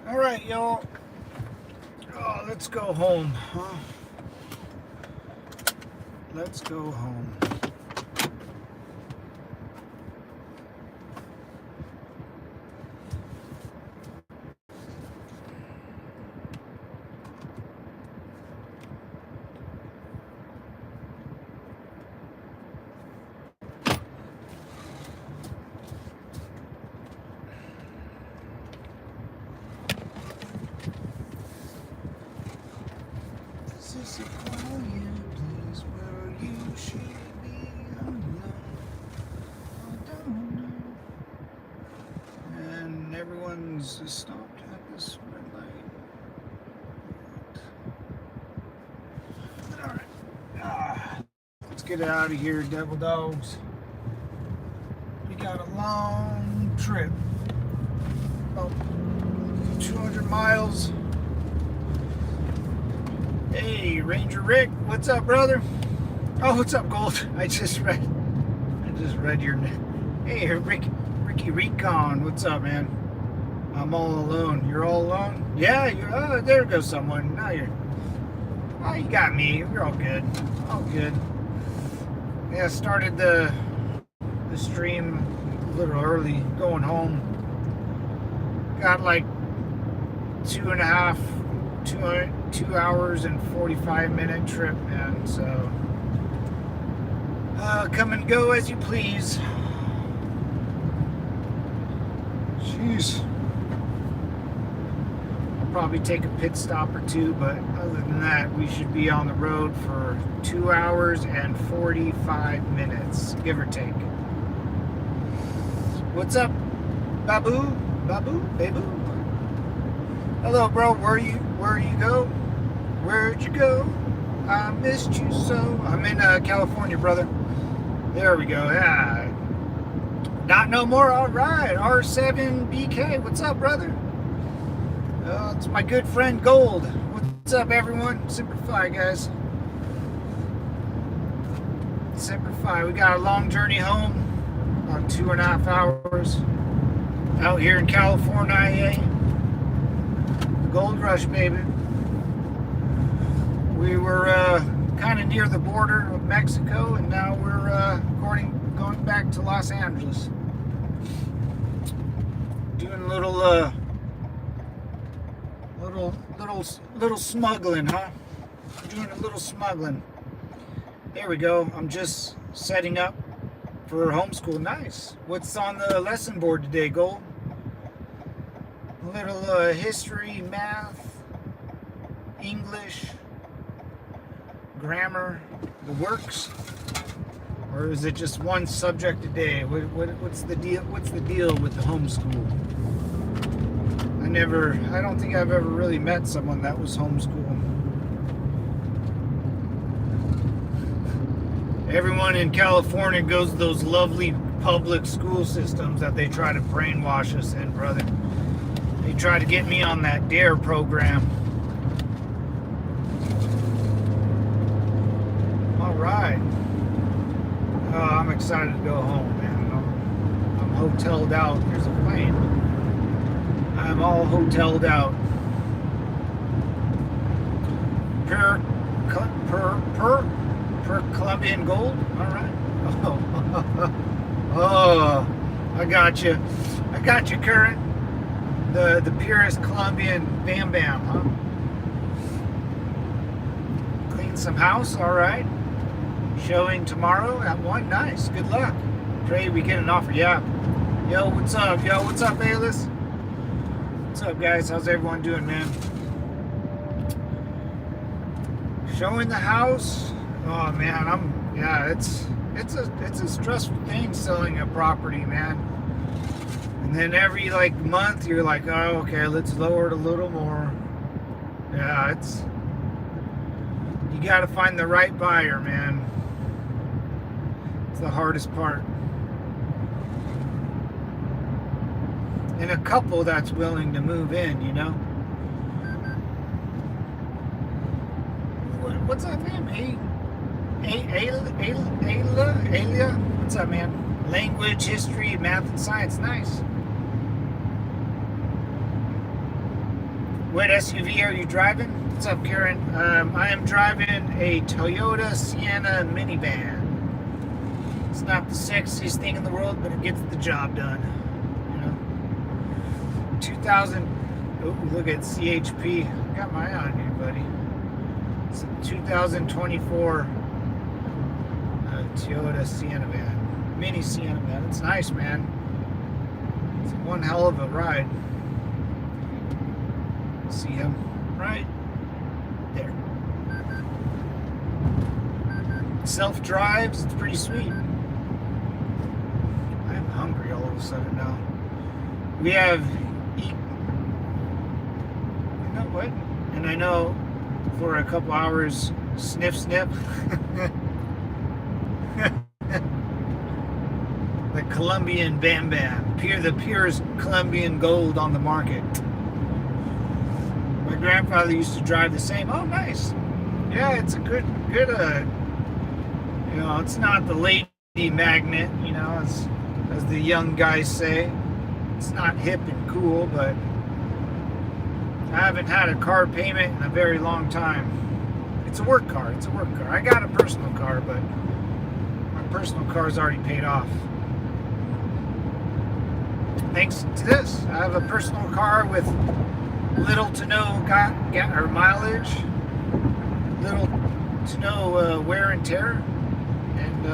All right, y'all. Oh, let's go home, huh? Let's go home. This is a quiet place where you should be alone. I don't know. And everyone's stopped at this red light. All right. Let's get out of here, devil dogs. We got a long trip. About 200 miles. Hey, Ranger Rick, what's up, brother? Oh, what's up, Gold? I just read your name. Hey, Ricky Recon, what's up, man? I'm all alone. You're all alone? Yeah, oh, there goes someone. Now you got me. You're all good. All good. Yeah, I started the stream a little early, going home. Got like 2 hours and 45-minute trip, man. So come and go as you please. Jeez. I'll probably take a pit stop or two, but other than that, we should be on the road for 2 hours and 45 minutes, give or take. What's up, Babu? Babu? Hello, bro. Where you go? Where'd you go? I missed you so. I'm in California, brother. There we go. Yeah. Not no more. All right. R7BK. What's up, brother? It's my good friend Gold. What's up, everyone? Semper Fi, guys. Semper Fi. We got a long journey home. About 2.5 hours. Out here in California. The Gold Rush, baby. We were kind of near the border of Mexico, and now we're going back to Los Angeles. Doing a little smuggling, huh? Doing a little smuggling. There we go. I'm just setting up for homeschool. Nice. What's on the lesson board today, Gold? A little history, math, English, grammar, the works, or is it just one subject a day? What's the deal? What's the deal with the homeschool? I don't think I've ever really met someone that was homeschooled. Everyone in California goes to those lovely public school systems that they try to brainwash us in, brother. They try to get me on that DARE program. All right. Oh, I'm excited to go home, man. I'm hoteled out. There's a plane. I'm all hoteled out. Per Colombian gold. All right. Oh, I got you. I got you, Current. The purest Colombian Bam Bam, huh? Clean some house. All right. Showing tomorrow at 1. Nice. Good luck. Pray we get an offer. Yeah. Yo, what's up? Yo, what's up, Alice? What's up, guys? How's everyone doing, man? Showing the house. Oh man, it's a stressful thing selling a property, man. And then every like month you're like, oh, okay, let's lower it a little more. Yeah, you got to find the right buyer, man. It's the hardest part. And a couple that's willing to move in, you know. What's that name? Alia? What's up, man? Language, history, math, and science. Nice. What SUV are you driving? What's up, Karen? I am driving a Toyota Sienna minivan. It's not the sexiest thing in the world, but it gets the job done. You know, 2000. Oh, look at CHP. Got my eye on you, buddy. It's a 2024 Toyota Sienna van, mini Sienna van. It's nice, man. It's one hell of a ride. See him right there. Self-drives. It's pretty sweet. I'm hungry all of a sudden now. We have you know what? And I know for a couple hours, sniff. The Colombian Bam Bam, the purest Colombian gold on the market. My grandfather used to drive the same. Oh, nice. Yeah, it's a good. You know, it's not the lady magnet. You know, as the young guys say. It's not hip and cool, but I haven't had a car payment in a very long time. It's a work car. It's a work car. I got a personal car, but my personal car is already paid off. Thanks to this, I have a personal car with little to no mileage, little to no wear and tear, and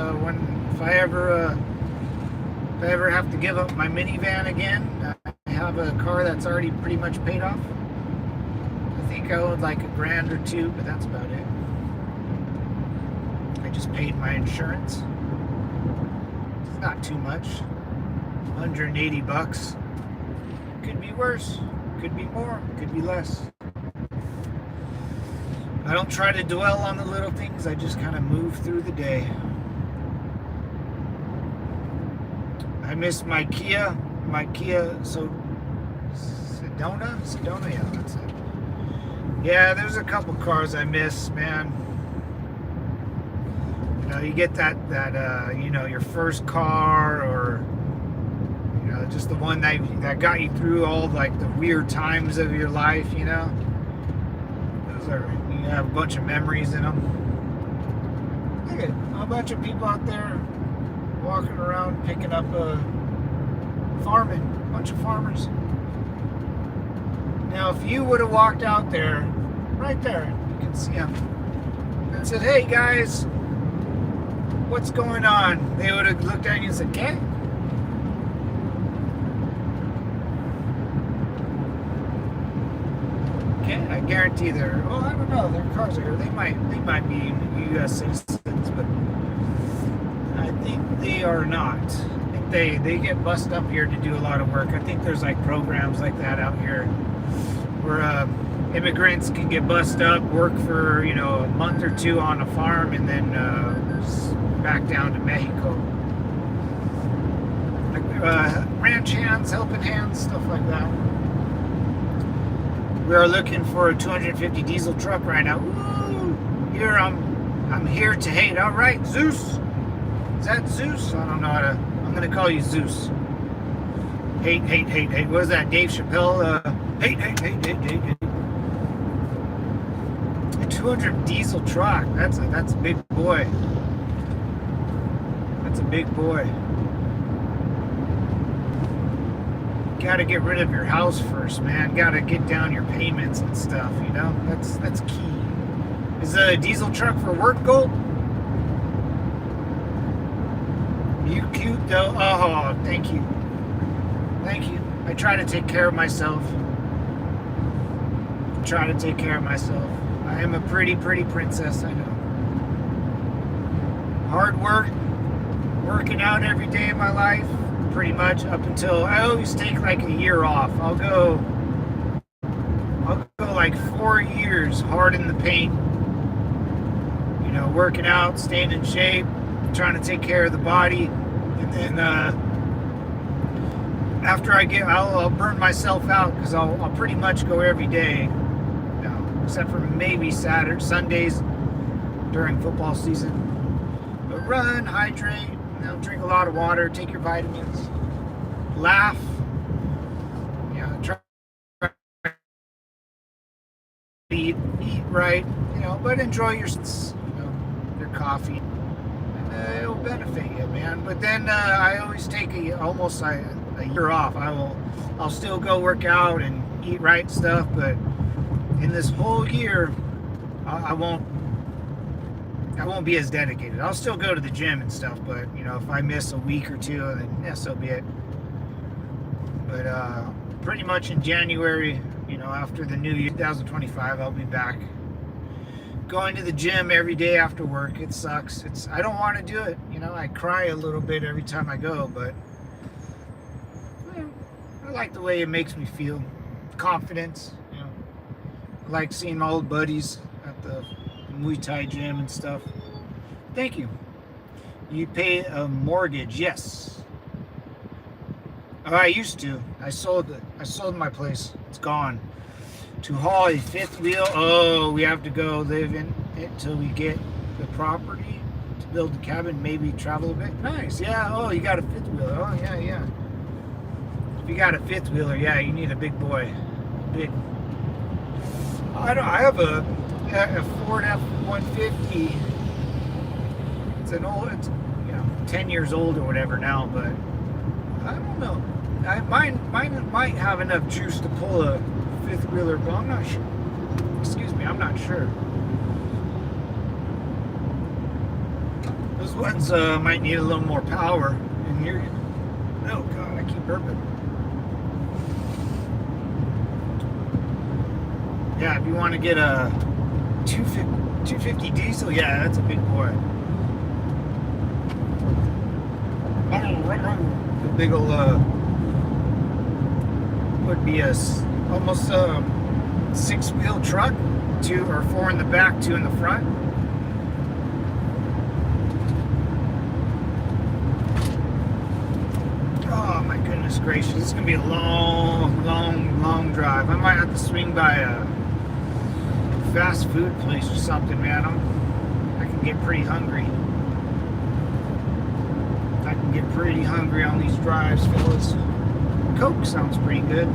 if I ever have to give up my minivan again, I have a car that's already pretty much paid off. I think I owed like $1,000 or $2,000, but that's about it. I just paid my insurance. It's not too much. $180. Could be worse. Could be more. Could be less. I don't try to dwell on the little things. I just kind of move through the day. I miss my Kia. Sedona, yeah, that's it. Yeah, there's a couple cars I miss, man. You know, you get that you know, your first car, or you know, just the one that got you through all like the weird times of your life. You know, you have a bunch of memories in them. Look at a bunch of people out there walking around picking up farming, a bunch of farmers. Now, if you would have walked out there, right there, you can see them, and said, "Hey guys, what's going on?" They would have looked at you and said, "Cat?" I guarantee they're, well, I don't know, their cars are here. They might be U.S. citizens, but I think they are not. I think they get bussed up here to do a lot of work. I think there's like programs like that out here where immigrants can get bussed up, work for, you know, a month or two on a farm, and then back down to Mexico. Like ranch hands, helping hands, stuff like that. We are looking for a 250 diesel truck right now. Ooh, here I'm here to hate. All right, Zeus. Is that Zeus? I don't know how to. I'm gonna call you Zeus. Hate. What is that? Dave Chappelle. Hate. A 200 diesel truck. That's a big boy. That's a big boy. Gotta get rid of your house first, man. Gotta get down your payments and stuff, you know? That's key. Is a diesel truck for work, Gold? You cute though. Oh, thank you. Thank you. I try to take care of myself. I am a pretty princess, I know. Hard work, working out every day of my life. Pretty much up until I always take like a year off. I'll go like 4 years hard in the paint, you know, working out, staying in shape, trying to take care of the body, and then after I'll burn myself out, because I'll pretty much go every day, you know, except for maybe Sundays during football season. But run, hydrate. You know, drink a lot of water, take your vitamins, laugh, you know, try right, but enjoy your coffee, and it'll benefit you, man. But then I always take almost a year off. I'll still go work out and eat right stuff, but in this whole year, I won't be as dedicated. I'll still go to the gym and stuff, but if I miss a week or two, then yeah, so be it. But pretty much in January, after the new year, 2025, I'll be back going to the gym every day after work. It sucks. I don't want to do it. I cry a little bit every time I go, but I like the way it makes me feel. Confidence. I like seeing my old buddies at the Muay Thai gym and stuff. Thank you. You pay a mortgage? Yes. Oh, I used to. I sold my place. It's gone. To haul a fifth wheel. Oh, we have to go live in it till we get the property to build the cabin. Maybe travel a bit. Nice. Yeah. Oh, you got a fifth wheeler. Oh, yeah. If you got a fifth wheeler, yeah, you need a big boy. I have a Ford F-150. It's 10 years old or whatever now, but I don't know. Mine might have enough juice to pull a fifth wheeler, but I'm not sure. Excuse me, I'm not sure. Those ones might need a little more power. And here, oh god, I keep burping. Yeah, if you want to get a 250 diesel, yeah, that's a big boy. The big old would be almost a 6-wheel truck, 2 or 4 in the back, 2 in the front. Oh my goodness gracious, this is gonna be a long drive. I might have to swing by a fast food place or something, man. I can get pretty hungry. I can get pretty hungry on these drives, fellas. Coke sounds pretty good.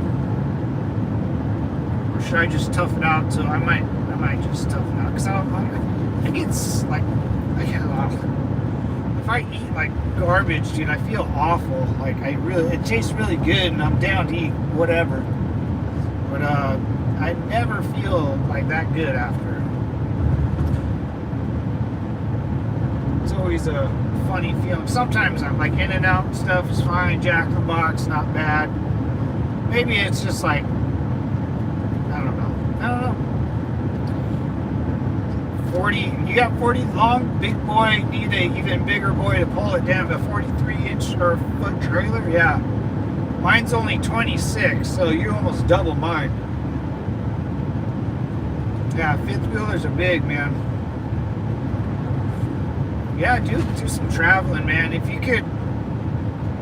Or should I just tough it out? So I might just tough it out, because I get if I eat like garbage, dude, I feel awful. Like it tastes really good, and I'm down to eat whatever. But I never feel like that good after. It's always a funny feeling. Sometimes I'm like In-N-Out stuff is fine. Jackbox, not bad. Maybe it's just like, I don't know. 40, you got 40 long, big boy, need a even bigger boy to pull it down. A 43-inch or foot trailer, yeah. Mine's only 26, so you almost double mine. Yeah, fifth wheelers are big, man. Yeah, do some traveling, man. If you could,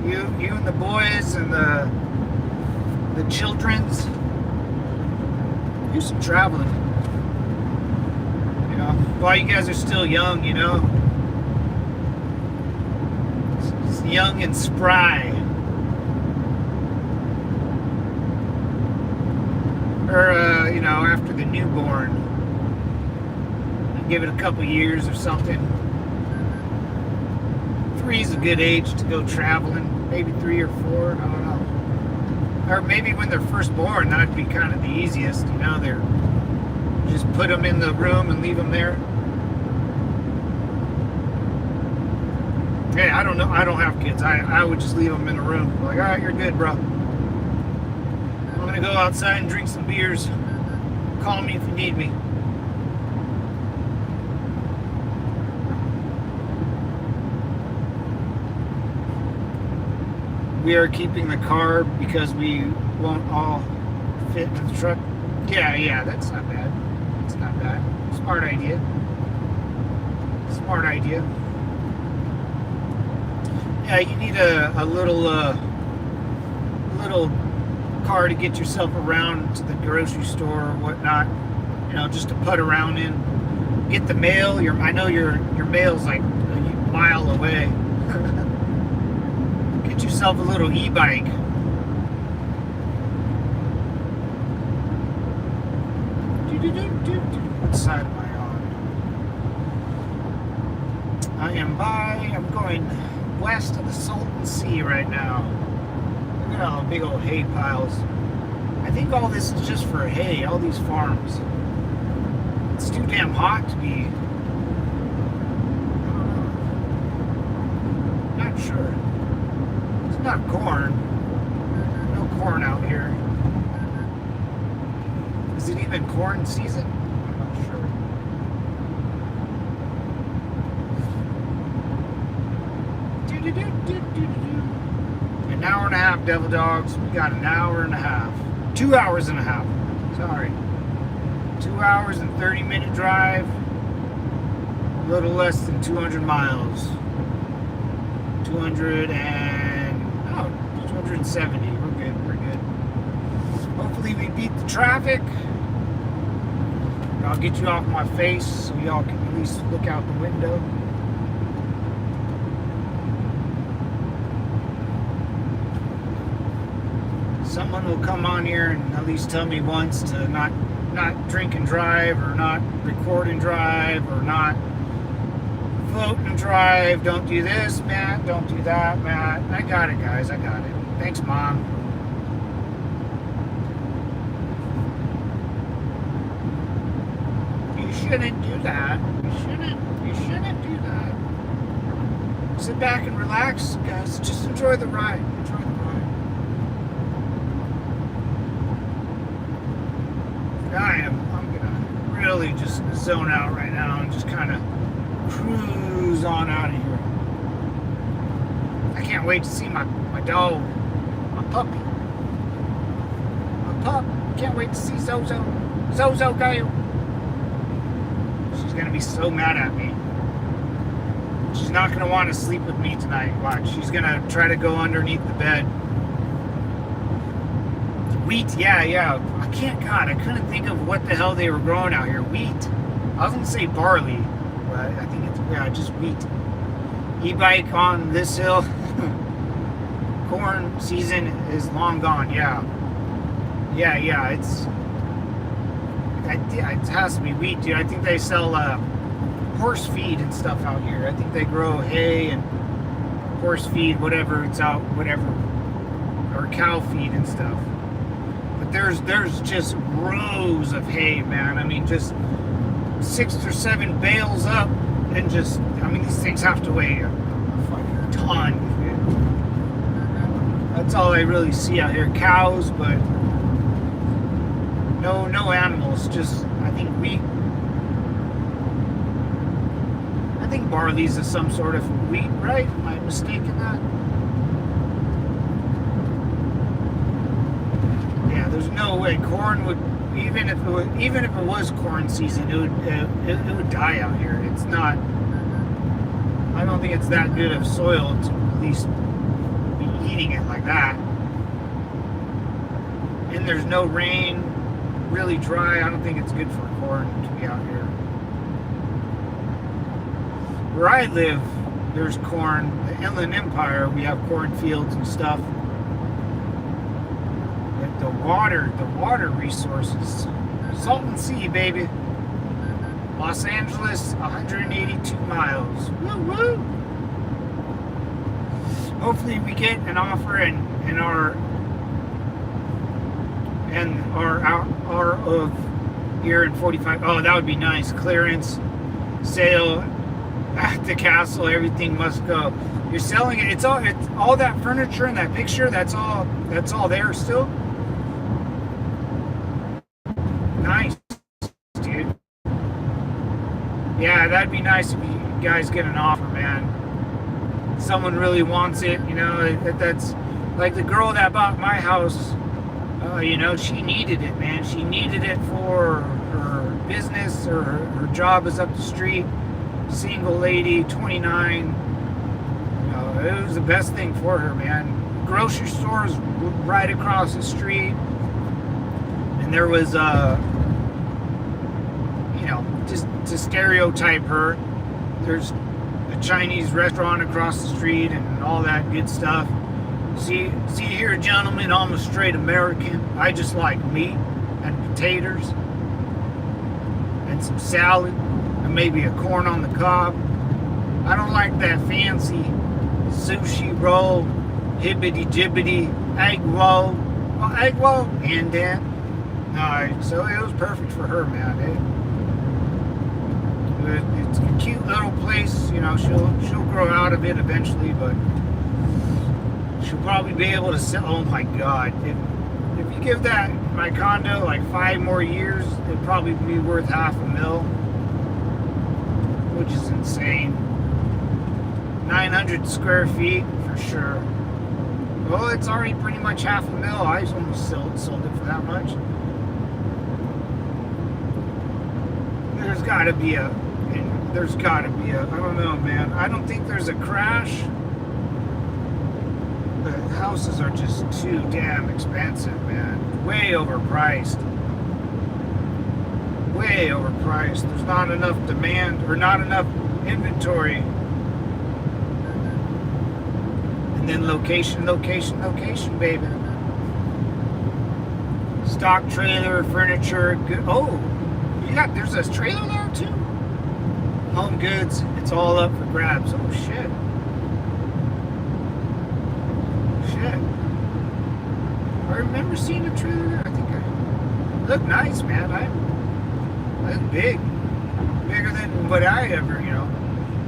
you and the boys and the children's, do some traveling. While you guys are still young, It's young and spry. Or, after the newborn. Give it a couple years or something. 3 is a good age to go traveling. Maybe 3 or 4, I don't know. Or maybe when they're first born, that'd be kind of the easiest. They're just put them in the room and leave them there. Hey, I don't know. I don't have kids. I would just leave them in a room. Like, all right, you're good, bro. I'm going to go outside and drink some beers. Call me if you need me. We are keeping the car because we won't all fit in the truck. Yeah, that's not bad. It's not bad. Smart idea. Yeah, you need a little car to get yourself around to the grocery store or whatnot. Just to put around in. Get the mail. I know your mail's like a mile away. Get yourself a little e-bike. What side am I on? I'm going west of the Salton Sea right now. Look at all the big old hay piles. I think all this is just for hay, all these farms. It's too damn hot to be. Not sure. It's not corn. No corn out here. Is it even corn season? I'm not sure. An hour and a half, Devil Dogs. We got an hour and a half. 2 hours and a half. Sorry. 2 hours and 30-minute drive. A little less than 200 miles. 270. We're good. We're good. Hopefully we beat the traffic. I'll get you off my face so y'all can at least look out the window. Someone will come on here and at least tell me once to not drink and drive, or not record and drive, or not float and drive. Don't do this, Matt. Don't do that, Matt. I got it, guys. I got it. Thanks, Mom. You shouldn't do that. You shouldn't do that. Sit back and relax, guys. Just enjoy the ride. Enjoy the ride. I'm gonna really just zone out right now and just kind of cruise on out of here. I can't wait to see my dog, my puppy, my pup. Can't wait to see Zozo go. She's gonna be so mad at me. She's not gonna want to sleep with me tonight. Watch, she's gonna try to go underneath the bed. Wheat, yeah. I couldn't think of what the hell they were growing out here. Wheat. I was gonna say barley, but I think it's just wheat. Ebike on this hill. Corn season is long gone. Yeah. It has to be wheat, dude. I think they sell horse feed and stuff out here. I think they grow hay and horse feed, whatever it's out, whatever, or cow feed and stuff. But there's just rows of hay, man. I mean, just 6 or 7 bales up, and just, I mean, these things have to weigh a fucking ton. That's all I really see out here. Cows, but no animals. Just, I think wheat. I think barley's is some sort of wheat, right? Am I mistaken that? Yeah, there's no way corn would, even if it was corn season, it would die out here. It's not. I don't think it's that good of soil to at least be eating it like that. And there's no rain, really dry. I don't think it's good for corn to be out here. Where I live, there's corn. The Inland Empire, we have cornfields and stuff. But the water resources, Salton Sea, baby. Los Angeles, 182 miles. Woo woo! Hopefully we get an offer and our of year in 45. Oh, that would be nice. Clearance sale at the castle. Everything must go. You're selling it. It's all that furniture in that picture. That's all there still. Nice, dude. Yeah, that'd be nice if you guys get an offer, man. Someone really wants it, you know. That's like the girl that bought my house. You know, she needed it, man. She needed it for her business, or her job is up the street. Single lady, 29. It was the best thing for her, man. Grocery stores right across the street, and there was you know, just to stereotype her, there's a Chinese restaurant across the street and all that good stuff. See here, gentlemen, I'm a straight American. I just like meat and potatoes. and some salad and maybe a corn on the cob. I don't like that fancy sushi roll, hibbity jibbity, egg roll. Oh, egg roll, and then. No, so it was perfect for her, man. It's a cute little place, you know. She'll grow out of it eventually, but she'll probably be able to sell. Oh my God! If you give my condo like 5 more years, it'd probably be worth $500,000, which is insane. 900 square feet for sure. Well, it's already pretty much $500,000. I almost sold it for that much. There's got to be a. I don't know, man. I don't think there's a crash. The houses are just too damn expensive, man. Way overpriced. Way overpriced. There's not enough demand or not enough inventory. And then location, baby. Stock trailer, furniture, good. Oh, there's a trailer there too. Home goods, it's all up for grabs. Oh shit. I remember seeing a trailer there. I think it looked nice, man. That's big. Bigger than what I ever, you know.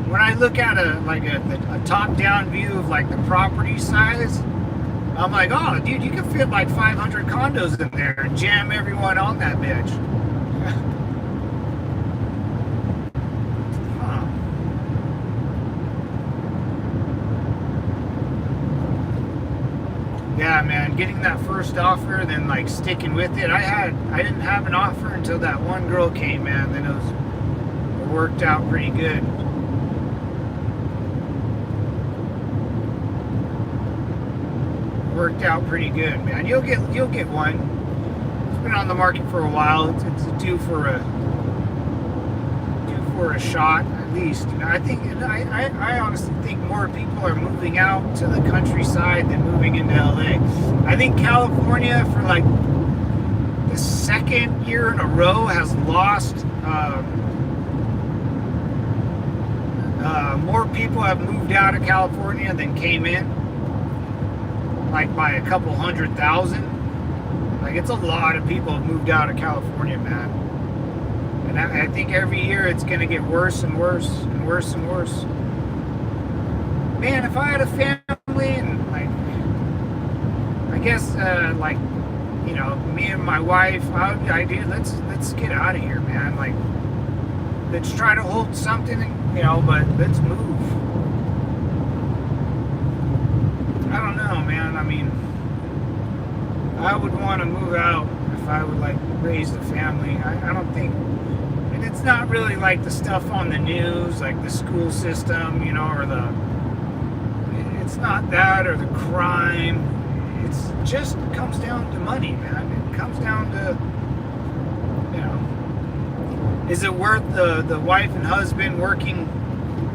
When I look at a top-down view of like the property size, I'm like, oh, dude, you can fit like 500 condos in there and jam everyone on that bitch. Yeah, man, getting that first offer, then like sticking with it. I didn't have an offer until that one girl came, man. Then it worked out pretty good. Worked out pretty good, man. You'll get one. It's been on the market for a while. It's due for a shot at least. You know, I honestly think more people are moving out to the countryside than moving into LA. I think California, for like the second year in a row, has lost. More people have moved out of California than came in. Like by a couple 100,000. Like it's a lot of people have moved out of California, man. And I think every year it's going to get worse and worse and worse and worse. Man, if I had a family and like, I guess like, you know, me and my wife, let's get out of here, man. Like, let's try to hold something, you know, but let's move. I don't know, man. I mean, I would want to move out if I would like raise a family. I don't think. And it's not really like the stuff on the news, like the school system, you know, or it's not that or the crime. It's just comes down to money, man. It comes down to, you know, is it worth the wife and husband working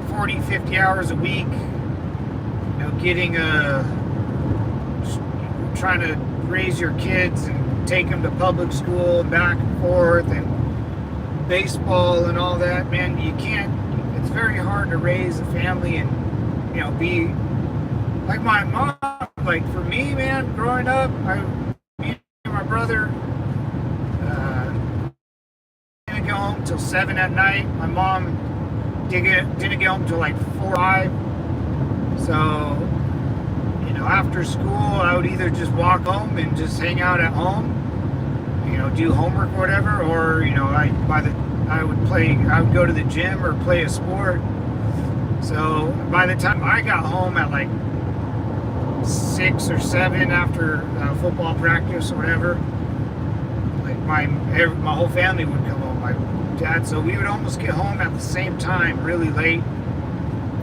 40, 50 hours a week, you know, trying to raise your kids and take them to public school and back and forth and baseball and all that, man. You can't. It's very hard to raise a family and, you know, be like my mom. Like for me, man, growing up, me and my brother didn't go home till 7 at night. My mom didn't get home till like 4 or 5. So, you know, after school, I would either just walk home and just hang out at home, you know, do homework or whatever, or, you know, I would go to the gym or play a sport. So by the time I got home at like 6 or 7 after football practice or whatever, like my whole family would come home. My dad, so we would almost get home at the same time, really late.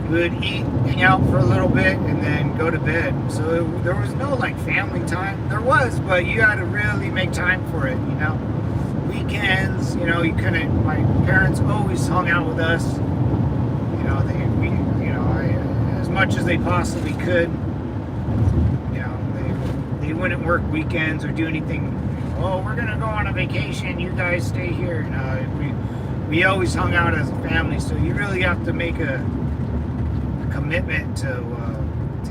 We would eat, hang out for a little bit, and then go to bed. So there was no like family time. There was, but you had to really make time for it, you know. Weekends, you know, you couldn't. My parents always hung out with us. You know, as much as they possibly could. You know, they wouldn't work weekends or do anything. Oh, we're gonna go on a vacation. You guys stay here. No, we always hung out as a family. So you really have to make a commitment to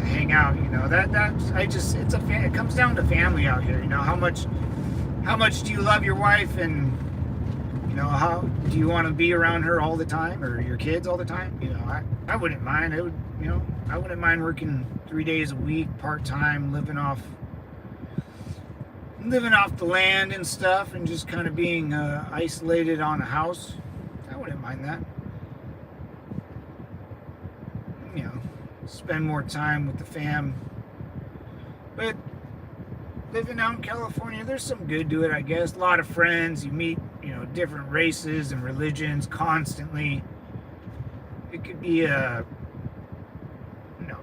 hang out. You know, it comes down to family out here. You know, how much do you love your wife, and you know, how do you want to be around her all the time, or your kids all the time? You know, I wouldn't mind. I wouldn't mind working 3 days a week, part-time, living off the land and stuff, and just kind of being isolated on a house. I wouldn't mind that. You know, spend more time with the fam. But living out in California, there's some good to it, I guess. A lot of friends. You meet, you know, different races and religions constantly. It could be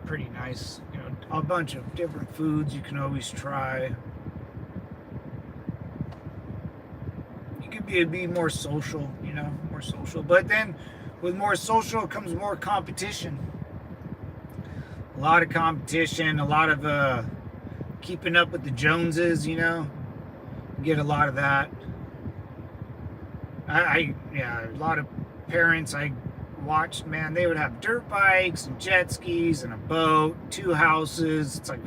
pretty nice. You know, a bunch of different foods you can always try. You could be more social, you know, more social. But then with more social comes more competition. A lot of competition, a lot of keeping up with the Joneses, you know. You get a lot of that. A lot of parents I watched, man, they would have dirt bikes and jet skis and a boat, 2 houses. It's like,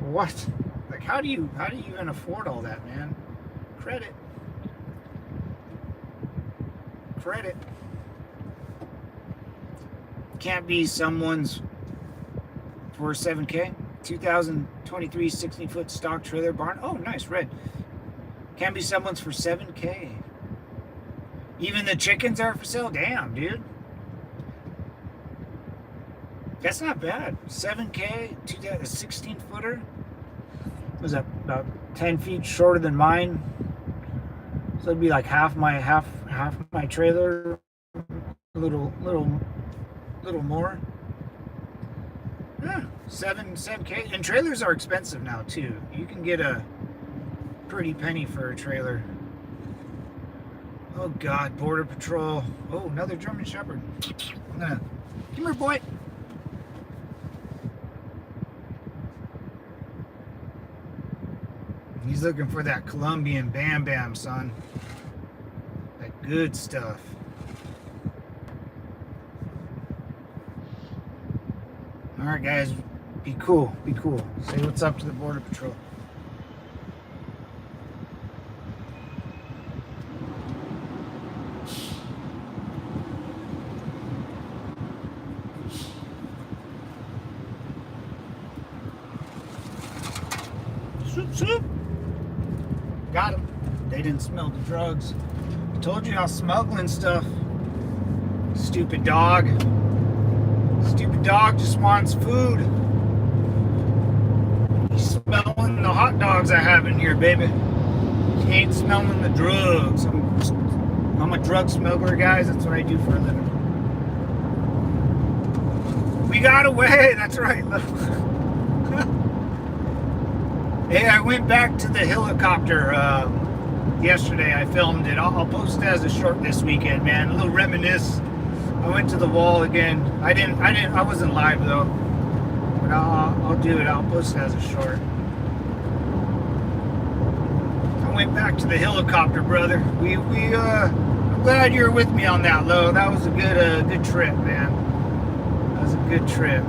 what? Like, how do you even afford all that, man? Credit. Can't be someone's for 7K. 2023 16-foot stock trailer barn. Oh, nice, red. Can't be someone's for 7K. Even the chickens are for sale? Damn, dude. That's not bad. 7K, 16-footer. Was that about 10 feet shorter than mine? So it'd be like half my trailer, a little more. Yeah, 7K. And trailers are expensive now too. You can get a pretty penny for a trailer. Oh God, Border Patrol. Oh, another German Shepherd. Come here, boy. He's looking for that Colombian Bam Bam, son. That good stuff. All right, guys, be cool. Be cool. Say what's up to the Border Patrol. Swoop. Got him. They didn't smell the drugs. I told you I was smuggling stuff. Stupid dog. Stupid dog just wants food. He's smelling the hot dogs I have in here, baby. He ain't smelling the drugs. I'm a drug smuggler, guys. That's what I do for a living. We got away. That's right. Hey, I went back to the helicopter yesterday. I filmed it. I'll post it as a short this weekend, man. A little reminisce. I went to the wall again. I wasn't live though. But I'll do it. I'll post it as a short. I went back to the helicopter, brother. I'm glad you were with me on that, Lo. That was a good trip, man. That was a good trip.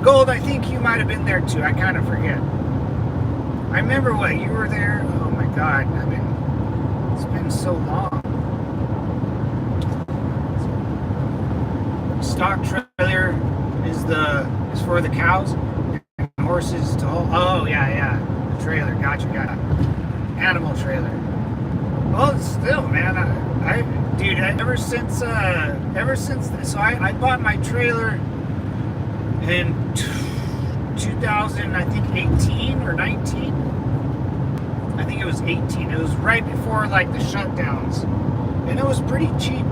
Gold, I think you might have been there too. I kind of forget. I remember what you were there. Oh my God! It's been so long. Stock trailer is for the cows and horses to hold. Oh yeah, the trailer. Gotcha. Animal trailer. Well, still, man. Dude, ever since so I bought my trailer in 2000, I think 18 or 19. I think it was 18. It was right before like the shutdowns, and it was pretty cheap.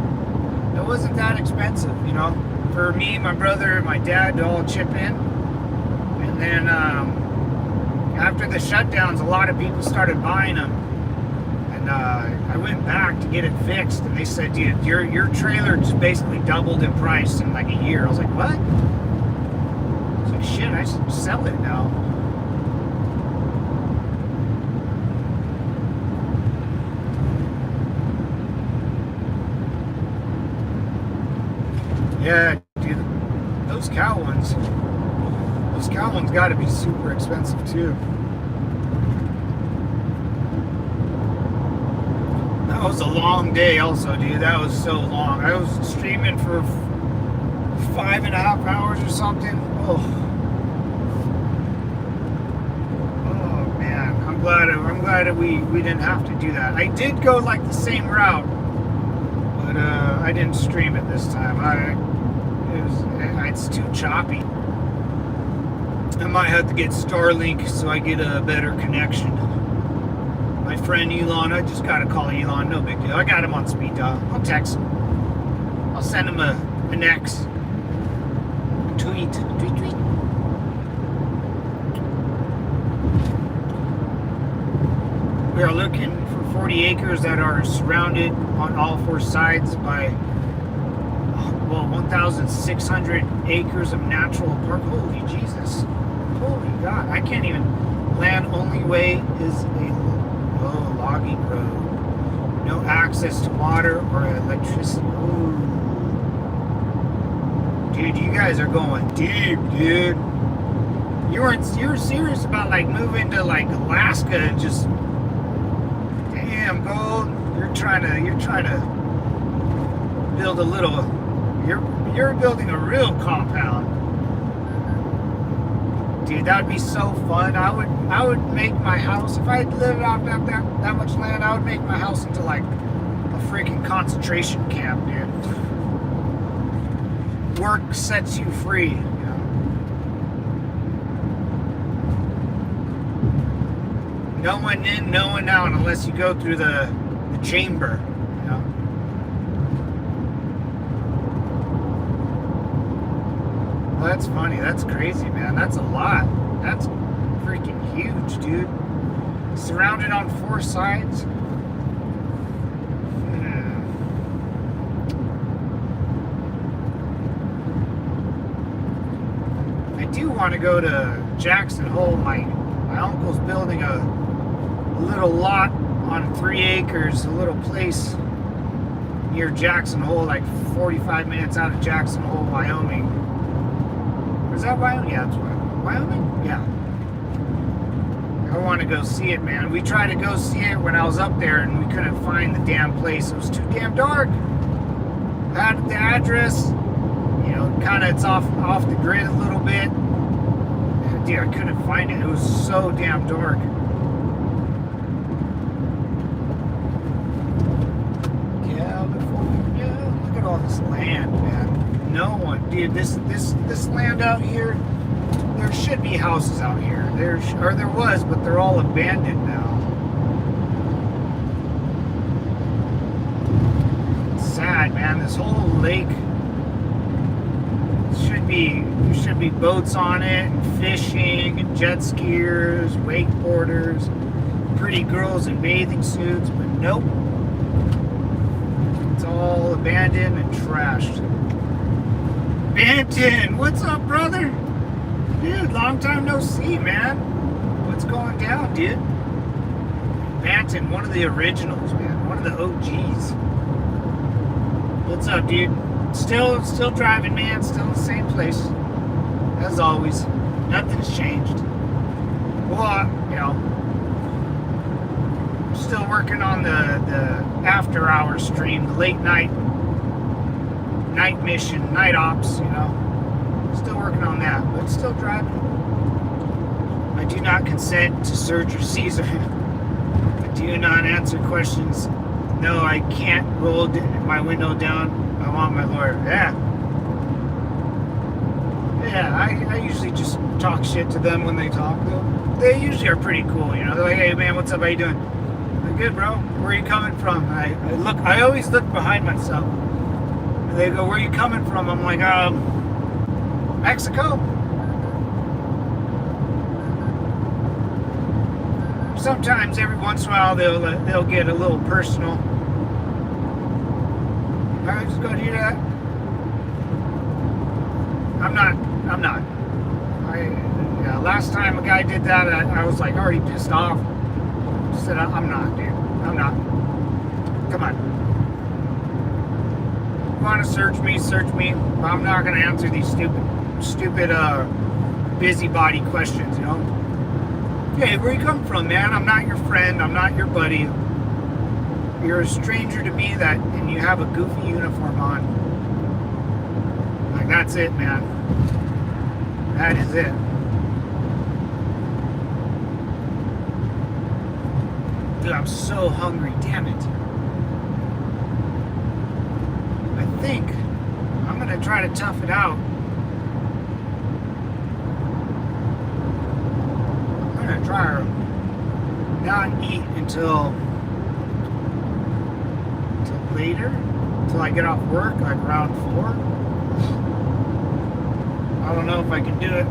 It wasn't that expensive, you know, for me, my brother, my dad to all chip in. And then after the shutdowns, a lot of people started buying them, and I went back to get it fixed, and they said, dude, your trailer just basically doubled in price in like a year. I was like, what? Shit, I should sell it now. Yeah, dude, those cow ones got to be super expensive too. That was a long day also, dude. That was so long. I was streaming for 5.5 hours or something. Oh man, I'm glad that we didn't have to do that. I did go like the same route, but I didn't stream it this time. It's too choppy. I might have to get Starlink so I get a better connection. My friend Elon, I just gotta call Elon, no big deal. I got him on speed dial. I'll text him. I'll send him an X. A tweet. Tweet. We are looking for 40 acres that are surrounded on all four sides by 1,600 acres of natural park. Holy Jesus. Holy God. I can't even. Land only way is a logging road. No access to water or electricity. Ooh. Dude, you guys are going deep, dude. You were serious about like moving to like Alaska and just damn gold. You're trying to build a little. You're building a real compound. Dude, that would be so fun. I would make my house, if I lived out that much land, I would make my house into like a freaking concentration camp, dude. Work sets you free, you know. No one in, no one out unless you go through the chamber, you know. Well, that's funny. That's crazy, man. That's a lot. That's freaking huge, dude. Surrounded on four sides. I do want to go to Jackson Hole. My uncle's building a little lot on 3 acres, a little place near Jackson Hole, like 45 minutes out of Jackson Hole, Wyoming. Is that Wyoming? Yeah, that's Wyoming. Yeah. I want to go see it, man. We tried to go see it when I was up there and we couldn't find the damn place. It was too damn dark. I had the address, you know, kind of it's off the grid a little bit. Dude, I couldn't find it. It was so damn dark. California. Look at all this land, man. No one, dude. This land out here. There should be houses out here. There was, but they're all abandoned now. It's sad, man. This whole lake there should be boats on it, and fishing, and jet skiers, wakeboarders, pretty girls in bathing suits, but nope. It's all abandoned and trashed. Banton, what's up, brother? Dude, long time no see, man. What's going down, dude? Banton, one of the originals, man. One of the OGs. What's up, dude? Still driving, man. Still in the same place. As always. Nothing's changed. Well, you know, still working on the after hours stream, the late night mission, night ops, you know. Still working on that, but still driving. I do not consent to search or seize. I do not answer questions. No, I can't roll my window down. I want my lawyer. Yeah, I usually just talk shit to them when they talk, though. They usually are pretty cool, you know. They're like, hey, man, what's up? How you doing? I'm good, bro. Where are you coming from? I always look behind myself. And they go, where are you coming from? I'm like, Mexico. Sometimes, every once in a while, they'll get a little personal. Alright, just go do that. I'm not. Last time a guy did that, I was like already pissed off. I said, I'm not, dude. I'm not. Come on. want to search me, search me. I'm not going to answer these stupid busybody questions, you know. Hey, where you come from, man? I'm not your friend. I'm not your buddy. You're a stranger to me and you have a goofy uniform on. Like, that's it, man. That is it. Dude, I'm so hungry. Damn it. I think I'm going to try to tough it out. I'm going to try to not eat until later, until I get off work, like around 4. I don't know if I can do it.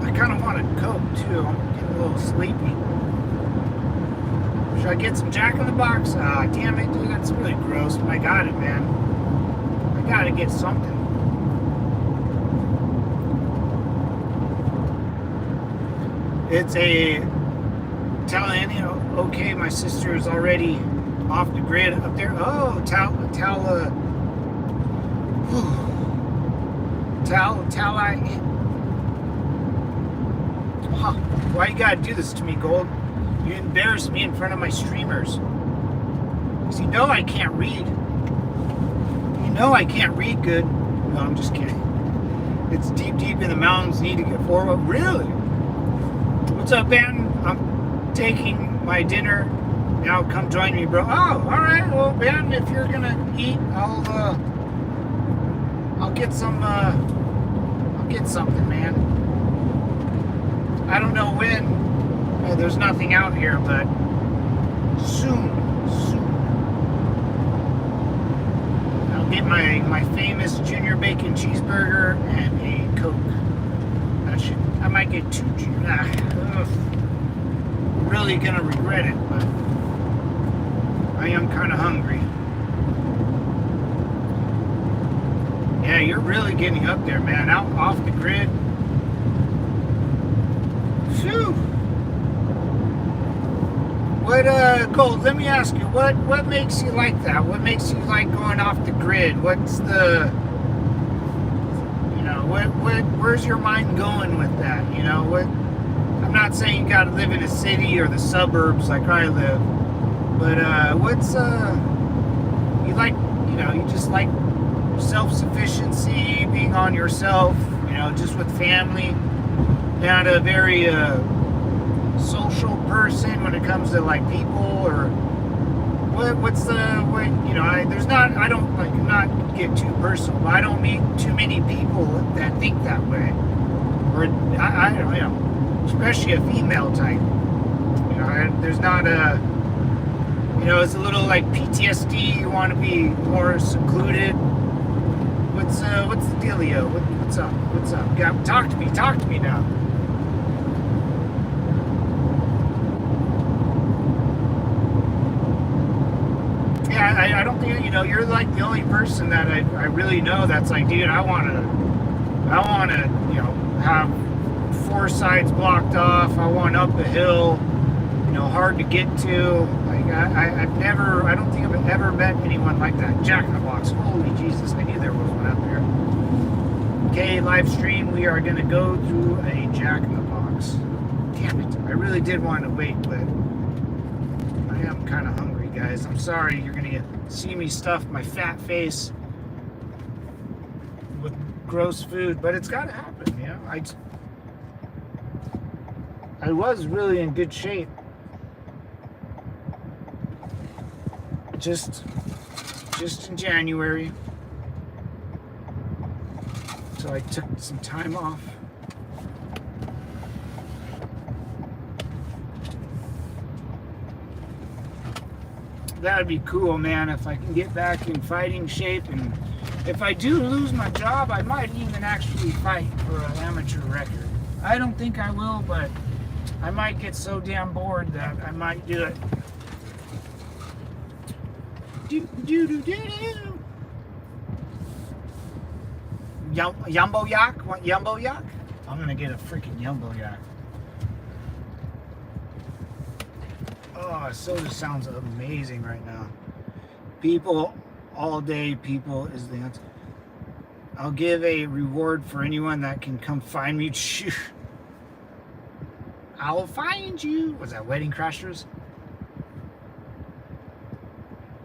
I kind of want a Coke too. I'm getting a little sleepy. Should I get some Jack in the Box? Ah, damn it, dude, that's really gross. But I got it, man. I gotta get something. It's a Italian. Okay, my sister is already off the grid up there. Oh, why you gotta do this to me, Gold? You embarrass me in front of my streamers. Because you know I can't read. You know I can't read good. No, I'm just kidding. It's deep in the mountains. Need to get forward. Really? What's up, Ben? I'm taking my dinner. Now come join me, bro. Oh, all right. Well, Ben, if you're gonna eat, I'll get some. I'll get something, man. I don't know when. There's nothing out here, but soon. I'll get my famous Junior Bacon Cheeseburger and a Coke. I might get 2 Junior. I'm really gonna regret it, but I am kind of hungry. Yeah, you're really getting up there, man. Out off the grid. Phew. What, Gold, let me ask you, what makes you like that? What makes you like going off the grid? What's the, you know, where's your mind going with that? You know, I'm not saying you gotta live in a city or the suburbs like I live, but, what's, you like, you know, you just like self-sufficiency, being on yourself, you know, just with family, not a very, social person when it comes to like people, or what's the way, you know, I don't like, not get too personal, but I don't meet too many people that think that way, or I don't know, especially a female type, you know, there's not a, you know, it's a little like PTSD, you want to be more secluded. What's the dealio? What's up? Talk to me now. I don't think, you know, you're like the only person that I really know that's like, dude, I want to, you know, have 4 sides blocked off. I want up a hill, you know, hard to get to. Like, I don't think I've ever met anyone like that. Jack in the Box. Holy Jesus, I knew there was one out there. Okay, live stream, we are going to go through a Jack in the Box. Damn it, I really did want to wait, but I am kind of hungry, guys. I'm sorry, you're going to see me stuff my fat face with gross food, but it's got to happen, you know. I was really in good shape. Just in January. So I took some time off. That'd be cool, man, if I can get back in fighting shape, and if I do lose my job, I might even actually fight for an amateur record. I don't think I will, but I might get so damn bored that I might do it. Yumbo yak? Want Yumbo yak? I'm gonna get a freaking Yumbo yak. Oh, soda sounds amazing right now. People all day, people is the answer. I'll give a reward for anyone that can come find me. I'll find you. Was that Wedding Crashers?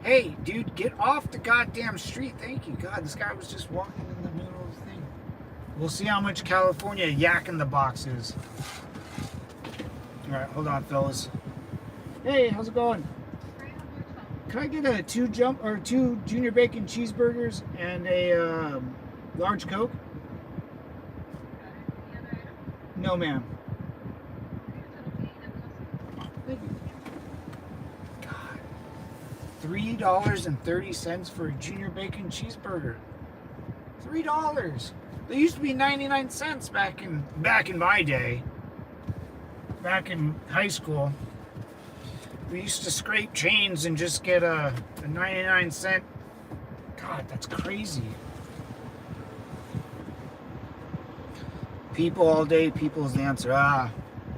Hey, dude, get off the goddamn street. Thank you. God, this guy was just walking in the middle of the thing. We'll see how much California Yak in the Box is. All right, hold on, fellas. Hey, how's it going? Can I get a two junior bacon cheeseburgers and a large Coke? No, ma'am. Thank you. God, $3.30 for a junior bacon cheeseburger. $3. They used to be 99 cents back in my day. Back in high school, we used to scrape chains and just get a 99 cent. God, that's crazy. People all day, people is the answer.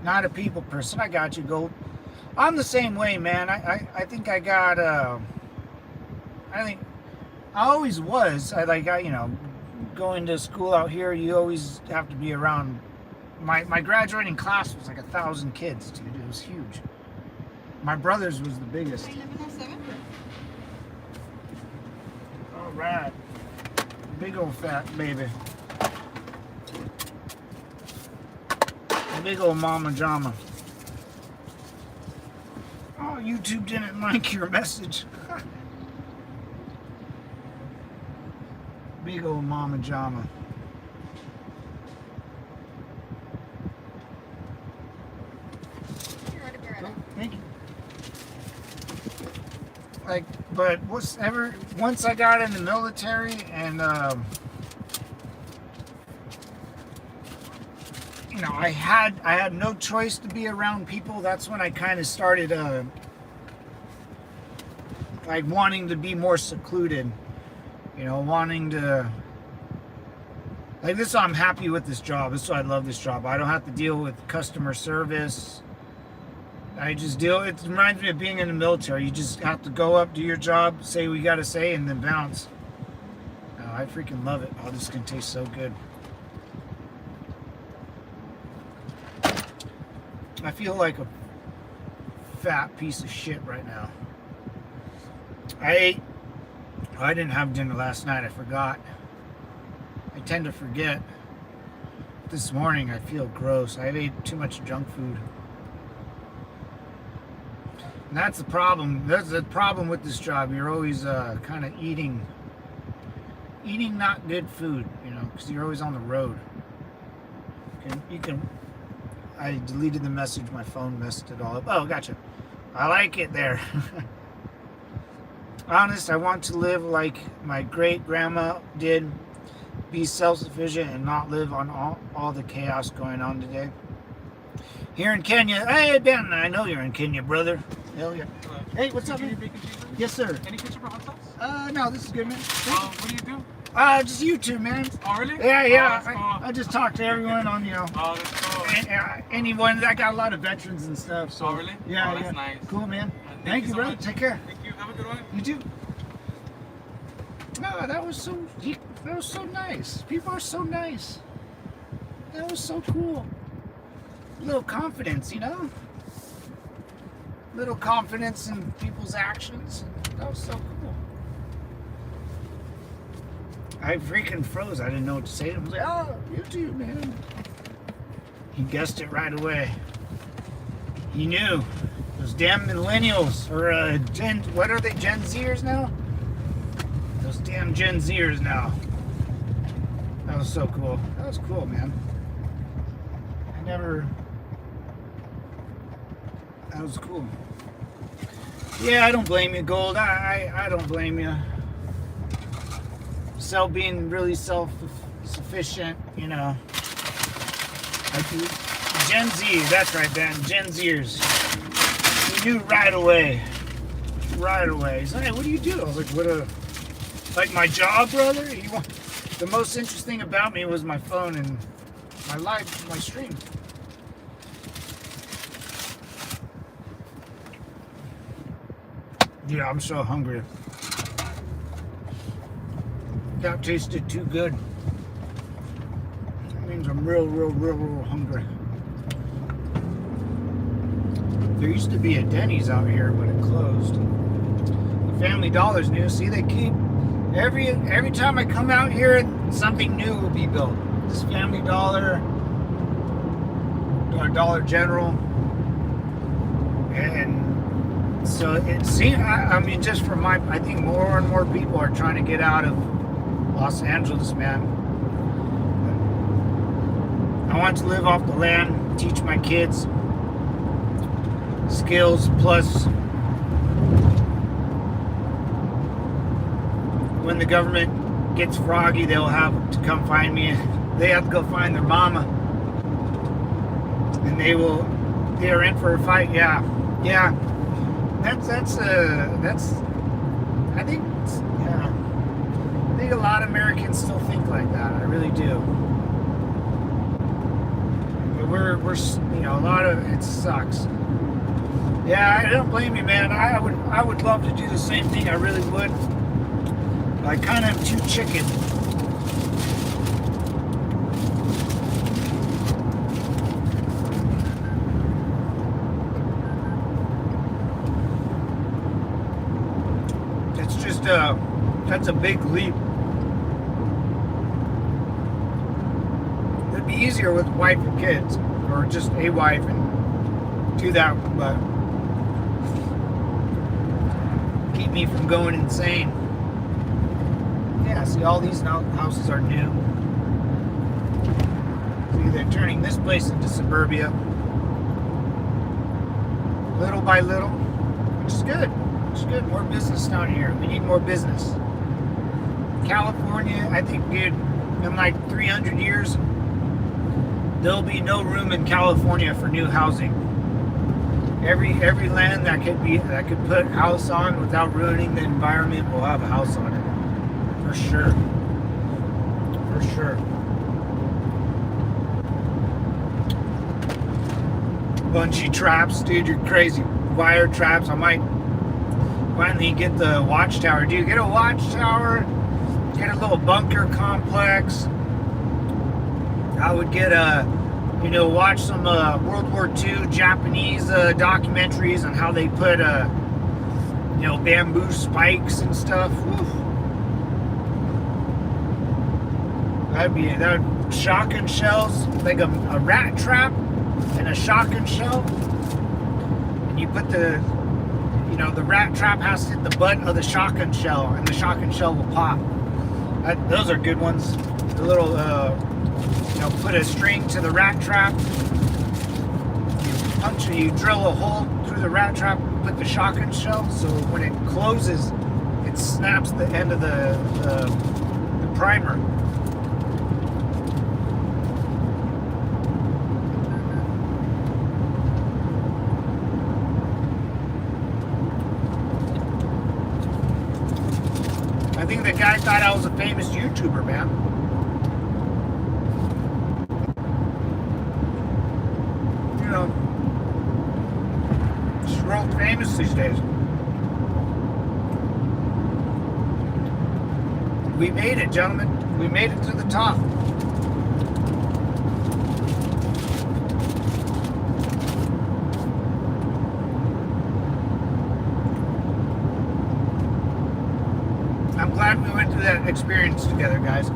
Not a people person. I got you, Gold. I'm the same way, man. I think I got, I think I always was. Going to school out here, you always have to be around. My graduating class was like 1,000 kids, dude. It was huge. My brother's was the biggest. All right. Big old fat baby. Big old mama jama. Oh, YouTube didn't like your message. Big old mama jama. Thank you. But once I got in the military and I had no choice to be around people. That's when I kind of started wanting to be more secluded. Wanting to this is why I'm happy with this job. This is why I love this job. I don't have to deal with customer service. It reminds me of being in the military. You just have to go up, do your job, say what you got to say, and then bounce. I freaking love it. Oh, this is going to taste so good. I feel like a fat piece of shit right now. I didn't have dinner last night. I forgot. I tend to forget. This morning I feel gross. I ate too much junk food. And that's the problem. That's the problem with this job. You're always kind of eating not good food, because you're always on the road. I deleted the message. My phone messed it all up. Oh, gotcha. I like it there. Honest, I want to live like my great grandma did. Be self-sufficient and not live on all the chaos going on today. Here in Kenya. Hey, Ben, I know you're in Kenya, brother. Hell yeah. Hey, what's up, man? Yes, sir. Any picture for hot sauce? No, this is good, man. What do you do? Just YouTube, man. Oh, really? Yeah. Oh, cool. I just talk to everyone on, Oh, that's cool. anyone. I got a lot of veterans and stuff. So. Oh, really? Yeah, oh, that's nice. Cool, man. Thank you, brother. much. Take care. Thank you. Have a good one. You too. No, that was so nice. People are so nice. That was so cool. A little confidence, Little confidence in people's actions. That was so cool. I freaking froze. I didn't know what to say. I was like, oh, YouTube, man. He guessed it right away. He knew. Those damn millennials, or what are they, Gen Zers now? Those damn Gen Zers now. That was so cool. That was cool, man. That was cool. Yeah, I don't blame you, Gold. I don't blame you. Being really self-sufficient, Gen Z, that's right, Ben. Gen Zers. He knew right away. Right away. He's like, hey, what do you do? I was like, like my job, brother? The most interesting thing about me was my phone and my stream. Yeah, I'm so hungry. That tasted too good. means I'm real hungry. There used to be a Denny's out here, but it closed. The Family Dollar's new. See, they keep every time I come out here, something new will be built. This Family Dollar, Dollar General, and so it seems. I mean, just from I think more and more people are trying to get out of Los Angeles, man. I want to live off the land, teach my kids skills, plus when the government gets froggy, they'll have to come find me. They have to go find their mama, and they are in for a fight. Yeah. That's I think a lot of Americans still think like that. I really do. But we're a lot of it sucks. Yeah, I don't blame you, man. I would love to do the same thing. I really would. I kind of am too chicken. It's just that's a big leap. It'd be easier with wife and kids, or just a wife and do that, but keep me from going insane. Yeah, see, all these houses are new. See, they're turning this place into suburbia, little by little, which is good. It's good. More business down here. We need more business. California, I think, dude, in like 300 years, there'll be no room in California for new housing. Every land that could put a house on without ruining the environment will have a house on it. For sure. For sure. Bunchy traps, dude, you're crazy. Wire traps. I might finally get the watchtower. Dude, get a watchtower, get a little bunker complex. I would get watch some World War II Japanese documentaries on how they put bamboo spikes and stuff. Woo. That shotgun shells, like a rat trap and a shotgun shell, and you put the rat trap has to hit the butt of the shotgun shell, and the shotgun shell will pop. Those are good ones. The little put a string to the rat trap, you drill a hole through the rat trap, put the shotgun shell, so when it closes, it snaps the end of the primer. I think the guy thought I was a famous YouTuber, man. Just real famous these days. We made it, gentlemen. We made it to the top. I'm glad we went through that experience together, guys.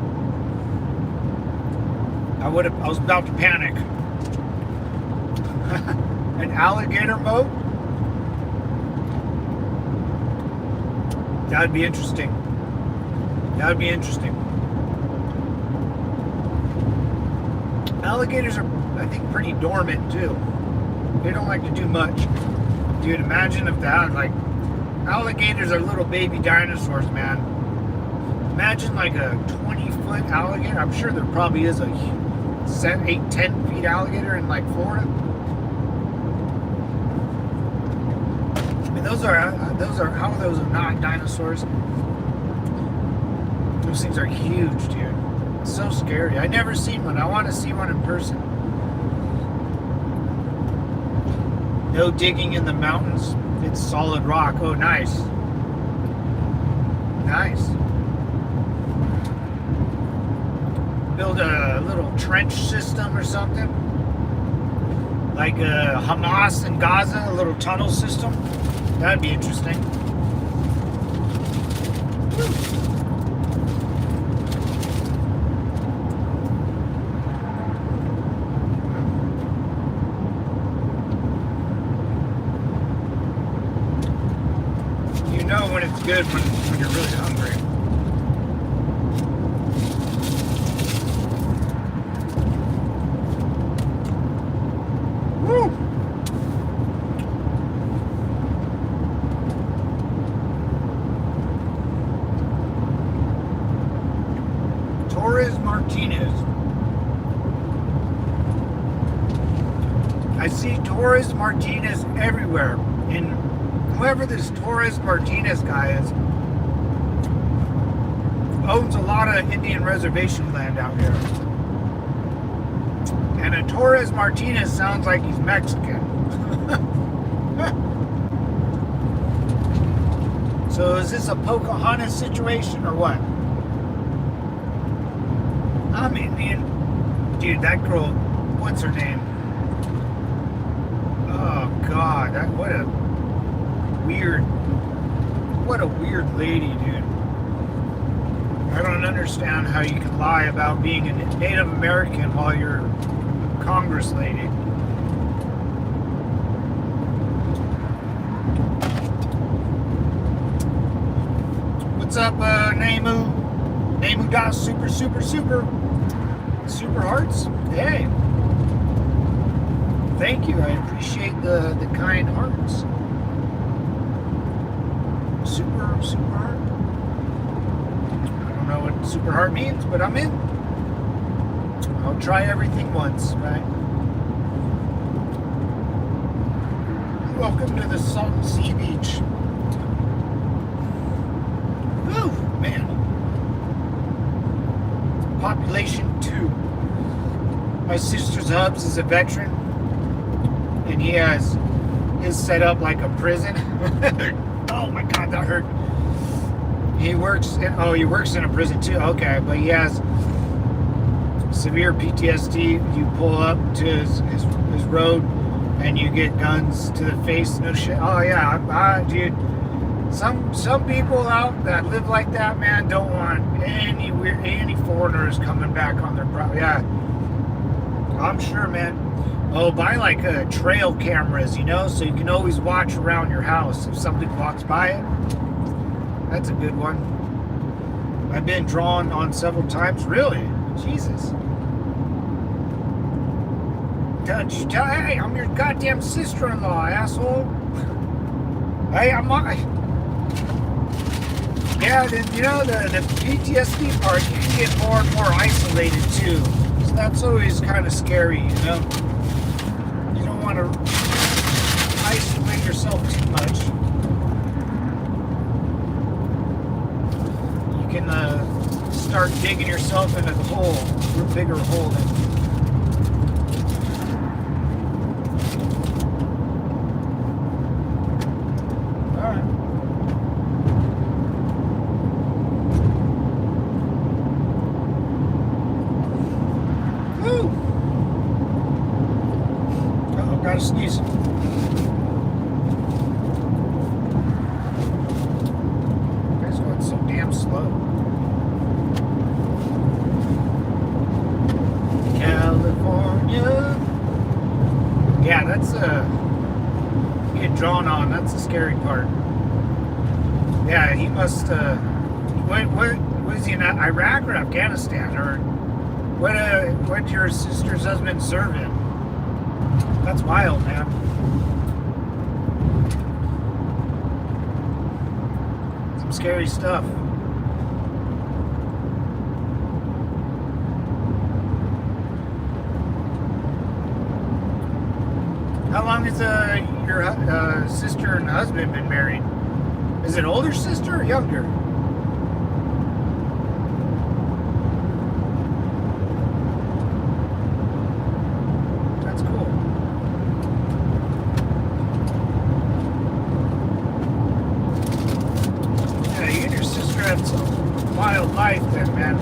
I was about to panic. An alligator moat? That would be interesting. That would be interesting. Alligators are, I think, pretty dormant too. They don't like to do much. Dude, imagine if that, alligators are little baby dinosaurs, man. Imagine like a 20-foot alligator. I'm sure there probably is a 8, 10 feet alligator in Florida. I mean, those are how are those not dinosaurs? Those things are huge, dude. It's so scary. I never seen one. I want to see one in person. No digging in the mountains. It's solid rock. Oh, nice. Nice. build a little trench system or something. Like Hamas in Gaza, a little tunnel system. That'd be interesting. You know when it's good when you're really hungry. Woo! Torres Martinez. I see Torres Martinez everywhere. And whoever this Torres Martinez guy is owns a lot of Indian reservation land out here. And a Torres Martinez sounds like he's Mexican. So is this a Pocahontas situation or what? I'm Indian. Dude, that girl, what's her name? Oh God, what a weird lady, dude. I don't understand how you can lie about being a Native American while you're a Congress lady. What's up, Nemu? Nemu dot super hearts? Hey. Thank you. I appreciate the kind hearts. Super heart. I don't know what super heart means, but I'm in. I'll try everything once, right? Welcome to the Salton Sea Beach. Woo, man. Population 2. My sister's hubs is a veteran, and he has his set up like a prison. Oh my God, that hurt. He works in a prison too. Okay, but he has severe PTSD. You pull up to his road and you get guns to the face. No shit. Oh yeah, dude. Some people out that live like that, man, don't want any foreigners coming back on their property. Yeah, I'm sure, man. Oh, buy like trail cameras, so you can always watch around your house if somebody walks by it. That's a good one. I've been drawn on several times. Really? Jesus. Hey, I'm your goddamn sister-in-law, asshole. Hey, yeah, the PTSD part, you can get more and more isolated too. So that's always kind of scary, You don't want to isolate yourself too much. You can start digging yourself into the hole, a bigger hole than. Gotta sneeze. Guy's going so damn slow. California. Yeah, that's get drawn on. That's the scary part. Yeah, he must. What was he in Iraq or Afghanistan or what? Your sister's husband serve in? That's wild, man. Some scary stuff. How long has your sister and husband been married? Is it older sister or younger? Wild life then, man.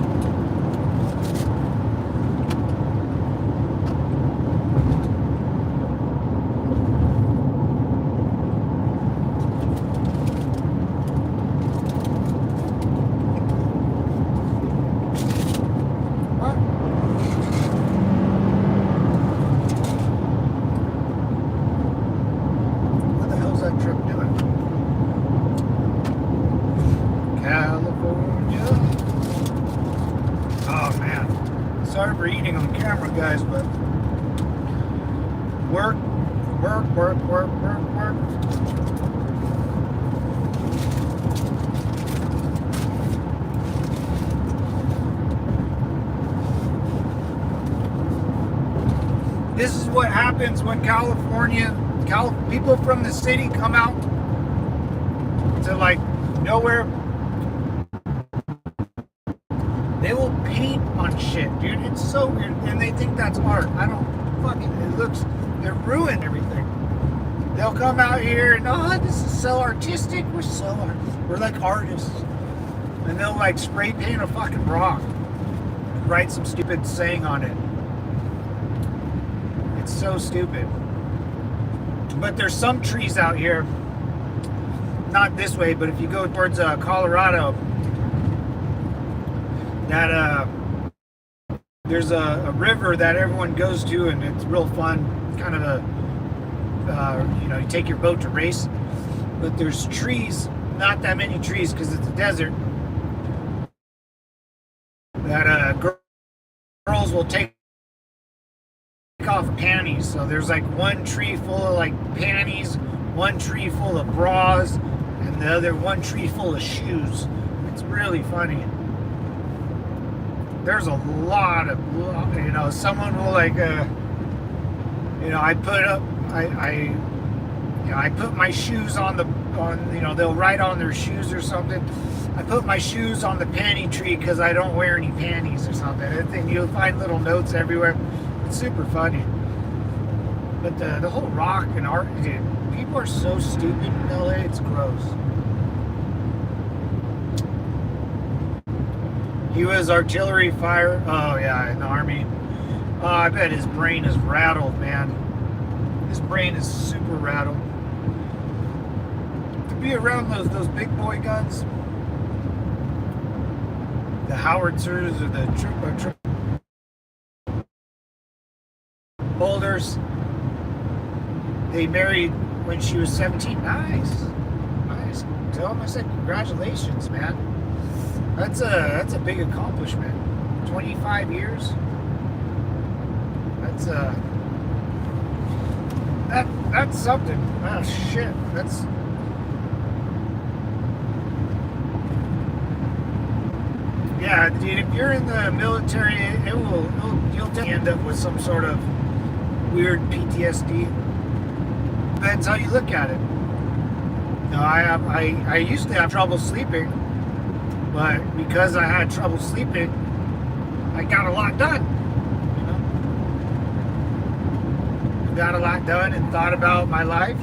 Sorry for eating on camera, guys, but work. This is what happens when people from the city come out to like nowhere. They will paint on shit, dude. It's so weird, and they think that's art. I don't fucking. They ruin everything. They'll come out here and this is so artistic. We're like artists, and they'll like spray paint a fucking rock, and write some stupid saying on it. It's so stupid. But there's some trees out here, not this way, but if you go towards Colorado, that there's a river that everyone goes to, and it's real fun. Kind of you take your boat to race. But there's trees, not that many trees because it's a desert, that girls will take off panties. So there's like one tree full of like panties, one tree full of bras, and the other one tree full of shoes. It's really funny. There's a lot of, someone will like, I put my shoes on they'll write on their shoes or something. I put my shoes on the panty tree because I don't wear any panties or something. And you'll find little notes everywhere. It's super funny. But the whole rock and art, dude, people are so stupid in LA, it's gross. He was artillery fire. Oh yeah, in the army. Oh, I bet his brain is rattled, man. His brain is super rattled. To be around those big boy guns, the howitzers or the triple boulders. They married when she was 17. Nice. Tell him I said congratulations, man. That's a big accomplishment. 25 years. That's something. Oh shit. Yeah, dude. If you're in the military, you'll end up with some sort of weird PTSD. Depends how you look at it. I used to have trouble sleeping. But because I had trouble sleeping, I got a lot done. I got a lot done and thought about my life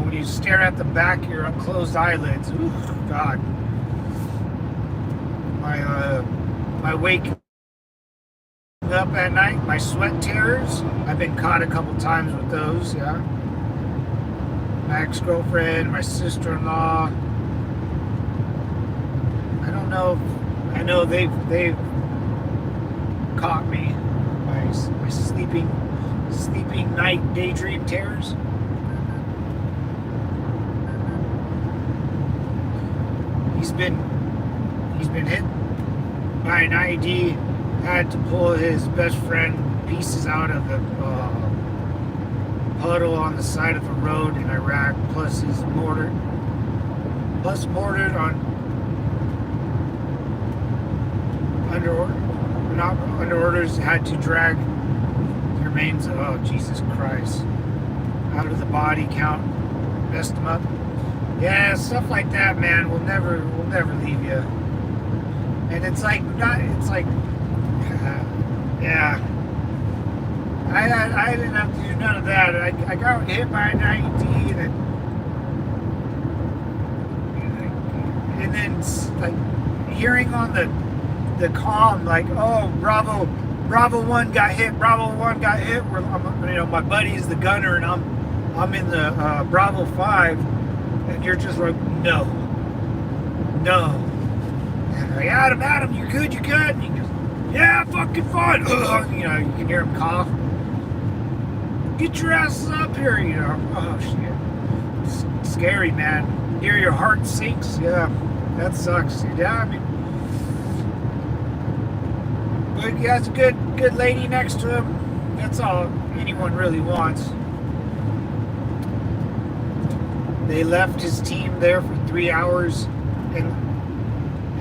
when you stare at the back of your closed eyelids, ooh, God. My wake up at night, my sweat terrors, I've been caught a couple times with those, yeah. My ex-girlfriend, my sister-in-law. I don't know. I know they've caught me. My sleeping night daydream terrors. He's been hit by an IED. Had to pull his best friend pieces out of the puddle on the side of the road in Iraq, plus mortared on under orders, had to drag the remains of, oh Jesus Christ, out of the body count, messed him up. Yeah, stuff like that, man, will never leave you. And it's like yeah. I didn't have to do none of that. I got hit by an IED, and then like hearing on the comm, like, oh, Bravo 1 got hit. Bravo 1 got hit. My buddy's the gunner, and I'm in the Bravo 5, and you're just like, no. And like, Adam, you're good. And he goes, yeah, fucking fine. You can hear him cough. Get your asses up here, Oh shit. It's scary, man. Hear your heart sinks, yeah. That sucks. Yeah, I mean, but he has a good lady next to him. That's all anyone really wants. They left his team there for 3 hours in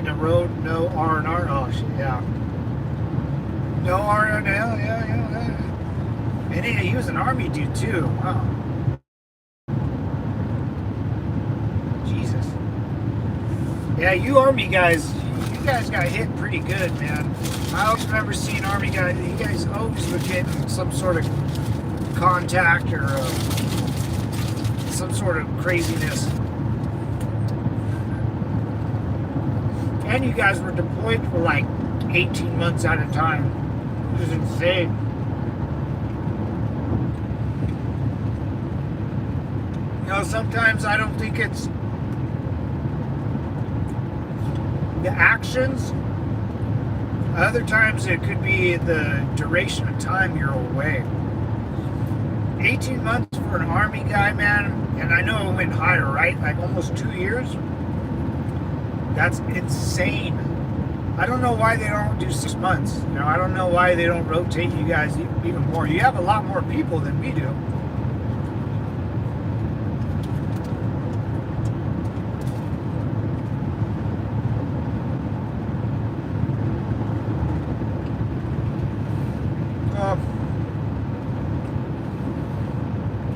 a row. No R&R. Oh shit, yeah. No R&R. Yeah. And he was an army dude too. Wow. Jesus. Yeah, you army guys, you guys got hit pretty good, man. I always remember seeing army guys. You guys always would get in some sort of contact or some sort of craziness. And you guys were deployed for like 18 months at a time. It was insane. You know, sometimes I don't think it's the actions. Other times it could be the duration of time you're away. 18 months for an army guy, man, and I know it went higher, right? Like almost 2 years. That's insane. I don't know why they don't do 6 months. You know, I don't know why they don't rotate you guys even more. You have a lot more people than we do.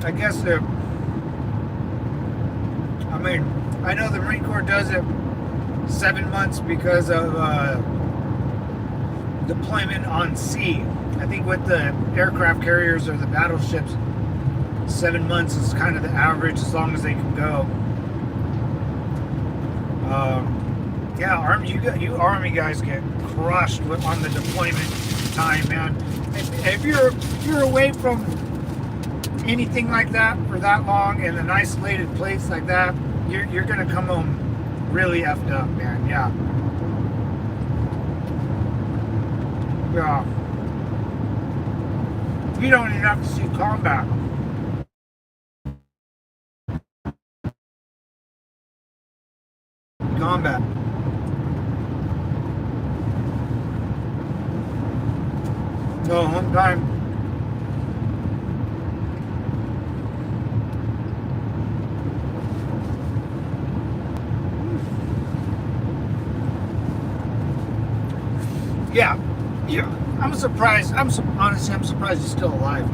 I guess I know the Marine Corps does it 7 months because of deployment on sea. I think with the aircraft carriers or the battleships, 7 months is kind of the average as long as they can go. Yeah, you army guys get crushed on the deployment time, man. If you're away from anything like that for that long in an isolated place like that, you're gonna come home really effed up, man. Yeah. You don't even have to see combat. No, home time. Yeah. I'm surprised. Honestly, I'm surprised he's still alive.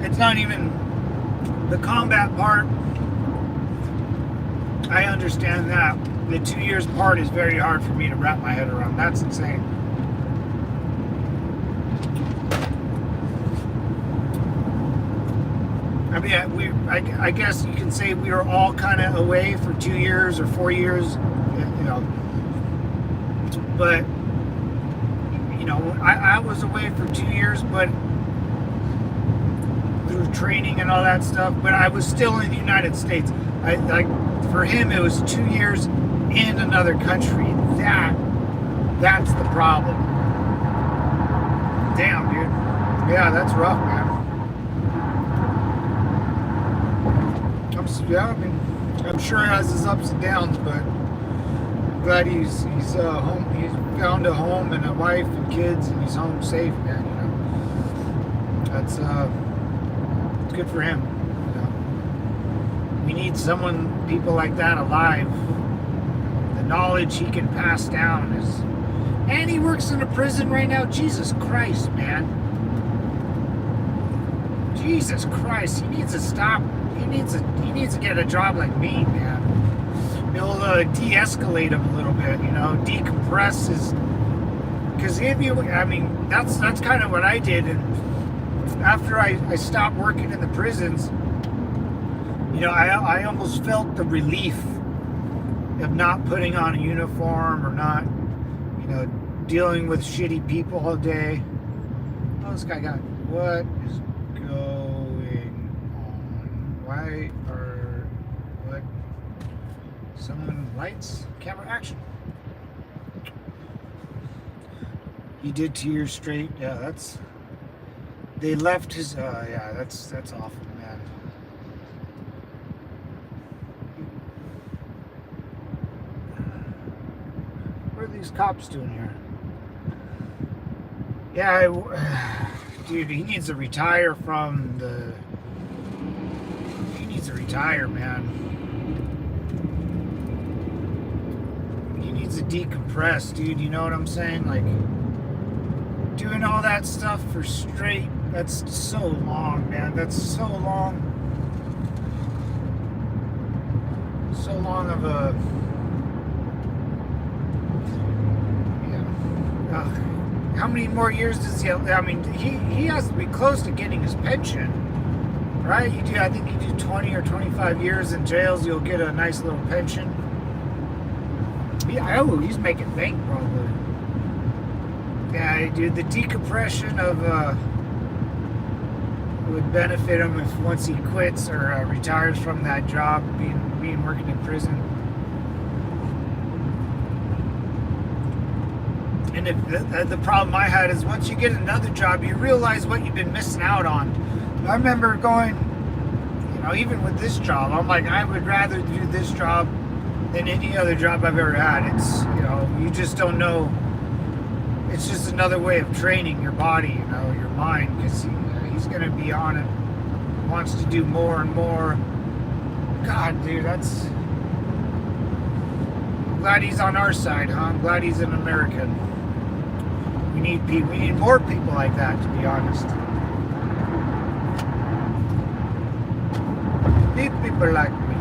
It's not even the combat part. I understand that. The 2 years part is very hard for me to wrap my head around. That's insane. I mean, I guess you can say we were all kind of away for 2 years or 4 years, you know. But, you know, I was away for 2 years, but through training and all that stuff, but I was still in the United States. For him, it was 2 years in another country. That's the problem. Damn, dude. Yeah, that's rough, man. I'm sure he has his ups and downs, but I'm glad he's home. He's found a home and a wife and kids, and he's home safe, man. You know, that's it's good for him. You know? We need people like that alive. The knowledge he can pass down is, and he works in a prison right now. Jesus Christ, man. Jesus Christ, he needs to stop. He needs to get a job like me, man. He'll de-escalate him a little bit, you know, decompress his. Because that's kind of what I did. And after I stopped working in the prisons, you know, I almost felt the relief of not putting on a uniform or not, you know, dealing with shitty people all day. Oh, this guy got what is going on? Why are what? Someone lights, camera, action. He did 2 years straight. Yeah, they left his. Yeah, that's awful, man. are these cops doing here? Yeah, dude, he needs to retire from the... He needs to retire, man. He needs to decompress, dude. You know what I'm saying? Like, doing all that stuff for straight... That's so long, man. That's so long. So long of a... How many more years does he have? I mean, he has to be close to getting his pension, right? You do, I think you do 20 or 25 years in jails, you'll get a nice little pension. Yeah, oh, he's making bank probably. Yeah, dude, the decompression of would benefit him if once he quits or retires from that job, being working in prison. And if the problem I had is once you get another job, you realize what you've been missing out on. I remember going, you know, even with this job, I'm like, I would rather do this job than any other job I've ever had. It's, you know, you just don't know. It's just another way of training your body, you know, your mind, because he's going to be on it. He wants to do more and more. God, dude, that's... I'm glad he's on our side, huh? I'm glad he's an American. We need more people like that, to be honest. We need people like me.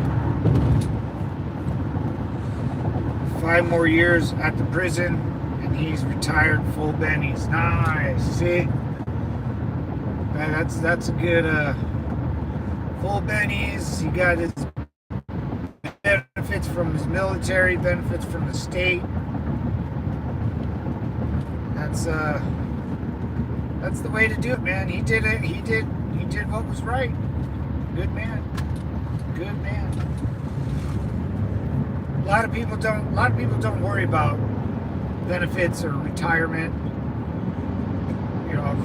5 more years at the prison, and he's retired full bennies. Nice, see? That's a good full bennies. He got his benefits from his military, benefits from the state. That's the way to do it, man. He did it. He did what was right. Good man. Good man. A lot of people don't worry about benefits or retirement. You know,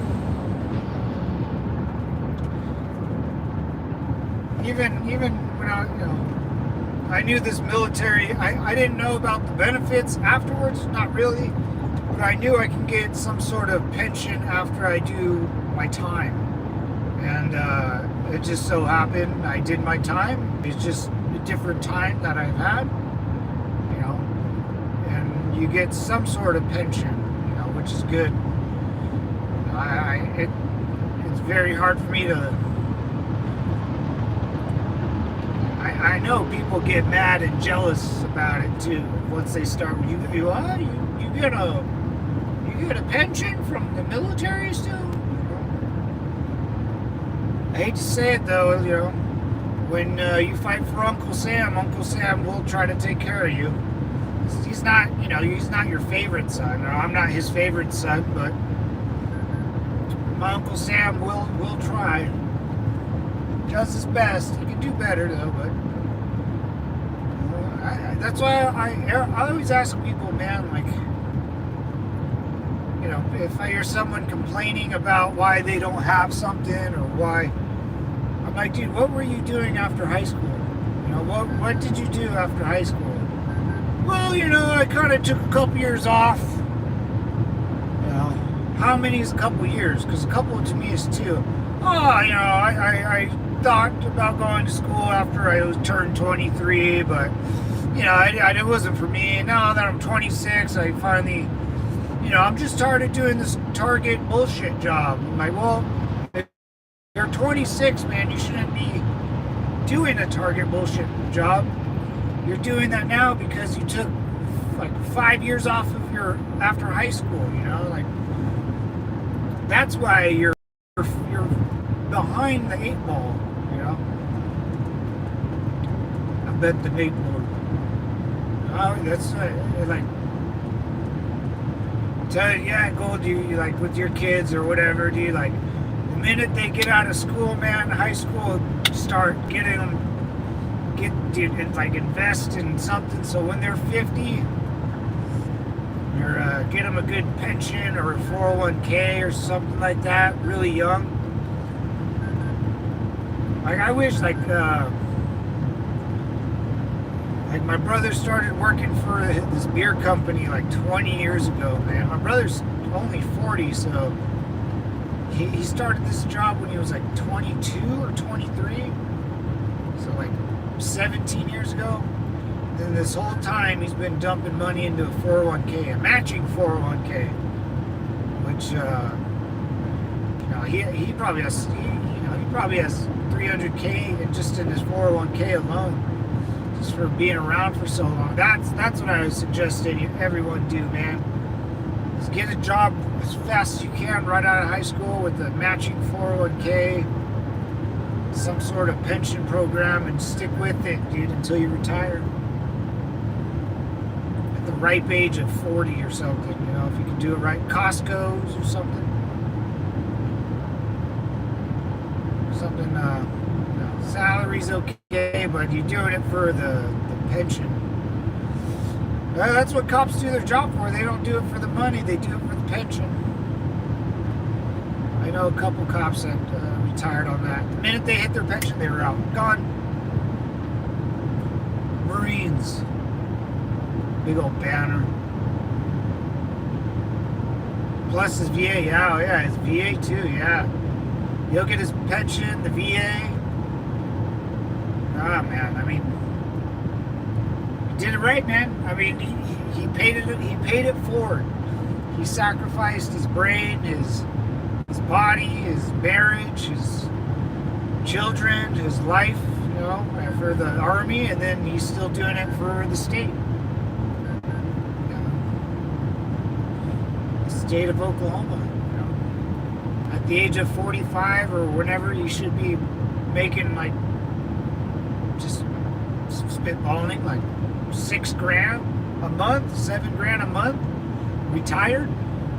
even when I knew this military. I didn't know about the benefits afterwards. Not really. But I knew I can get some sort of pension after I do my time. And it just so happened I did my time. It's just a different time that I've had, you know. And you get some sort of pension, you know, which is good. It's very hard for me to... I know people get mad and jealous about it too. Once they start, you get a pension from the military still? I hate to say it though, you know, when you fight for Uncle Sam will try to take care of you. He's not, you know, he's not your favorite son. Or I'm not his favorite son, but my Uncle Sam will try. Does his best. He can do better though, but that's why I always ask people, man, like, you know, if I hear someone complaining about why they don't have something or why, I'm like, dude, what were you doing after high school? You know, what did you do after high school? Well, you know, I kind of took a couple years off. You know, how many is a couple years? Because a couple to me is 2. Oh, you know, I thought about going to school after I was turned 23, but, you know, it wasn't for me. Now that I'm 26, I finally... You know, I'm just tired of doing this Target bullshit job. I'm like, well, if you're 26, man, you shouldn't be doing a Target bullshit job. You're doing that now because you took like 5 years off of your after high school. You know, like that's why you're behind the 8 ball. You know, I bet the 8 ball. Oh, that's like. Yeah, go do you like with your kids or whatever? Do you like the minute they get out of school, man, high school, start getting them invest in something so when they're 50, or get them a good pension or a 401k or something like that, really young. Like I wish, like Like my brother started working for this beer company like 20 years ago, man. My brother's only 40, so he started this job when he was like 22 or 23. So like 17 years ago. Then this whole time he's been dumping money into a 401k, a matching 401k, which he probably has he probably has 300k just in his 401k alone, just for being around for so long. That's what I would suggest everyone do, man. Is get a job as fast as you can right out of high school with a matching 401k, some sort of pension program, and stick with it, dude, until you retire. At the ripe age of 40 or something, if you can do it right. Costco's or something. Salary's okay, but you're doing it for the pension. Well, that's what cops do their job for. They don't do it for the money, they do it for the pension. I know a couple cops that retired on that. The minute they hit their pension, they were out. Gone. Marines. Big old banner. Plus his VA, yeah, his VA too, yeah. He'll get his pension, the VA. Ah, man, I mean, he did it right, man. I mean, he paid it forward. He sacrificed his brain, his body, his marriage, his children, his life, for the army, and then he's still doing it for the state. The state of Oklahoma. At the age of 45 or whenever, you should be making like just spitballing like $6,000 a month, $7,000 a month, retired.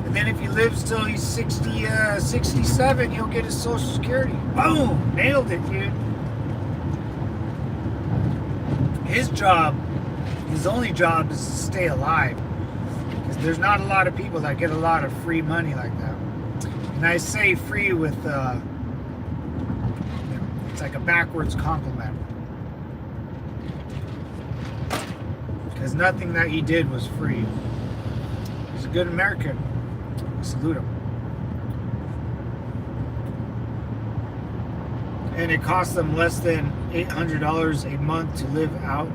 And then if he lives till he's 67, he'll get his Social Security. Boom! Nailed it, dude. His only job is to stay alive. Because there's not a lot of people that get a lot of free money like that. And I say free with, it's like a backwards compliment. Because nothing that he did was free. He's a good American. Salute him. And it costs them less than $800 a month to live out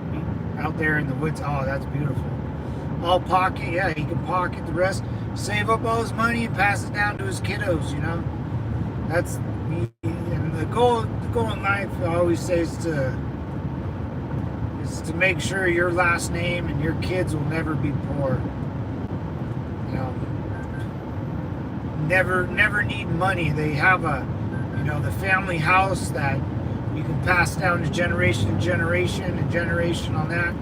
there in the woods. Oh, that's beautiful. All pocket, yeah, he can pocket the rest, save up all his money and pass it down to his kiddos, That's and the goal in life, I always say, is to make sure your last name and your kids will never be poor. Never need money. They have the family house that you can pass down to generation and generation on that.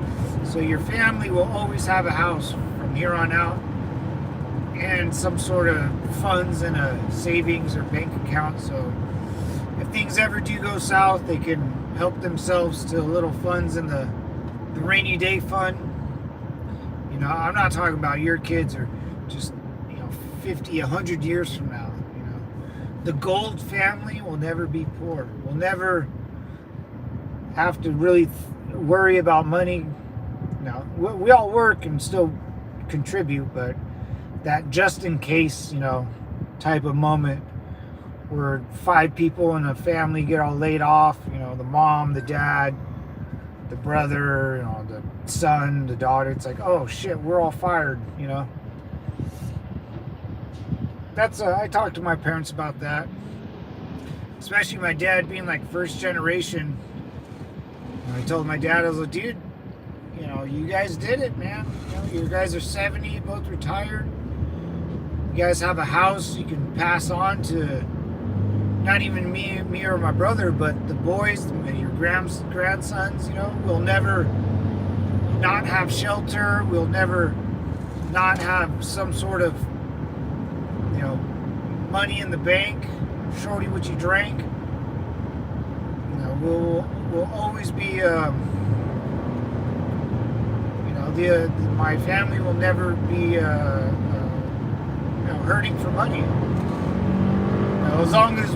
So your family will always have a house from here on out, and some sort of funds in a savings or bank account. So if things ever do go south, they can help themselves to little funds in the rainy day fund. I'm not talking about your kids or just 50, 100 years from now. The Gold family will never be poor. We'll never have to really worry about money. We all work and still contribute, but that just in case, type of moment where 5 people in a family get all laid off, the mom, the dad, the brother, the son, the daughter, it's like, oh shit, we're all fired, That's I talked to my parents about that, especially my dad being like first generation. I told my dad, I was like, dude, you guys did it, man. You guys are 70, both retired. You guys have a house you can pass on to not even me or my brother, but the boys, your grandsons. We'll never not have shelter. We'll never not have some sort of money in the bank, shorty what you drank. We'll always be my family will never be hurting for money. As long as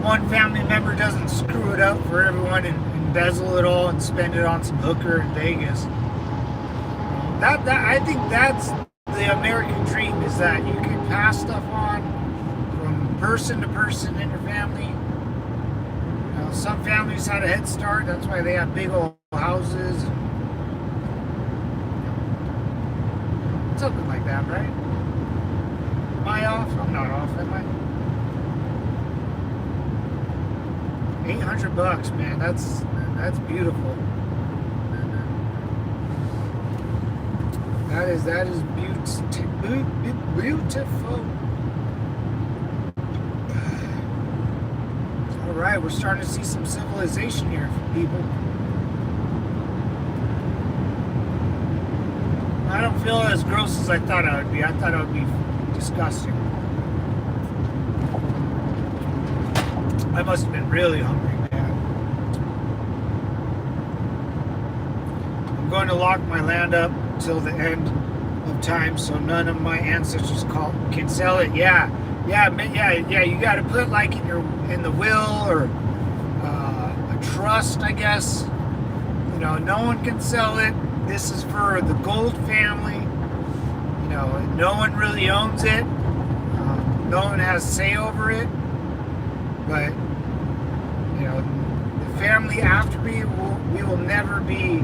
one family member doesn't screw it up for everyone in embezzle it all and spend it on some hooker in Vegas. That I think that's the American dream, is that you can pass stuff on from person to person in your family. You know, some families had a head start, that's why they have big old houses. Something like that, right? Am I off? I'm not off, am I? $800, man. That's beautiful. That is beautiful. All right, we're starting to see some civilization here, people. I don't feel as gross as I thought I would be. I thought I would be disgusting. I must have been really hungry, man. I'm going to lock my land up till the end of time, so none of my ancestors can sell it. Yeah. You got to put like in the will or a trust, I guess. You know, no one can sell it. This is for the Gold family. You know, no one really owns it. No one has say over it. But, you know, the family after me, we will never be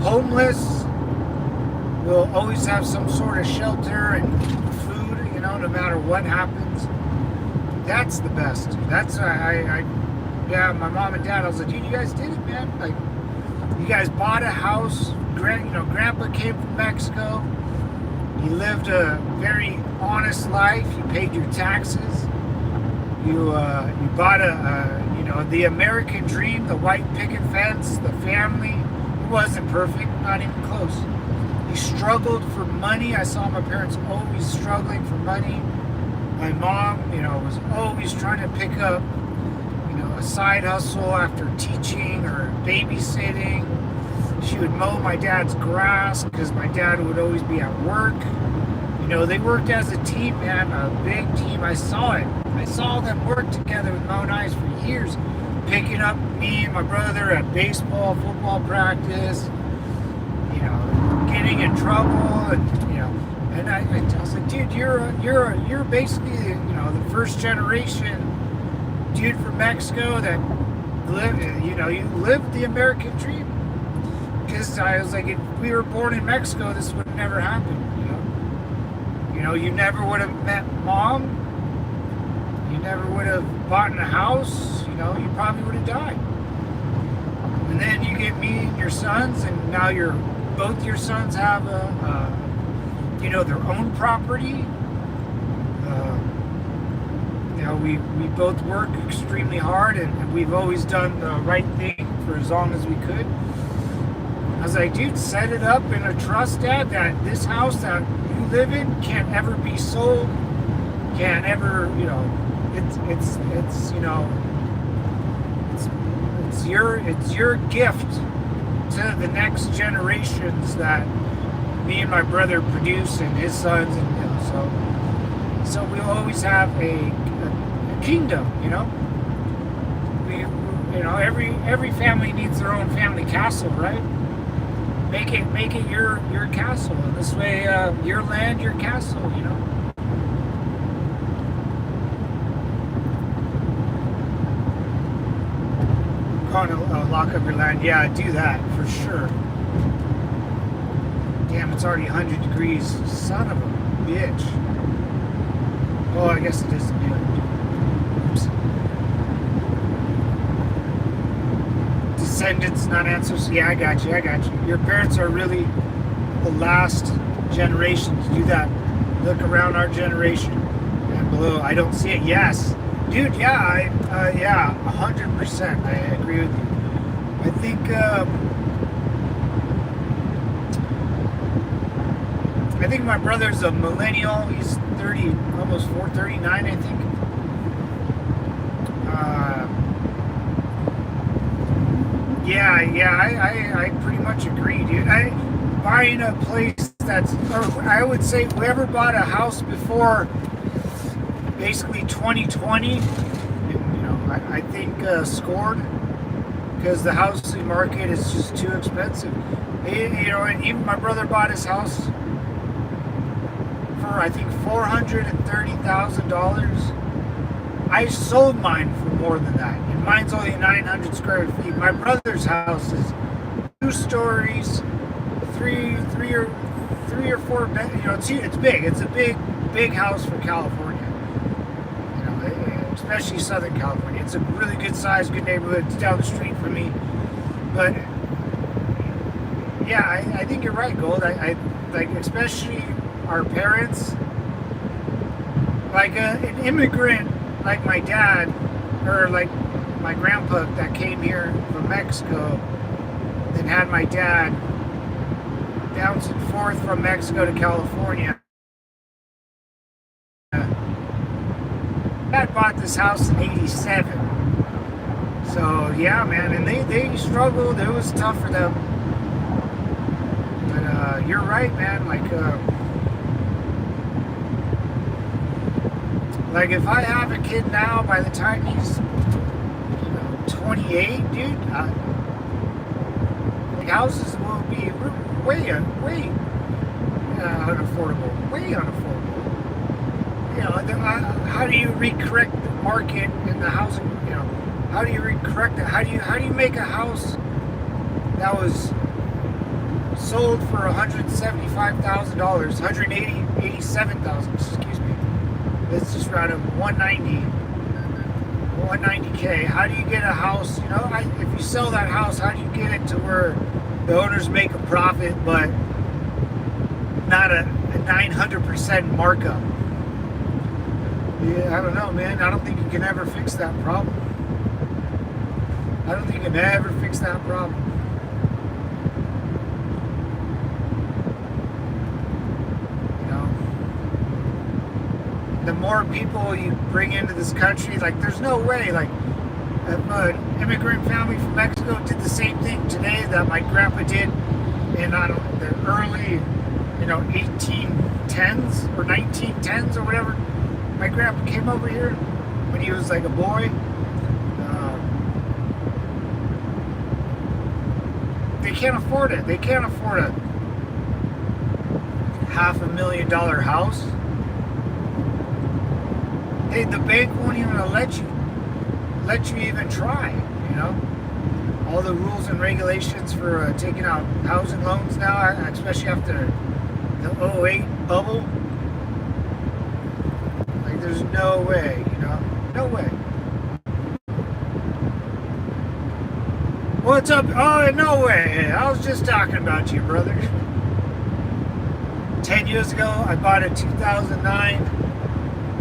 homeless. We'll always have some sort of shelter and food, you know, no matter what happens. That's the best. That's, yeah, my mom and dad, I was like, dude, you guys did it, man. Like, you guys bought a house. Grandpa came from Mexico. You lived a very honest life. You paid your taxes. You bought the American dream, the white picket fence, the family. It wasn't perfect, not even close. You struggled for money. I saw my parents always struggling for money. My mom, was always trying to pick up, a side hustle after teaching or babysitting. She would mow my dad's grass because my dad would always be at work. They worked as a team, man, a big team. I saw it. I saw them work together with my own eyes for years, picking up me and my brother at baseball, football practice, getting in trouble, and I was like, dude, you're basically, the first generation dude from Mexico that lived, you lived the American dream. Because I was like, if we were born in Mexico, this would never happen, you never would have met mom. You never would have bought a house. You probably would have died. And then you get me and your sons, and now both your sons have their own property. We both work extremely hard, and we've always done the right thing for as long as we could. I was like, dude, set it up in a trust, Dad, that this house that you live in can't ever be sold, can't ever, it's your gift to the next generations that me and my brother produce, and his sons, and so we'll always have a kingdom, every family needs their own family castle, right? Make it your castle, and this way your land, your castle, Going to lock up your land, yeah, do that for sure. Damn, it's already 100 degrees, son of a bitch. Oh, I guess it is new. Oops. Descendants, not ancestors. Yeah, I got you. Your parents are really the last generation to do that. Look around our generation and below. I don't see it. Yes. Dude, yeah, 100%. I agree with you. I think my brother's a millennial. He's 30, almost 39, I think. I pretty much agree, dude. Buying a place I would say whoever bought a house before basically 2020, I think scored. because the housing market is just too expensive. And even my brother bought his house for I think $430,000. I sold mine for more than that, and mine's only 900 square feet. My brother's house is 2 stories, three or four bed. It's big. It's a big house for California. Especially Southern California. It's a really good size, good neighborhood. It's down the street from me. But yeah, I think you're right, Gold. I like, especially our parents, like an immigrant like my dad, or like my grandpa that came here from Mexico, then had my dad bouncing forth from Mexico to California. Dad bought this house in '87. So yeah, man, and they struggled. It was tough for them. But you're right, man. Like if I have a kid now, by the time he's 28, dude, like houses will be way unaffordable. Way unaffordable. How do you recorrect the market in the housing? How do you recorrect it? How do you make a house that was sold for $175,000, $187,000? Excuse me. Let's just round up 190K. How do you get a house? If you sell that house, how do you get it to where the owners make a profit, but not a 900% markup? Yeah, I don't know, man. I don't think you can ever fix that problem. I don't think you can ever fix that problem. The more people you bring into this country, like there's no way, like if an immigrant family from Mexico did the same thing today that my grandpa did in the early 1810s or 1910s or whatever. My grandpa came over here when he was like a boy. They can't afford it. They can't afford a $500,000 house. The bank won't even let you even try. All the rules and regulations for taking out housing loans now, especially after the '08 bubble. Like, there's no way, no way. What's up? Oh, no way. I was just talking about you, brother. 10 years ago, I bought a 2009.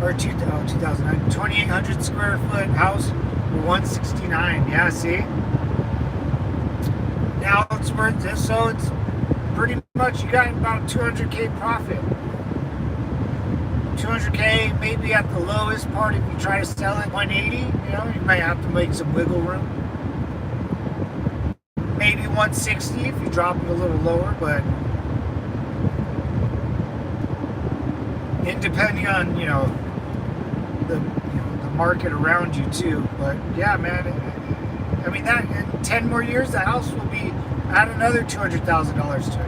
Or 2009, 2,800 square foot house for $169. Yeah, see? Now it's worth this, so it's pretty much, you got about 200K profit. 200K, maybe at the lowest part if you try to sell it 180. You might have to make some wiggle room. Maybe 160 if you drop it a little lower, but depending on the market around you too. But yeah, man, I mean, that in 10 more years the house will be add another $200,000 to it,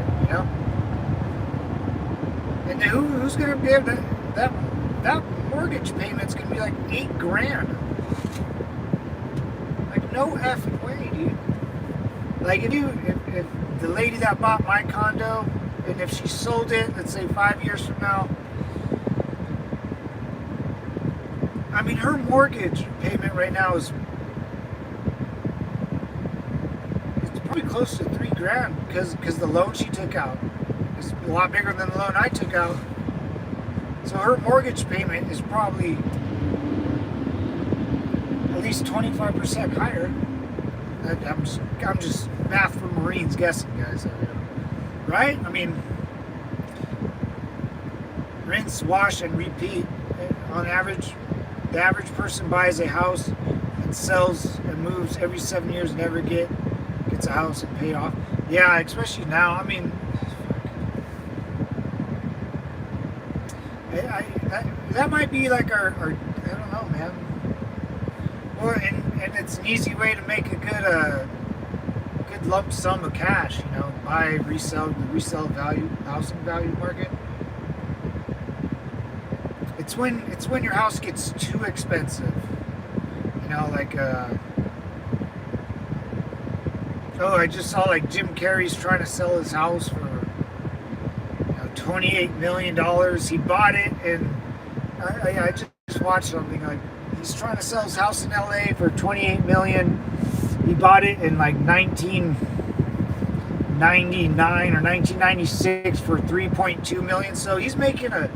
and who's gonna be able to, that mortgage payment's gonna be like $8,000. Like, no effing way, dude. Like, if the lady that bought my condo, and if she sold it, let's say 5 years from now, I mean, her mortgage payment right now it's probably close to $3,000 because the loan she took out is a lot bigger than the loan I took out. So her mortgage payment is probably at least 25% higher. I'm just math for Marines guessing, guys. Right? I mean, rinse, wash, and repeat. On average, the average person buys a house and sells and moves every 7 years and never gets a house and paid off. Yeah, especially now. I mean, that might be like our I don't know, man. Well, and it's an easy way to make a good good lump sum of cash, you know, buy, resell, the resale value, housing value market. It's when your house gets too expensive, you know, like oh, I just saw like Jim Carrey's trying to sell his house for, you know, $28 million. He bought it, and I just watched something like he's trying to sell his house in LA for $28 million. He bought it in like 1999 or 1996 for $3.2 million. So he's making a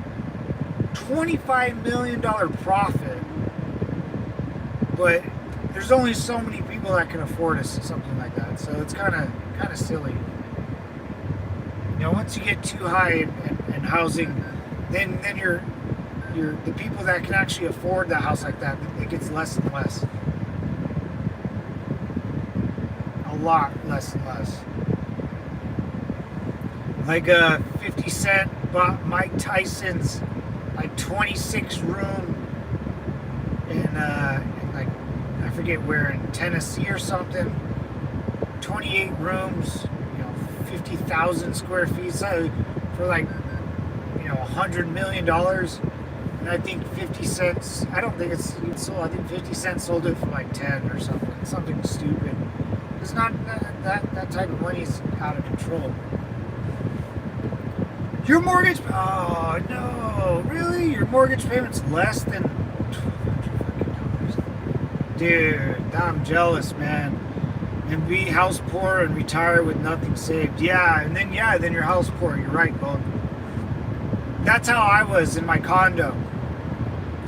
$25 million profit, but there's only so many people that can afford something like that. So it's kind of silly. You know, once you get too high in housing, then you're the people that can actually afford the house like that, it gets less and less. A lot less and less. Like 50 Cent bought Mike Tyson's like 26 room in like, I forget where, in Tennessee or something. 28 rooms, you know, 50,000 square feet, so for like, you know, $100 million. And I think 50 cents, I don't think it's sold, I think 50 cents sold it for like 10 or something stupid. It's not, that type of money is out of control. Your mortgage, oh no, really? Your mortgage payment's less than $1,200? Dude, I'm jealous, man. And be house poor and retire with nothing saved. Yeah, and then you're house poor. You're right, Bo. That's how I was in my condo.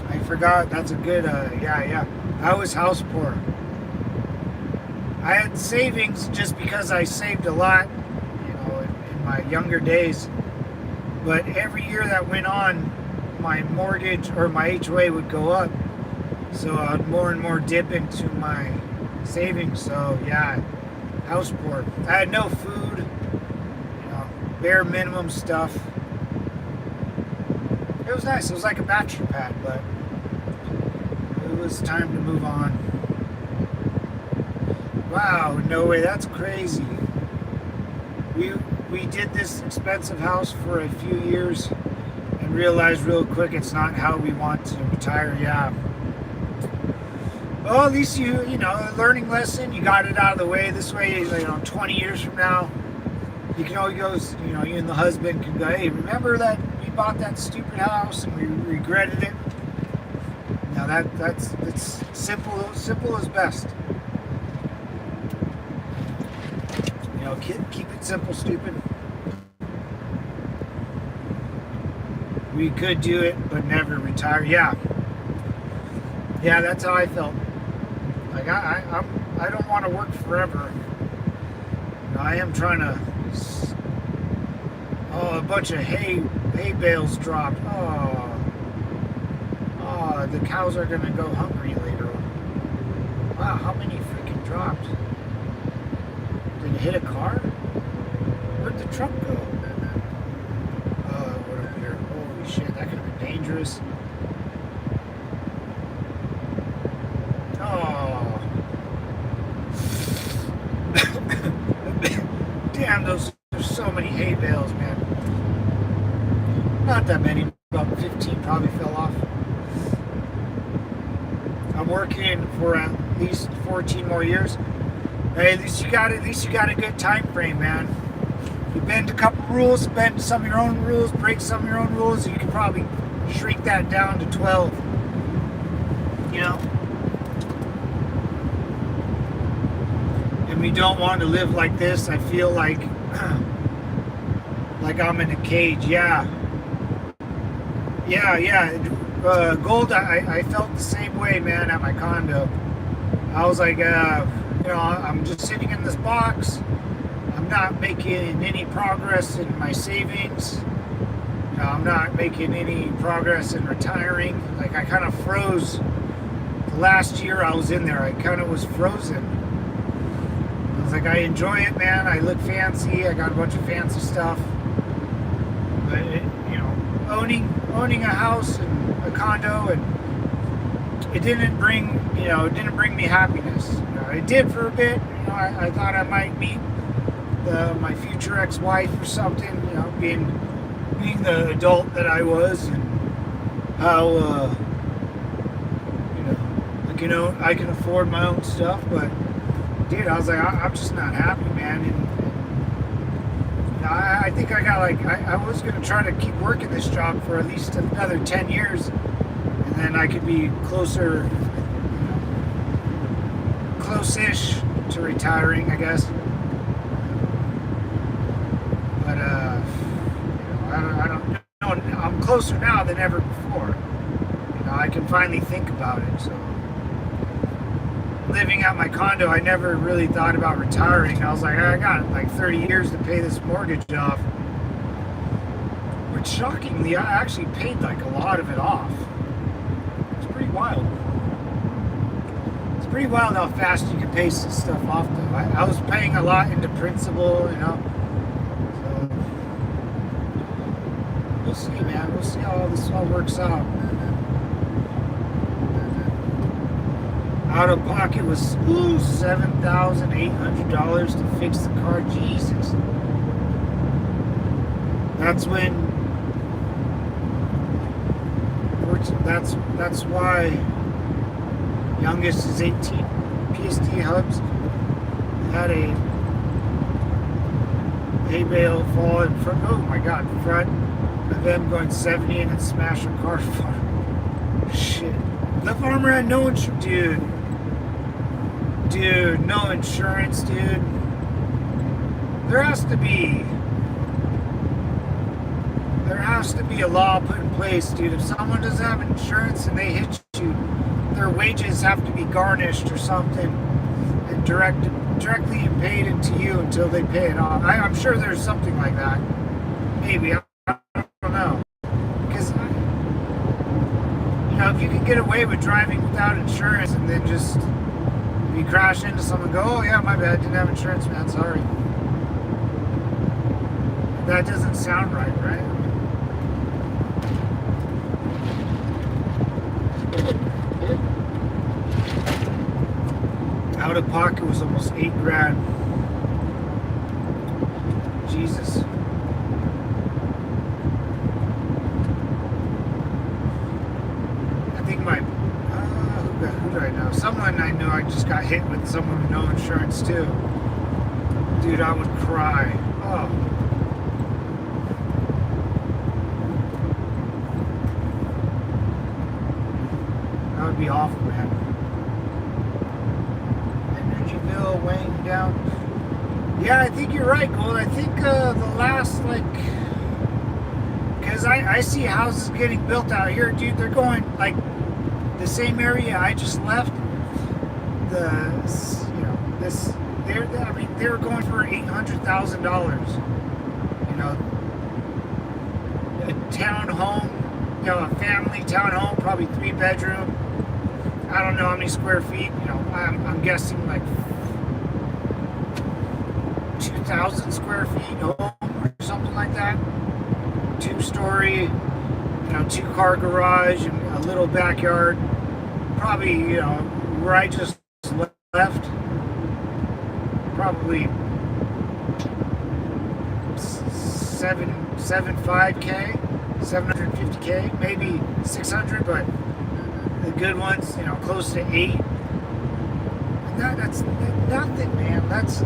I forgot. That's a good, yeah. I was house poor. I had savings just because I saved a lot, you know, in my younger days. But every year that went on, my mortgage or my HOA would go up. So I'd more and more dip into my savings. So yeah, house poor. I had no food, you know, bare minimum stuff. It was nice. It was like a bachelor pad, but it was time to move on. Wow, no way, that's crazy. We did this expensive house for a few years and realized real quick it's not how we want to retire. Yeah. Well, at least you know, a learning lesson. You got it out of the way. This way, you know, 20 years from now, you can always go, you know, you and the husband can go, hey, remember that we bought that stupid house and we regretted it? Now that's simple is best. You know, keep it simple, stupid. We could do it, but never retire. Yeah, that's how I felt. Like I don't want to work forever. I am trying to. Oh, a bunch of hay bales dropped. Oh, the cows are gonna go hungry later on. Wow, how many freaking dropped? Did it hit a car? Where'd the truck go? What over here? Holy shit, that could have been dangerous. Oh. Damn, there's so many hay bales, man. Not that many, about 15 probably fell off. I'm working for at least 14 more years. Hey, at least you got a good time frame, man. You bend a couple rules, bend some of your own rules, break some of your own rules, you can probably shrink that down to 12. You know? And we don't want to live like this. I feel like I'm in a cage. Yeah. Gold, I felt the same way, man, at my condo. I was like, you know, I'm just sitting in this box. I'm not making any progress in my savings. You know, I'm not making any progress in retiring. Like, I kind of froze. The last year I was in there, I kind of was frozen. I was like, I enjoy it, man. I look fancy. I got a bunch of fancy stuff. But, you know, owning a house and a condo, and it didn't bring me happiness. You know, it did for a bit. You know, I thought I might meet my future ex-wife or something, you know, being the adult that I was, and how you know, I can afford my own stuff. But dude, I was like, I'm just not happy, man. And I think I got like, I was gonna try to keep working this job for at least another 10 years, and then I could be closer, close-ish to retiring, I guess. But I don't know. I'm closer now than ever before. You know, I can finally think about it. So, living at my condo, I never really thought about retiring. I was like, I got like 30 years to pay this mortgage off. Which, shockingly, I actually paid like a lot of it off. It's pretty wild. It's pretty wild how fast you can pay some stuff off, though. I was paying a lot into principal, you know. So, we'll see, man. We'll see how this all works out. Out of pocket was $7,800 to fix the car. Jesus. That's when. That's why youngest is 18. PSD hubs had a hay bale fall in front. Oh my God! In front of them going 70 and it smashed a car. Shit. The farmer had no insurance, dude, no insurance, dude. There has to be a law put in place, dude. If someone doesn't have insurance and they hit you, their wages have to be garnished or something and directly paid into you until they pay it off. I'm sure there's something like that. Maybe. I don't know. Because, you know, if you can get away with driving without insurance and then just, if you crash into someone, go, oh yeah, my bad, didn't have insurance, man, sorry. That doesn't sound right, right? Out of pocket was almost $8,000. Jesus. I think my who do I know? Someone I know. I just got hit with someone with no insurance too. Dude, I would cry. Oh. That would be awful, man. Energy bill weighing down. Yeah, I think you're right, Gold. I think the last, like, because I see houses getting built out here, dude. They're going, like, the same area I just left. They were going for $800,000. You know, a townhome, you know, a family townhome, probably 3-bedroom. I don't know how many square feet. You know, I'm guessing like 2,000 square feet home or something like that. 2-story, you know, 2-car garage and a little backyard. Probably, you know, where I just left. Probably 750K, 750K, maybe 600, but the good ones, you know, close to 8. And that's nothing, man. It's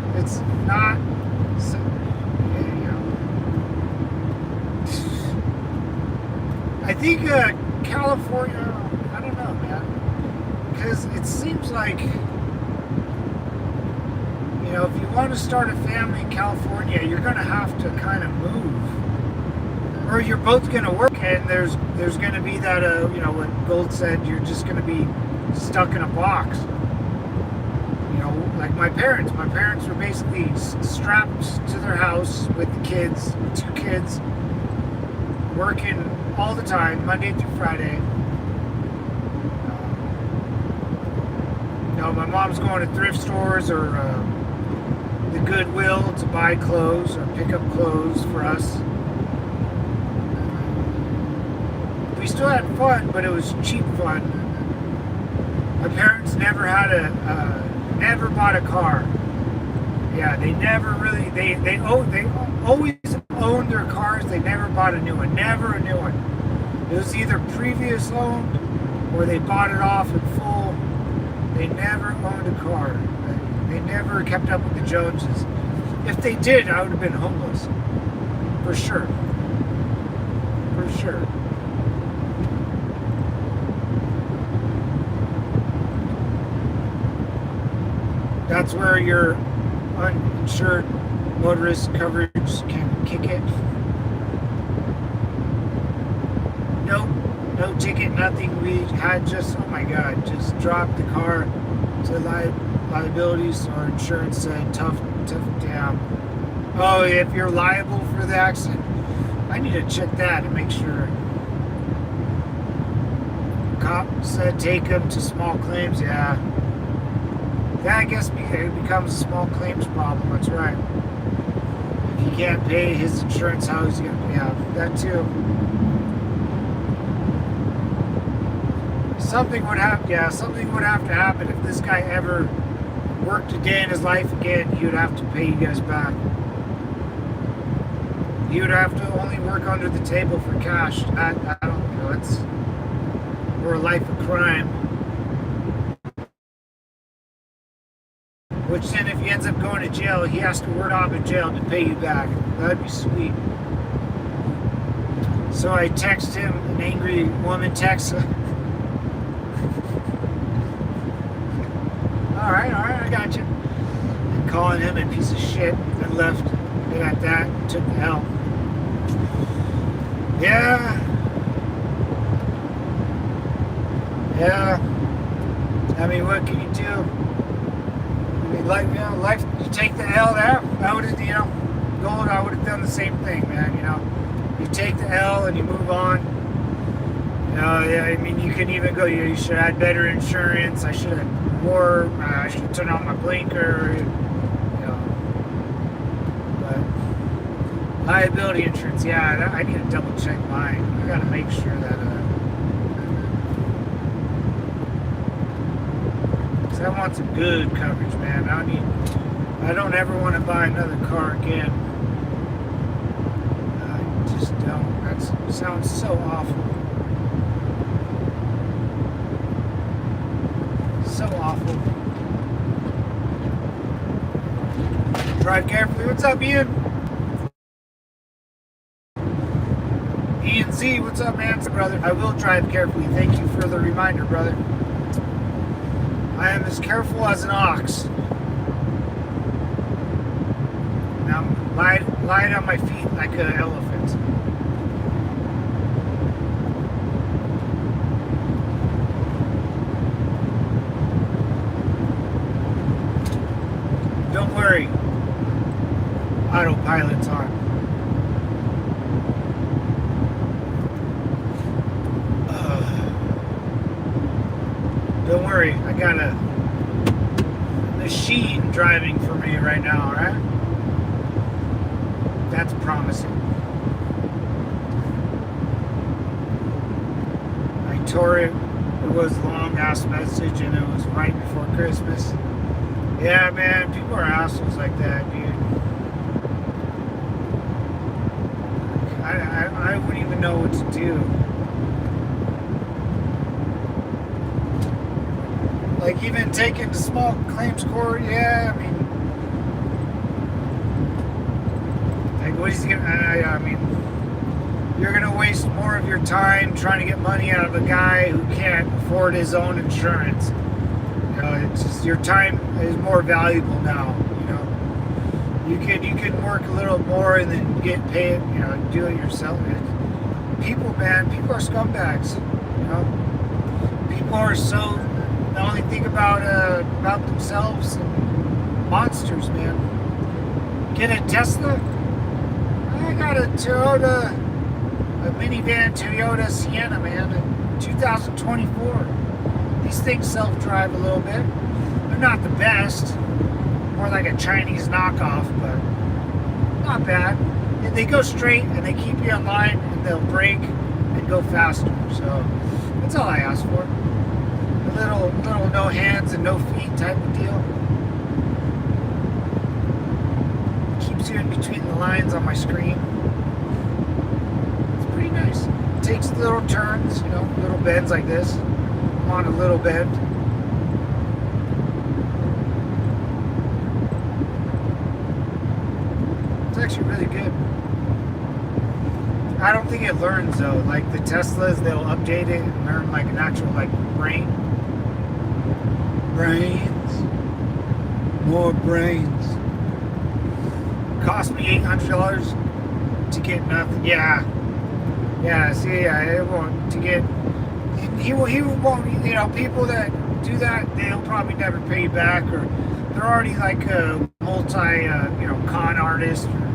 not. So, you know. I think California. I don't know, man, because it seems like, you know, if you want to start a family in California, you're going to have to kind of move. Or you're both going to work, and there's going to be that, you know, what Gold said, you're just going to be stuck in a box. You know, like my parents. My parents were basically strapped to their house with the kids, 2 kids, working all the time, Monday through Friday. You know, my mom's going to thrift stores or the Goodwill to buy clothes or pick up clothes for us. We still had fun, but it was cheap fun. My parents never bought a car. Yeah, they never really they always owned their cars. They never bought a new one. Never a new one. It was either previous owned or they bought it off in full. They never owned a car. They never kept up with the Joneses. If they did, I would have been homeless. For sure. For sure. That's where your uninsured motorist coverage can kick it. Nope, no ticket, nothing. We had just, oh my God, just dropped the car to liabilities. Our insurance said tough down. Oh, if you're liable for the accident, I need to check that and make sure. Cop said take them to small claims. Yeah. That, I guess, it becomes a small claims problem. That's right. If he can't pay his insurance, how is he going to? Yeah, that too. Something would have, yeah, something would have to happen if this guy ever worked a day in his life again. He would have to pay you guys back. He would have to only work under the table for cash. I don't know. It's or a life of crime. Which then, if he ends up going to jail, he has to word off in jail to pay you back. That'd be sweet. So I text him, an angry woman texts. All right, I got you. And calling him a piece of shit, and left it at that. And took the L. Yeah. I mean, what can you do? Like, you know, life, you take the L there. I would have, you know, Gold, I would have done the same thing, man. You know, you take the L and you move on. You know, yeah, I mean, you can even go, you should have had better insurance. I should have more, I should have turned on my blinker, you know. But liability insurance, yeah, I need to double check mine. I got to make sure that, I want some good coverage, man. I don't ever want to buy another car again. I just don't. That sounds so awful. So awful. Drive carefully. What's up, Ian? Ian Z, what's up, man? Brother, I will drive carefully. Thank you for the reminder, brother. I am as careful as an ox. And I'm light on my feet like an elephant. Don't worry. Autopilot's on. Don't worry, I got a machine driving for me right now, alright? That's promising. I tore it. It was a long ass message and it was right before Christmas. Yeah, man, people are assholes like that, dude. I wouldn't even know what to do. Like, even taking to small claims court, yeah, I mean, like, what is he gonna, I mean, you're gonna waste more of your time trying to get money out of a guy who can't afford his own insurance. You know, it's just, your time is more valuable now, you know. You could work a little more and then get paid, you know, do it yourself. People, man, people are scumbags, you know. People are so, they only think about themselves and monsters, man. Get a Tesla? I got a Toyota, a minivan Toyota Sienna, man, in 2024. These things self-drive a little bit. They're not the best. More like a Chinese knockoff, but not bad. And they go straight and they keep you on line and they'll brake and go faster. So that's all I ask for. A little no hands and no feet type of deal. helps you in between the lines on my screen. It's pretty nice. It takes little turns, you know, little bends like this. I'm on a little bend. It's actually really good. I don't think it learns though. Like the Teslas, they'll update it and learn like an actual like brain. Brains. More brains. Cost me $800 to get nothing. Yeah. Yeah, see, it won't to get. He won't. You know, people that do that, they'll probably never pay you back, or they're already like a multi, you know, con artist. Or,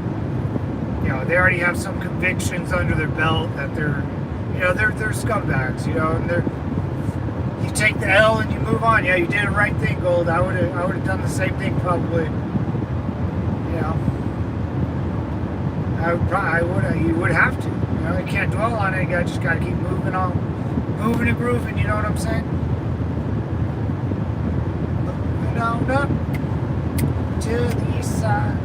you know, they already have some convictions under their belt that they're, you know, they're scumbags. You know, and you take the L and you move on. Yeah, you did the right thing, Gold. I would have done the same thing probably. You know, you would have to. You know, you can't dwell on it. You just gotta keep moving on, moving and grooving. You know what I'm saying? Moving on up to the east side.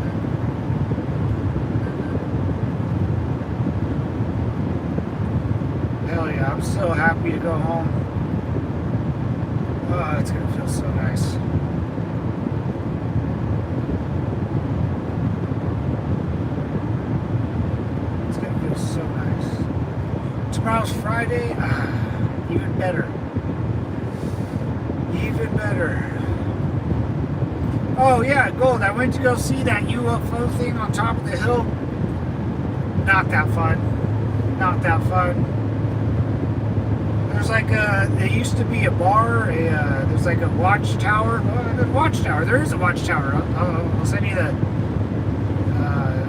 Hell yeah! I'm so happy to go home. Oh, it's gonna feel so nice. It's gonna feel so nice. Tomorrow's Friday. Even better. Even better. Oh yeah, Gold. I went to go see that UFO thing on top of the hill. Not that fun. Not that fun. There's like there used to be a bar, there's like a watchtower. There is a watchtower. I'll send you the,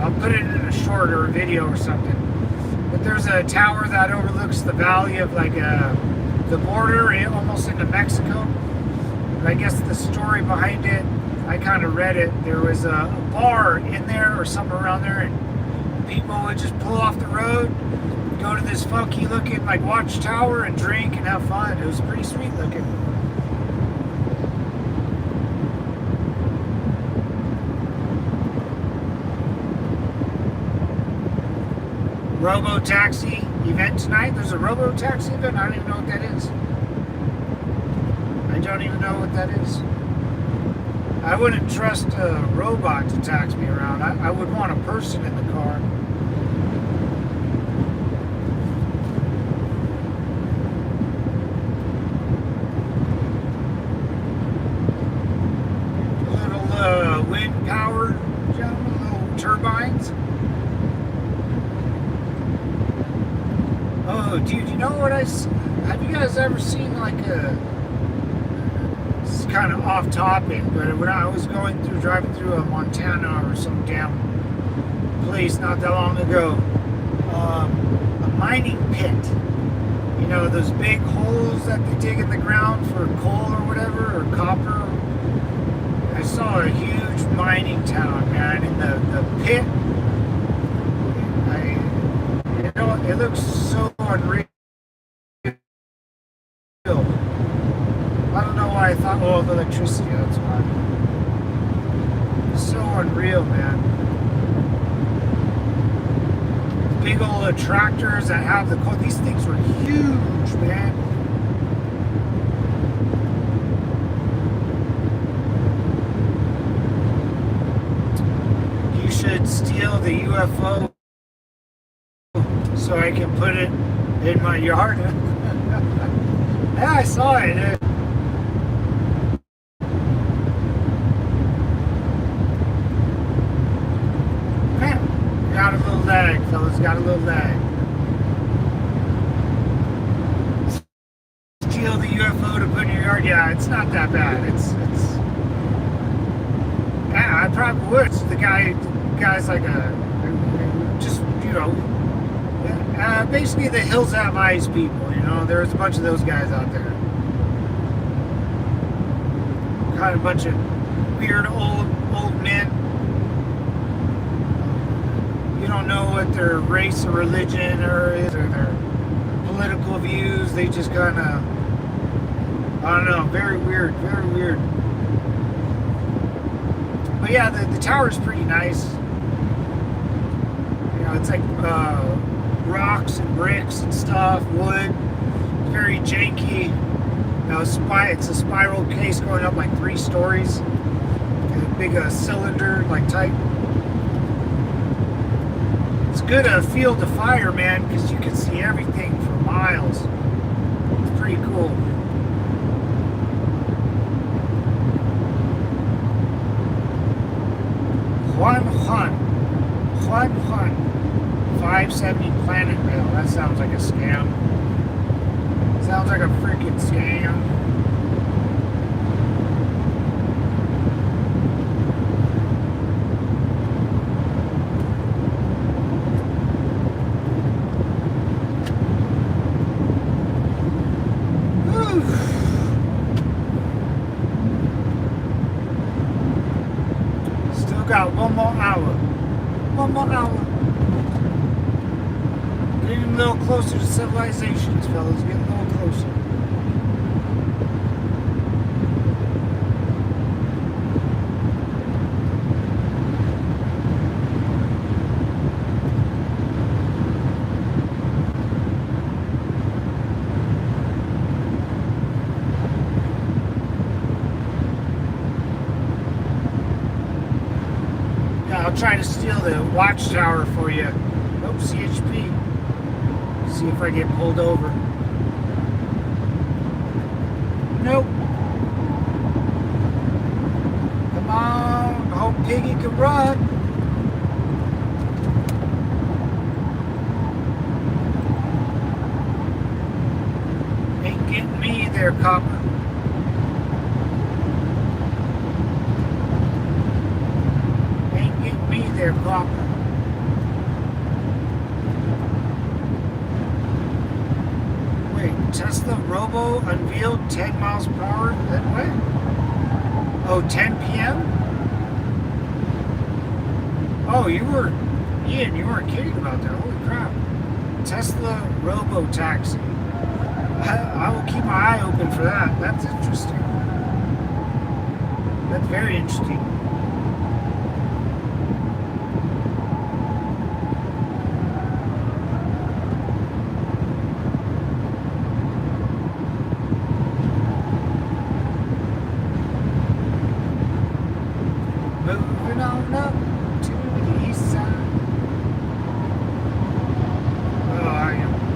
I'll put it in a short or a video or something. But there's a tower that overlooks the valley of like the border, almost into Mexico. But I guess the story behind it, I kind of read it. There was a bar in there or somewhere around there, and people would just pull off the road, go to this funky looking like watchtower and drink and have fun. It was pretty sweet looking. Robo-taxi event tonight. There's a robo-taxi event. I don't even know what that is. I don't even know what that is. I wouldn't trust a robot to taxi me around. I would want a person in the car. Wind power, gentlemen, little turbines. Oh, dude, you know what have you guys ever seen like it's kind of off topic, but when I was driving through Montana or some damn place not that long ago, a mining pit. You know, those big holes that they dig in the ground for coal or whatever, or copper. I saw a huge mining town, man, in the pit. You know, it looks so unreal. I don't know why I thought, oh, the electricity, that's why. It's so unreal, man. Big old tractors that have the coal. These things were huge, man. Should steal the UFO so I can put it in my yard. Yeah, I saw it. Man, got a little lag, fellas. Got a little lag. Steal the UFO to put in your yard. Yeah, it's not that bad. It's. Yeah, I probably would. The guy's like just, you know, basically the hills have eyes people, you know. There's a bunch of those guys out there. Kind of a bunch of weird old men. You don't know what their race or religion is or their political views. They just kind of, I don't know, very weird, very weird. But yeah, the tower's pretty nice. It's like rocks and bricks and stuff, wood. Very janky. It's a spiral case going up like 3 stories. A big cylinder like type. It's good field of fire, man, because you can see everything for miles. It's pretty cool. Juan 570 Planet Mail. That sounds like a scam. Sounds like a freaking scam. Still got 1 more hour. 1 more hour. Getting a little closer to civilizations, fellas. Getting a little closer. I'll try to steal the watchtower for you. Oh, CHP. See if I get pulled over. Nope. Come on. Hope Piggy can run. Ain't getting me there, copper. There, copper. Wait, Tesla Robo unveiled 10 miles per hour? Then what? Oh, 10 p.m.? Oh, Ian, you weren't kidding about that. Holy crap. Tesla Robo Taxi. I will keep my eye open for that. That's interesting. That's very interesting. Moving on up to the east side. Oh,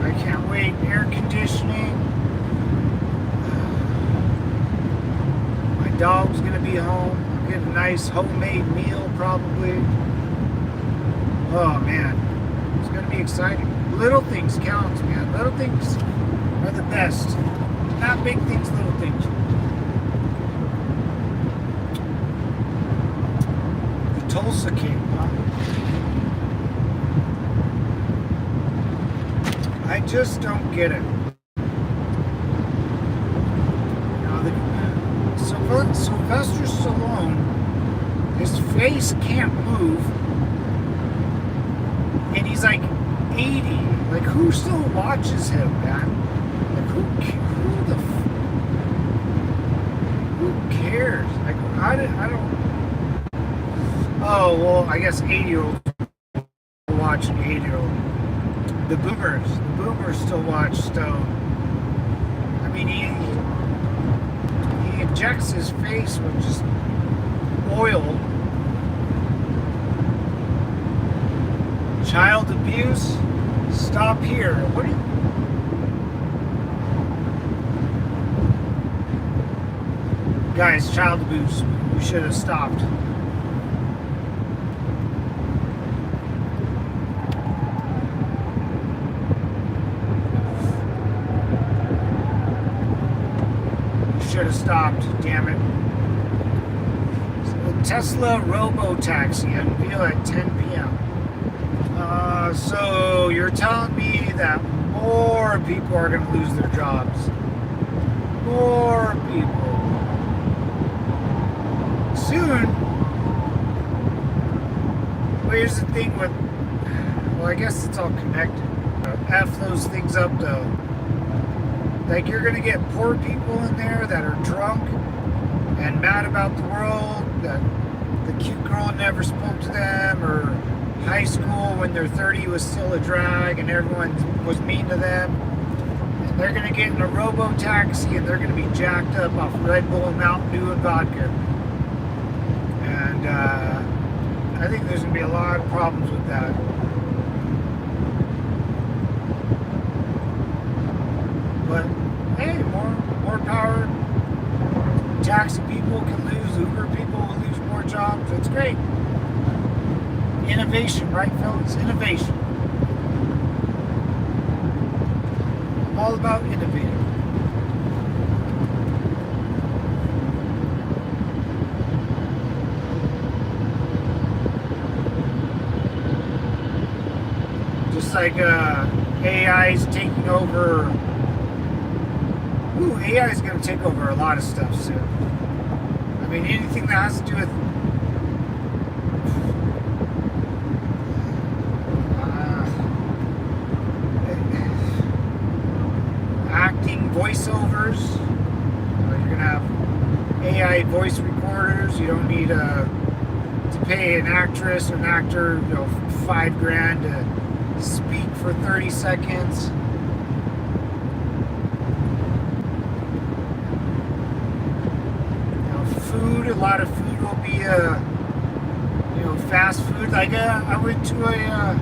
I can't wait. Air conditioning. My dog's gonna be home. I'll get a nice homemade meal probably. Oh man, it's gonna be exciting. Little things count, man. Little things are the best. Not big things, little things. Tulsa King, huh? I just don't get it. Sylvester Stallone, his face can't move, and he's like 80. Like, who still watches him, man? Like, who cares? Like, I don't. Oh, well, I guess 80-year-olds watch an 80-year-old. The boomers still watch Stone. I mean, he injects his face with just oil. Child abuse? Stop here. What are you... Guys, child abuse. We should have stopped. Should have stopped, damn it. So Tesla Robo-Taxi unveiled at 10 p.m. So you're telling me that more people are going to lose their jobs. More people. Soon. Well, here's the thing with... Well, I guess it's all connected. F those things up, though. Like, you're going to get poor people in there that are drunk and mad about the world, that the cute girl never spoke to them, or high school when their 30 was still a drag and everyone was mean to them. And they're going to get in a robo-taxi and they're going to be jacked up off Red Bull, Mountain Dew, and vodka. And I think there's going to be a lot of problems with that. But hey, more power. Taxi people can lose, Uber people will lose more jobs. It's great. Innovation, right, fellas? Innovation. I'm all about innovating. Just like AI's taking over. Ooh, AI is going to take over a lot of stuff soon. I mean, anything that has to do with acting, voiceovers. You're going to have AI voice recorders. You don't need to pay an actress or an actor, $5,000 to speak for 30 seconds. Food, a lot of food will be fast food. Like I went to a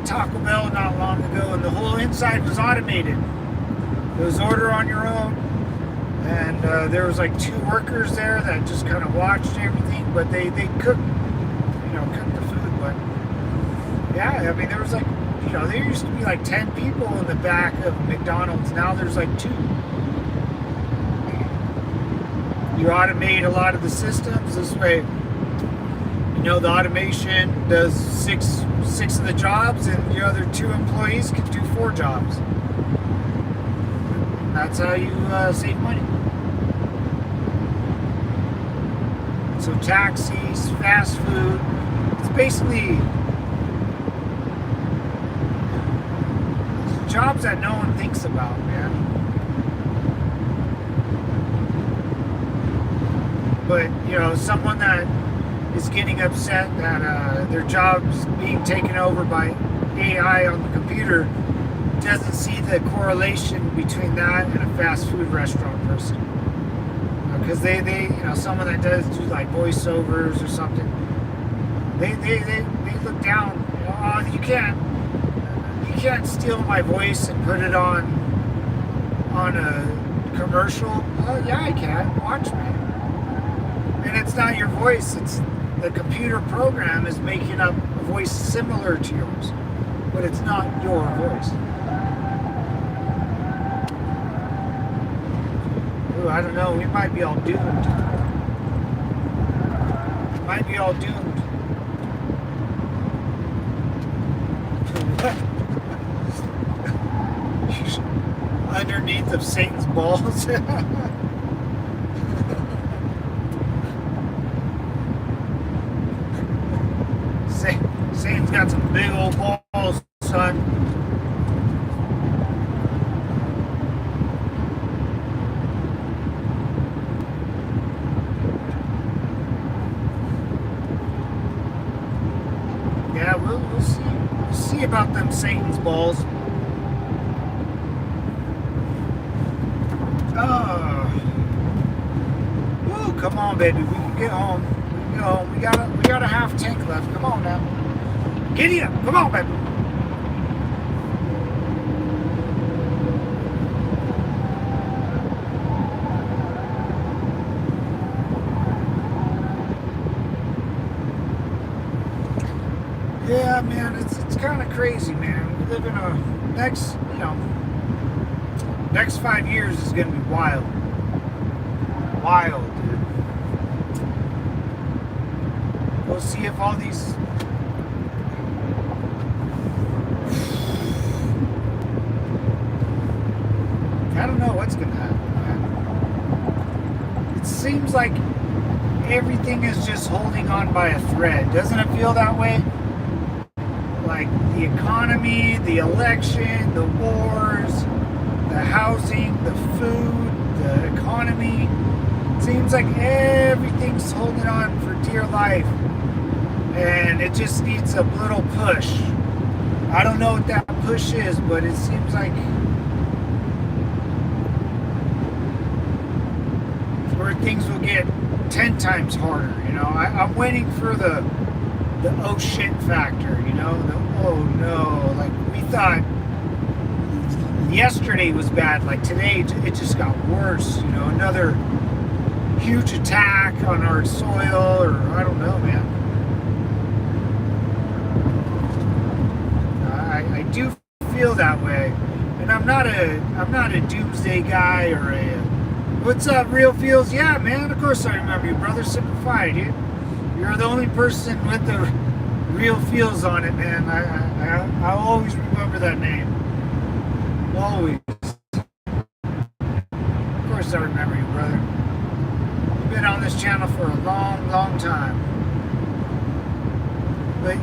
Taco Bell not long ago and the whole inside was automated. It was order on your own, and there was like 2 workers there that just kind of watched everything, but they cooked the food. But yeah, I mean, there was like, there used to be like 10 people in the back of McDonald's. Now there's like 2. You automate a lot of the systems this way. The automation does six of the jobs, and your other 2 employees can do 4 jobs. That's how you save money. So taxis, fast food, it's basically jobs that no one thinks about, man. But, someone that is getting upset that their job's being taken over by AI on the computer doesn't see the correlation between that and a fast food restaurant person. Because they someone that does do like voiceovers or something, they look down. Oh, you can't steal my voice and put it on a commercial. Oh yeah, I can. Watch me. And it's not your voice, it's the computer program is making up a voice similar to yours, but it's not your voice. Ooh, I don't know, we might be all doomed. Might be all doomed. Underneath of Satan's balls. Satan's got some big old balls, son. Yeah, we'll see. We'll see about them Satan's balls. Woo, come on, baby. We can get home. We got a half tank left. Come on now. Giddy up. Come on, baby. Yeah, man, it's kind of crazy, man. We live in a next 5 years is going to be wild. Wild, dude. We'll see if all these I don't know what's going to happen, man. It seems like everything is just holding on by a thread. Doesn't it feel that way? Like the economy, the election, the wars, the housing, the food, the economy. It seems like everything's holding on for dear life. and it just needs a little push. I don't know what that push is, but it seems like where things will get 10 times harder. You know, I'm waiting for the oh shit factor. You know, the oh no. Like we thought yesterday was bad. Like today, it just got worse. You know, another huge attack on our soil, or I don't know, man. I do feel that way, and I'm not a doomsday guy or a what's up, real feels. Yeah, man. Of course I remember you, brother. Simplify, dude. You're the only person with the real feels on it, man. I'll always remember that name. Always. Of course I remember you, brother. You've been on this channel for a long, long time. But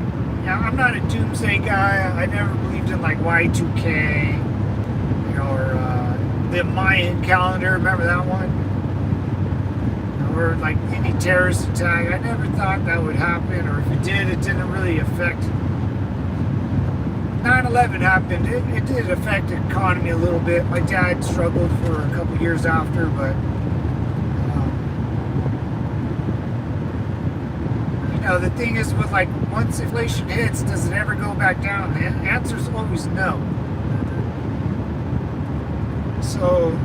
yeah, I'm not a doomsday guy. I never believed in like Y2K, you know, or the Mayan calendar. Remember that one? Or like any terrorist attack. I never thought that would happen, or if it did, it didn't really affect. 9/11 happened. It did affect the economy a little bit. My dad struggled for a couple years after, but you know, the thing is with like once inflation hits, does it ever go back down? The answer is always no. So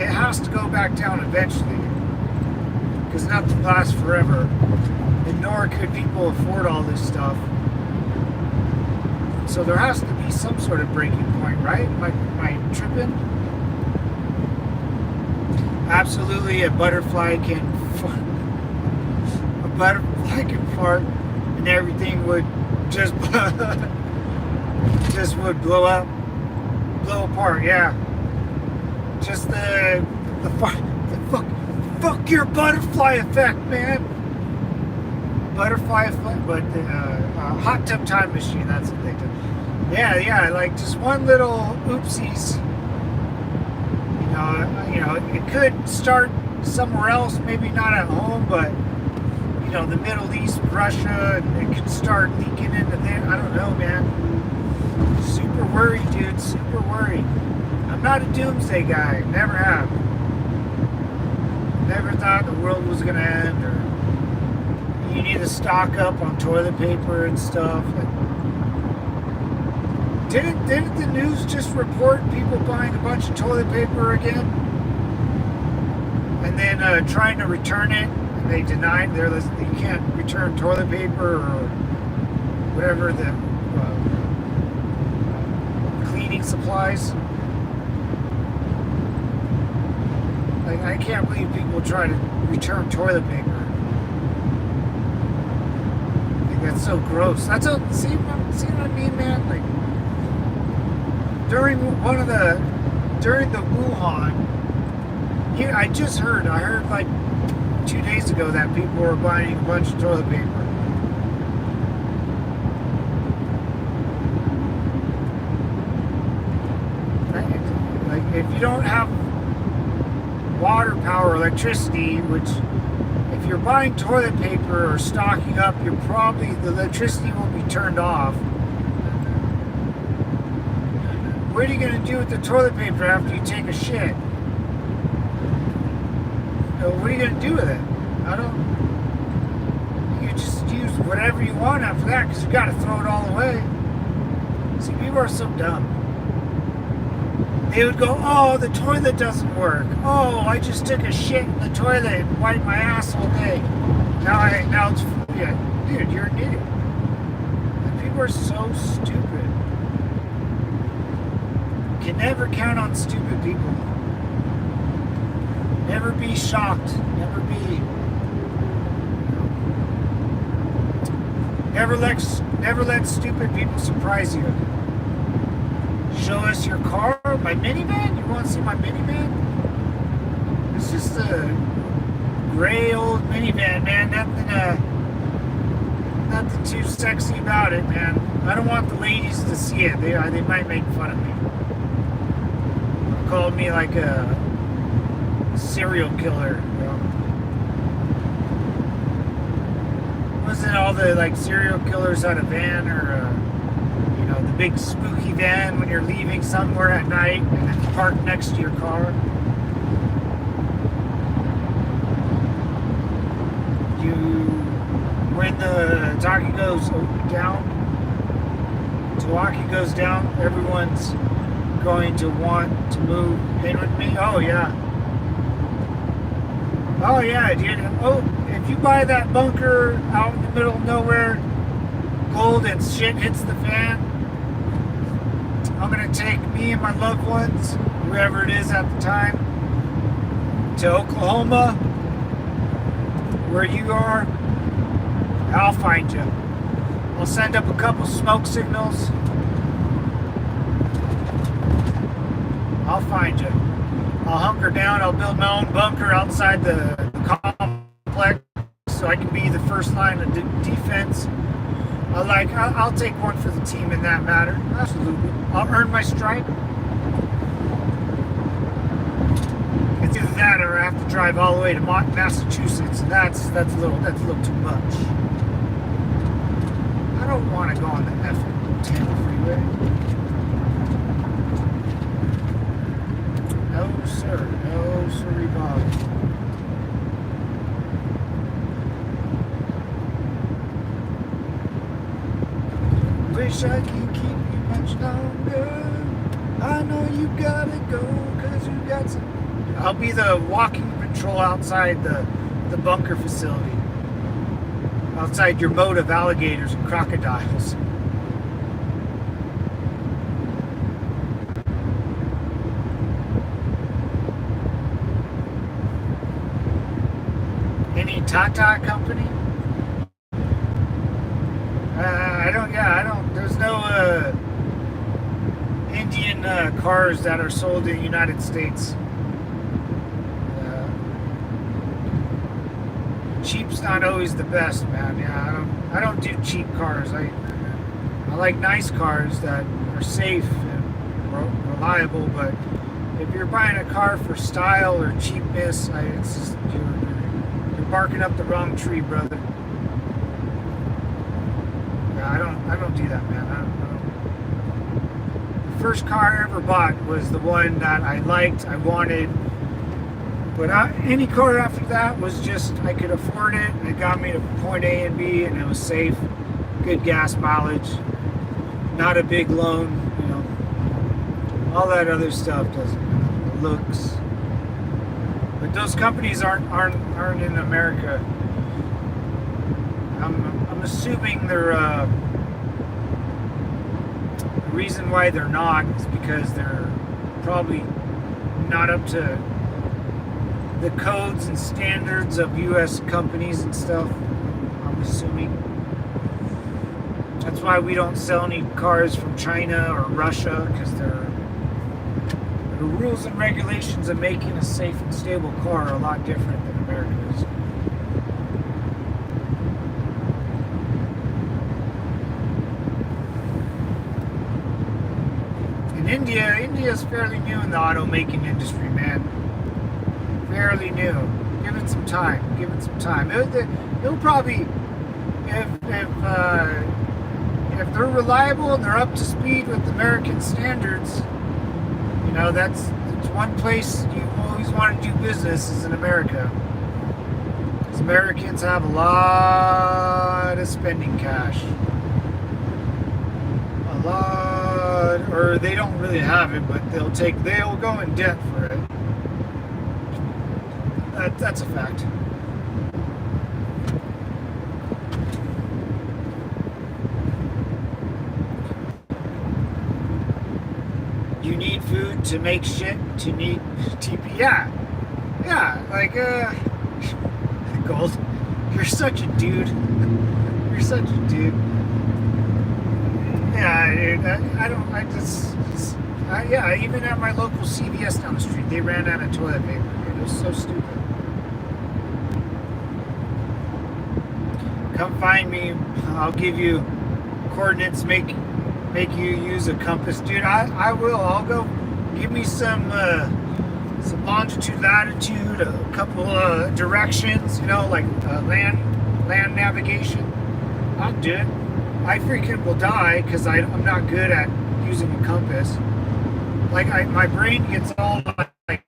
it has to go back down eventually, because nothing lasts forever, and nor could people afford all this stuff. So there has to be some sort of breaking point, right? Am I tripping? Absolutely, a butterfly can fart, and everything would just would blow apart. Yeah, just the fuck your butterfly effect, man. Butterfly effect, but hot tub time machine. That's what they do. Yeah, like just one little oopsies. You know, it could start somewhere else, maybe not at home, but you know, the Middle East, Russia, it could start leaking into there. I don't know, man. Super worried, dude. Super worried. I'm not a doomsday guy. Never have. Never thought the world was gonna end, or you need to stock up on toilet paper and stuff. Like, didn't the news just report people buying a bunch of toilet paper again, and then trying to return it? They denied you can't return toilet paper or whatever the cleaning supplies. Like, I can't believe people try to return toilet paper. Like, that's so gross. That's a see what I mean, man? Like during the Wuhan, I heard like 2 days ago that people were buying a bunch of toilet paper. Like, if you don't have water power, electricity, which if you're buying toilet paper or stocking up, the electricity will be turned off. What are you going to do with the toilet paper after you take a shit? What are you going to do with it? You just use whatever you want after that, because you got to throw it all away. See, people are so dumb. They would go, oh, the toilet doesn't work. Oh, I just took a shit in the toilet and wiped my ass all day. Now it's, yeah, dude, you're an idiot. And people are so stupid. You can never count on stupid people. Never be shocked. Never let stupid people surprise you. Show us your car, my minivan. You want to see my minivan? It's just a gray old minivan, man. Nothing too sexy about it, man. I don't want the ladies to see it. They might make fun of me. Call me like a serial killer. You know? wasn't all the like serial killers on a van or the big spooky van when you're leaving somewhere at night and it's parked next to your car. When the talkie goes down, everyone's going to want to move in with me. Oh yeah, dude. Oh, if you buy that bunker out in the middle of nowhere, gold and shit hits the fan, I'm gonna take me and my loved ones, whoever it is at the time, to Oklahoma, where you are. I'll find you. I'll send up a couple smoke signals. I'll find you. I'll hunker down. I'll build my own bunker outside the complex so I can be the first line of defense. I'll take one for the team in that matter. Absolutely. I'll earn my stripe. It's either that or I have to drive all the way to Massachusetts. And that's a little too much. I don't want to go on the F10 freeway. No, sir. No, sorry, Bob. Wish I could keep you much longer. I know you gotta go, cause you got some. I'll be the walking patrol outside the bunker facility. Outside your moat of alligators and crocodiles. Any Tata company? I don't. There's no Indian cars that are sold in the United States. Cheap's not always the best, man. Yeah, I don't do cheap cars. I like nice cars that are safe and reliable. But if you're buying a car for style or cheapness, it's just you're barking up the wrong tree, brother. Yeah, I don't do that, man. I don't. The first car I ever bought was the one that I liked, I wanted. But any car after that was just, I could afford it, and it got me to point A and B, and it was safe, good gas mileage, not a big loan, all that other stuff doesn't, looks. But those companies aren't in America. I'm assuming they're, the reason why they're not is because they're probably not up to the codes and standards of U.S. companies and stuff, I'm assuming. That's why we don't sell any cars from China or Russia, because the rules and regulations of making a safe and stable car are a lot different than America's. In India's fairly new in the automaking industry, man. Fairly new. Give it some time. It'll probably, if they're reliable and they're up to speed with American standards, that's one place you always want to do business is in America. Because Americans have a lot of spending cash. A lot, or they don't really have it, but they'll go in debt for it. That's a fact. You need food to make shit, to need TP. Yeah, like, Gold, you're such a dude. You're such a dude. Yeah, dude, even at my local CVS down the street, they ran out of toilet paper. It was so stupid. Come find me. I'll give you coordinates. Make you use a compass, dude. I will. I'll go. Give me some longitude, latitude, a couple directions. Like land navigation. I'll do it. I freaking will die because I'm not good at using a compass. Like my brain gets all like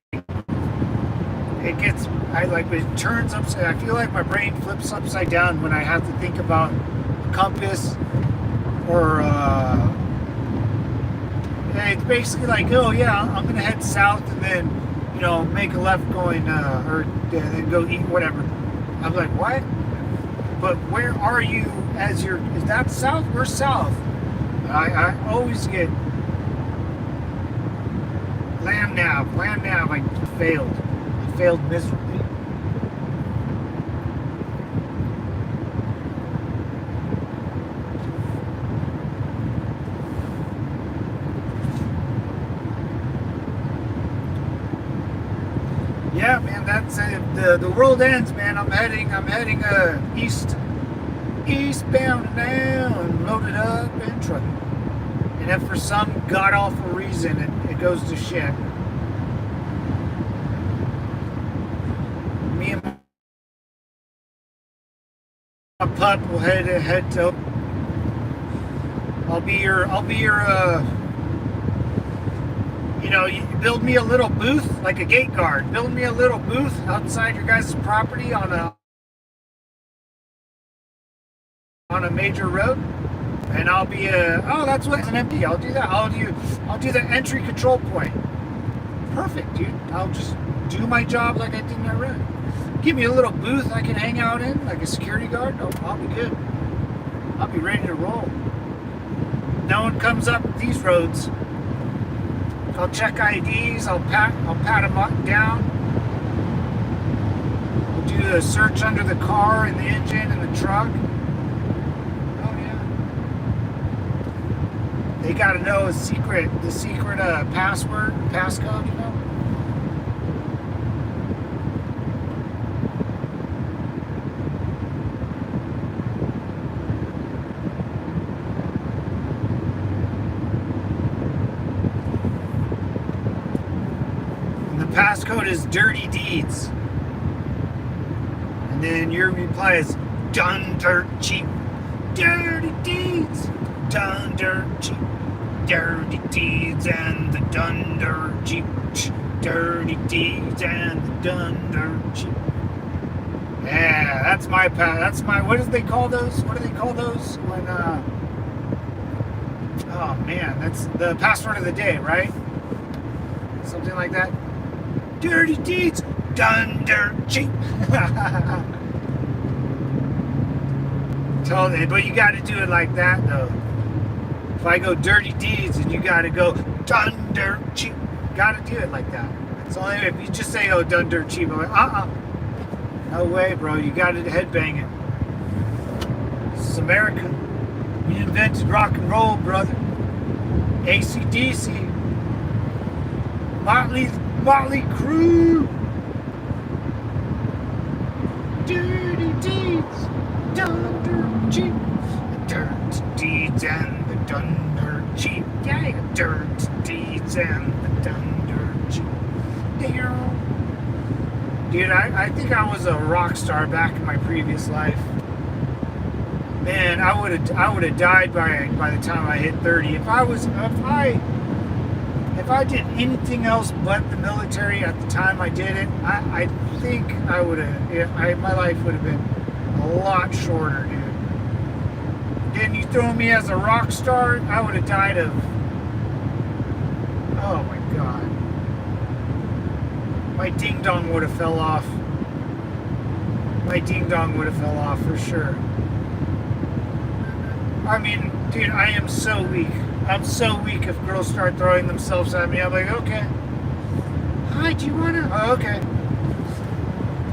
it turns upside. I feel like my brain flips upside down when I have to think about a compass or it's basically like, oh yeah, I'm gonna head south and then make a left going or then go eat whatever. I'm like, what? But where are you as you're? Is that south? We're south. I always get land nav. I failed. I failed miserably. Yeah, man, that's the world ends, man. I'm heading eastbound now, and loaded up and trucking. And if for some god awful reason it goes to shit, me and my pup will head to. I'll be your you build me a little booth, like a gate guard. Build me a little booth outside your guys' property on a major road, and I'll be that's what's an empty. I'll do that. I'll do the entry control point. Perfect, dude. I'll just do my job like I did in that road. Give me a little booth I can hang out in, like a security guard. Oh, I'll be good. I'll be ready to roll. No one comes up these roads. I'll check IDs. I'll pat them down. We'll do a search under the car and the engine and the truck. Oh yeah. They got to know the secret passcode. Passcode is dirty deeds. And then your reply is done dirt cheap. Dirty deeds. Done dirt cheap. Dirty deeds and the done dirt cheap. Dirty deeds and the done dirt cheap. Yeah, that's my what do they call those? What do they call those when oh man, that's the password of the day, right? Something like that. Dirty deeds, done dirt cheap. But you got to do it like that, though. If I go dirty deeds and you got to go done dirt cheap, got to do it like that. It's only if you just say, oh, done dirt cheap. I'm like, no way, bro. You got to headbang it. This is America. We invented rock and roll, brother. AC/DC. Motley Crue. Dirty deeds, done dirt cheap. Dirt deeds and the done dirt cheap. Yeah, dirt deeds and the done dirt cheap. Dude, I think I was a rock star back in my previous life. Man, I would have died by the time I hit 30. If I did anything else but the military at the time I did it, I think I would have. My life would have been a lot shorter, dude. Didn't you throw me as a rock star? I would have died of. Oh my god. My ding dong would have fell off. My ding dong would have fell off for sure. I mean, dude, I am so weak. I'm so weak if girls start throwing themselves at me. I'm like, okay. Hi, do you want to? Oh, okay.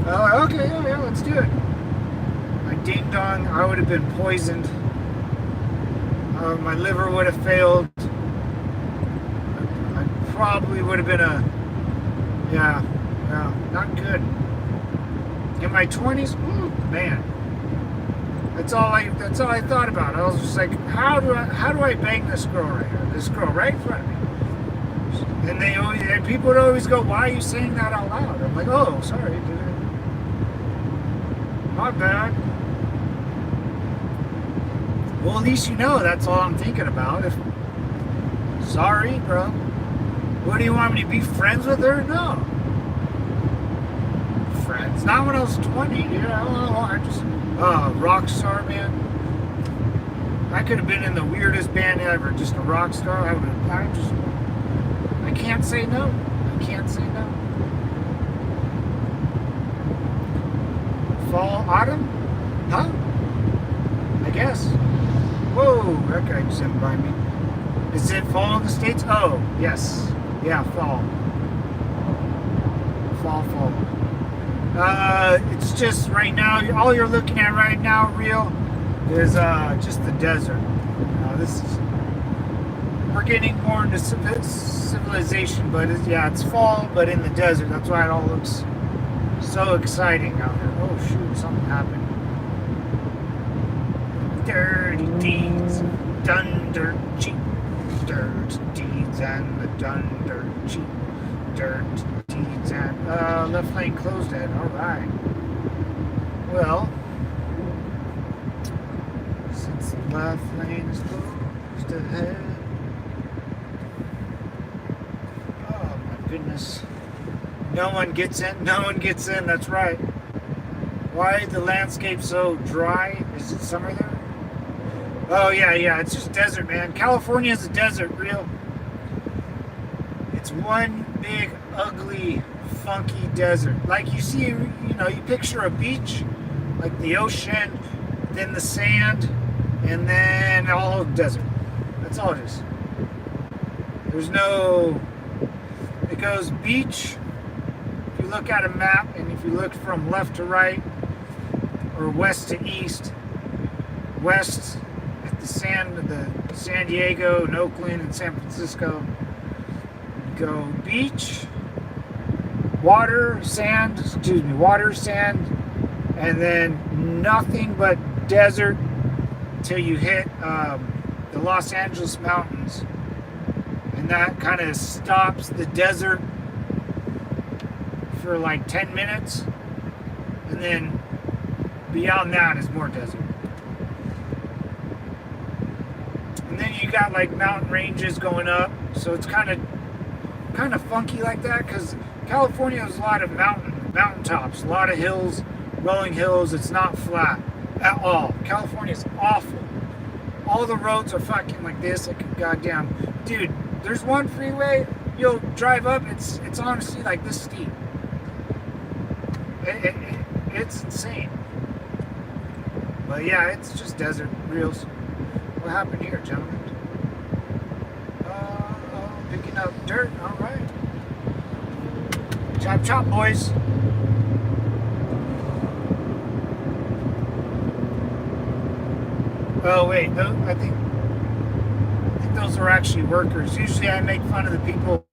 Oh, okay, yeah, let's do it. My ding dong, I would have been poisoned. My liver would have failed. I probably would have been yeah, not good. In my 20s, man. That's all I thought about. I was just like, how do I bang this girl right here? This girl right in front of me. And people would always go, why are you saying that out loud? I'm like, oh, sorry, dude. My bad. Well, at least you know that's all I'm thinking about. Sorry, bro. What do you want me to be friends with her? No. Friends. Not when I was 20, dude. I just rock star, man. I could have been in the weirdest band ever, just a rock star. I can't say no. I can't say no. Fall, autumn? Huh? I guess. Whoa, that guy just went by me. Is it fall in the States? Oh, yes. Yeah, fall. Fall. It's just right now, all you're looking at right now, real, is just the desert. We're getting more into civilization, but it's fall, but in the desert. That's why it all looks so exciting out here. Oh shoot, something happened. Dirty deeds, done dirt cheap. Dirt deeds and the done dirt cheap. Dirt deeds and left lane closed at. Alright. Well, since the left lane is closed ahead. Oh my goodness. No one gets in. No one gets in. That's right. Why is the landscape so dry? Is it summer there? Oh yeah. It's just desert, man. California is a desert, real. It's one big, ugly, funky desert. Like you see, you picture a beach, like the ocean, then the sand, and then all desert. That's all it is. There's no. It goes beach. If you look at a map, and if you look from left to right, or west to east, west at the San Diego and Oakland and San Francisco, you go beach, water, sand, and then nothing but desert till you hit the Los Angeles mountains, and that kind of stops the desert for like 10 minutes, and then beyond that is more desert. And then you got like mountain ranges going up, so it's kind of funky like that, because California has a lot of mountain tops, a lot of hills, rolling hills. It's not flat at all. California is awful. All the roads are fucking like this, like goddamn, dude. There's one freeway you'll drive up. It's honestly like this steep. It's insane. But yeah, it's just desert reels. What happened here, gentlemen? Picking up dirt. All right. Chop chop, boys. Oh wait, I think those are actually workers. Usually I make fun of the people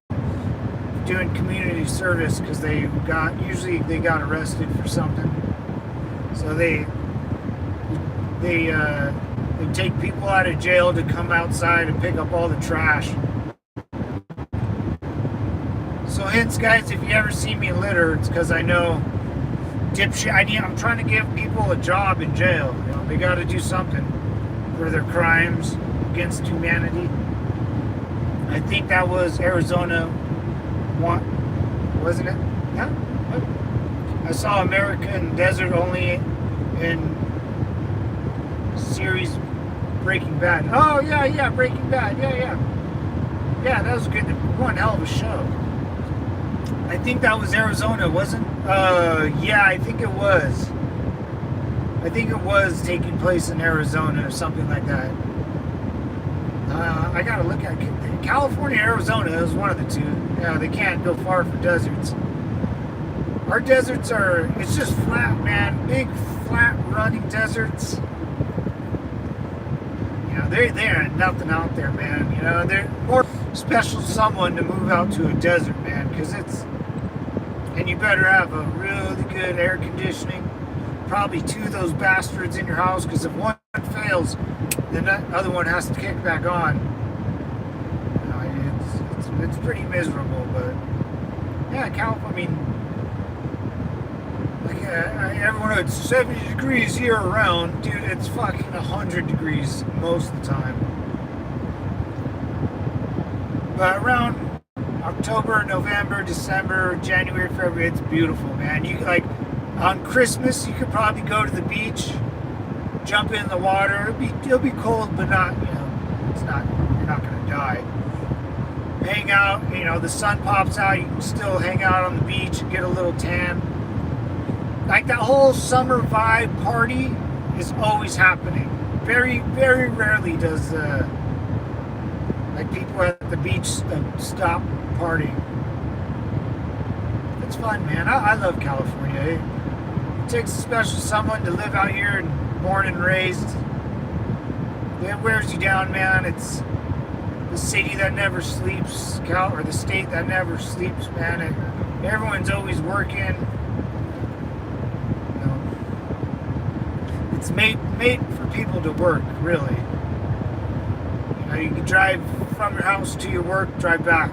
doing community service because they got arrested for something. So they take people out of jail to come outside and pick up all the trash. So hence, guys, if you ever see me litter, it's because I know dipshit. I'm trying to give people a job in jail. They got to do something for their crimes against humanity. I think that was Arizona, wasn't it? Yeah. I saw American Desert only in series Breaking Bad. Oh yeah, Breaking Bad. Yeah, that was good. One hell of a show. I think that was Arizona, wasn't? Yeah, I think it was. I think it was taking place in Arizona or something like that. I gotta look at California, Arizona. It was one of the two. Yeah, they can't go far for deserts. Our deserts it's just flat, man. Big, flat, running deserts. There ain't nothing out there, man. They're more special someone to move out to a desert, man, because and you better have a really good air conditioning. Probably two of those bastards in your house, because if one fails, then that other one has to kick back on. It's pretty miserable, but yeah, California. I mean, look everyone knows it's 70 degrees year round. Dude, it's fucking 100 degrees most of the time. But around October, November, December, January, February, it's beautiful, man. You like on Christmas, you could probably go to the beach, jump in the water. It'll be cold, but not, it's not. You're not gonna die. Hang out, the sun pops out. You can still hang out on the beach and get a little tan. Like that whole summer vibe party is always happening. Very, very rarely does like people at the beach stop partying. It's fun, man. I love California. It takes a special someone to live out here and born and raised. It wears you down, man. It's the city that never sleeps, or the state that never sleeps, man. And everyone's always working. It's made for people to work, really. You can drive from your house to your work, drive back.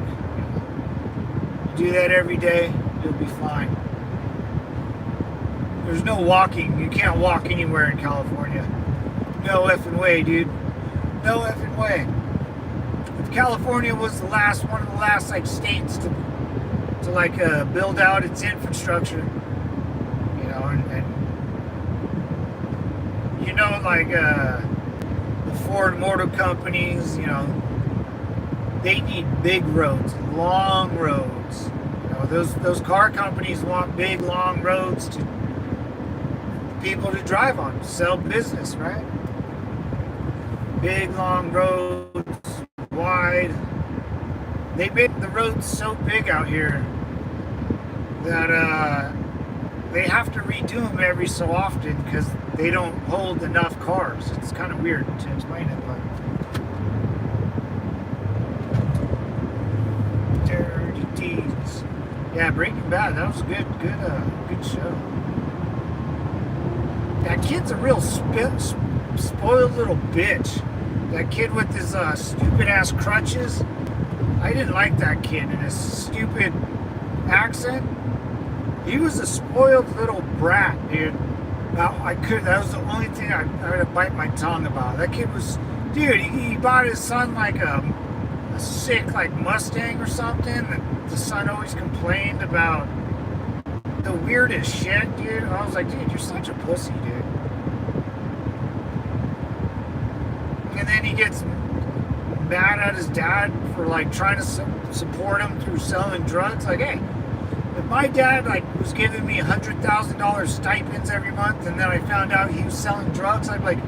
You do that every day, you'll be fine. There's no walking. You can't walk anywhere in California. No effing way, dude. No effing way. If California was one of the last like states to build out its infrastructure, like the Ford Motor Companies, they need big roads, long roads. Those car companies want big, long roads to people to drive on, sell business, right? Big, long roads, wide. They make the roads so big out here that they have to redo them every so often because they don't hold enough cars. It's kind of weird to explain it, but dirty deeds. Yeah, Breaking Bad. That was a good show. That kid's a real spoiled little bitch. That kid with his stupid ass crutches. I didn't like that kid and his stupid accent. He was a spoiled little brat, dude. That was the only thing I had to bite my tongue about. That kid was, dude, he bought his son like a sick like Mustang or something. And the son always complained about the weirdest shit, dude. I was like, dude, you're such a pussy, dude. And then he gets mad at his dad for like trying to support him through selling drugs. Like, hey, if my dad was giving me $100,000 stipends every month, and then I found out he was selling drugs, I'd be like,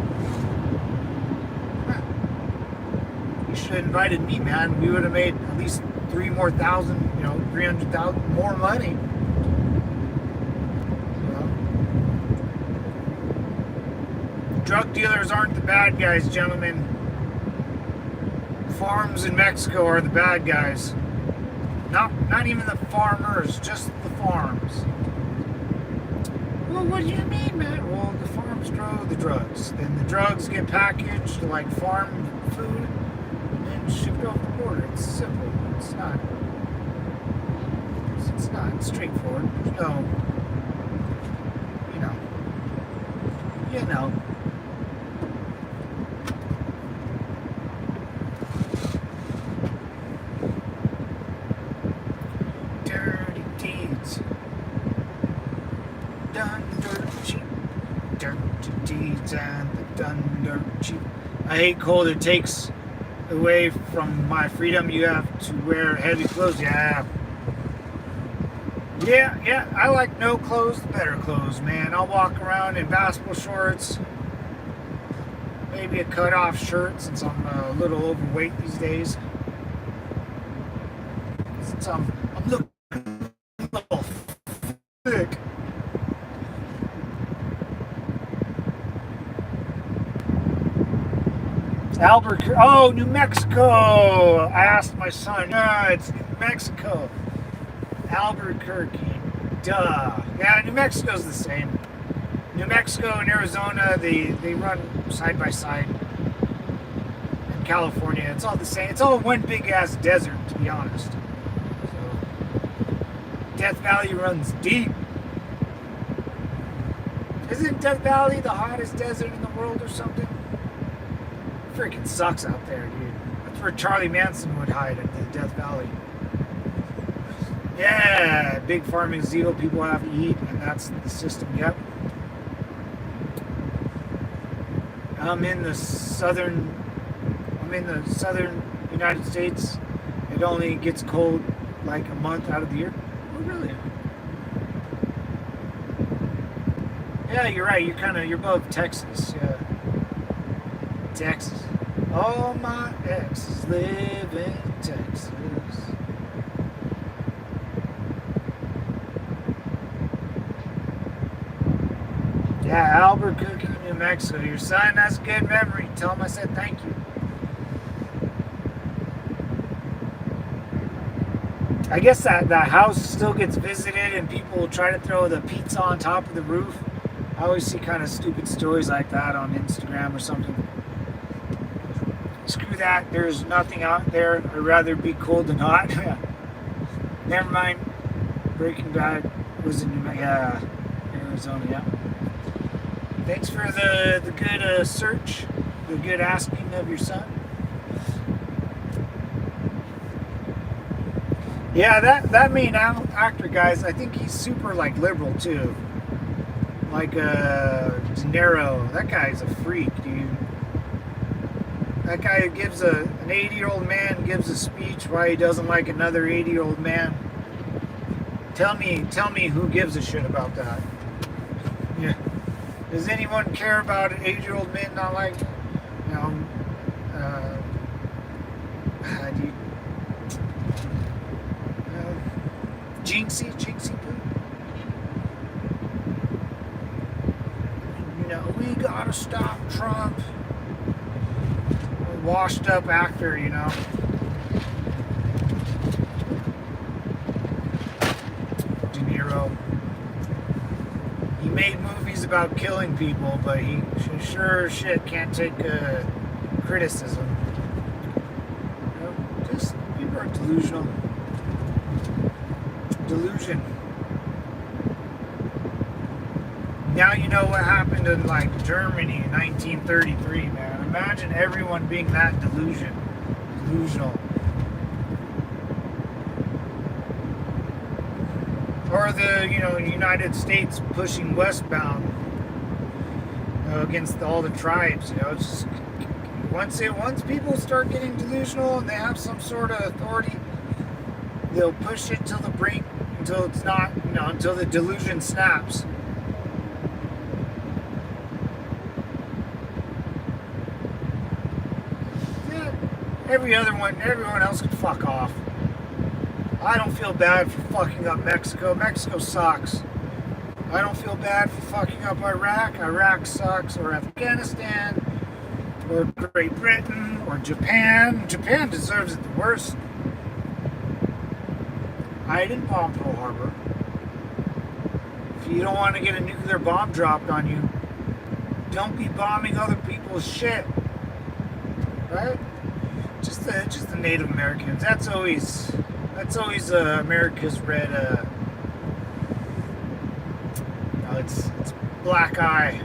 you should have invited me, man. We would have made at least $300,000 more money. Drug dealers aren't the bad guys, gentlemen. Farms in Mexico are the bad guys. Not even the farmers, just the farms. Well, what do you mean, man? Well, the farms grow the drugs. Then the drugs get packaged like farm food and shipped over the border. It's simple. It's not straightforward. There's no, you know. And the thunder cheap. I hate cold. It takes away from my freedom. You have to wear heavy clothes. Yeah. I like no clothes, better clothes, man. I'll walk around in basketball shorts, maybe a cut-off shirt since I'm a little overweight these days. Since I'm looking a little thick. Albuquerque. Oh, New Mexico. I asked my son. No, it's New Mexico. Albuquerque. Duh. Yeah, New Mexico's the same. New Mexico and Arizona, they run side by side. And California, it's all the same. It's all one big ass desert, to be honest. So, Death Valley runs deep. Isn't Death Valley the hottest desert in the world or something? Freaking sucks out there, dude. That's where Charlie Manson would hide, at the Death Valley. Yeah, big farming zeal, people have to eat, and that's the system. Yep. I'm in the southern United States. It only gets cold like a month out of the year. Oh, really? Yeah, you're right. You're above Texas. Yeah. Texas. All my exes live in Texas. Yeah, Albuquerque, New Mexico. Your son has a good memory. Tell him I said thank you. I guess that house still gets visited and people will try to throw the pizza on top of the roof. I always see kind of stupid stories like that on Instagram or something. Screw that. There's nothing out there. I'd rather be cold than hot. Never mind. Breaking Bad was in Arizona, yeah. Thanks for the good search, the good asking of your son. Yeah, that main actor, guys, I think he's super like liberal too. Like De Niro, that guy's a freak, dude. That guy gives an 80-year-old man gives a speech why he doesn't like another 80-year-old man. Tell me who gives a shit about that? Yeah. Does anyone care about an 80-year-old man not like, you know, dude. Jinxie poo. You know, we gotta stop Trump. A washed up actor, you know. De Niro. He made movies about killing people, but he sure as shit can't take criticism. You know, just people are delusional. Delusion. Now you know what happened in like Germany in 1933, man. Imagine everyone being that delusional. Or the United States pushing westbound against all the tribes. You know, it's just, once people start getting delusional and they have some sort of authority, they'll push it till the brink, until it's not, until the delusion snaps. Yeah, everyone else can fuck off. I don't feel bad for fucking up Mexico. Mexico sucks. I don't feel bad for fucking up Iraq. Iraq sucks. Or Afghanistan. Or Great Britain. Or Japan. Japan deserves it the worst. I didn't bomb Pearl Harbor. If you don't want to get a nuclear bomb dropped on you, don't be bombing other people's shit. Right? Just the Native Americans. That's always America's red. It's black eye.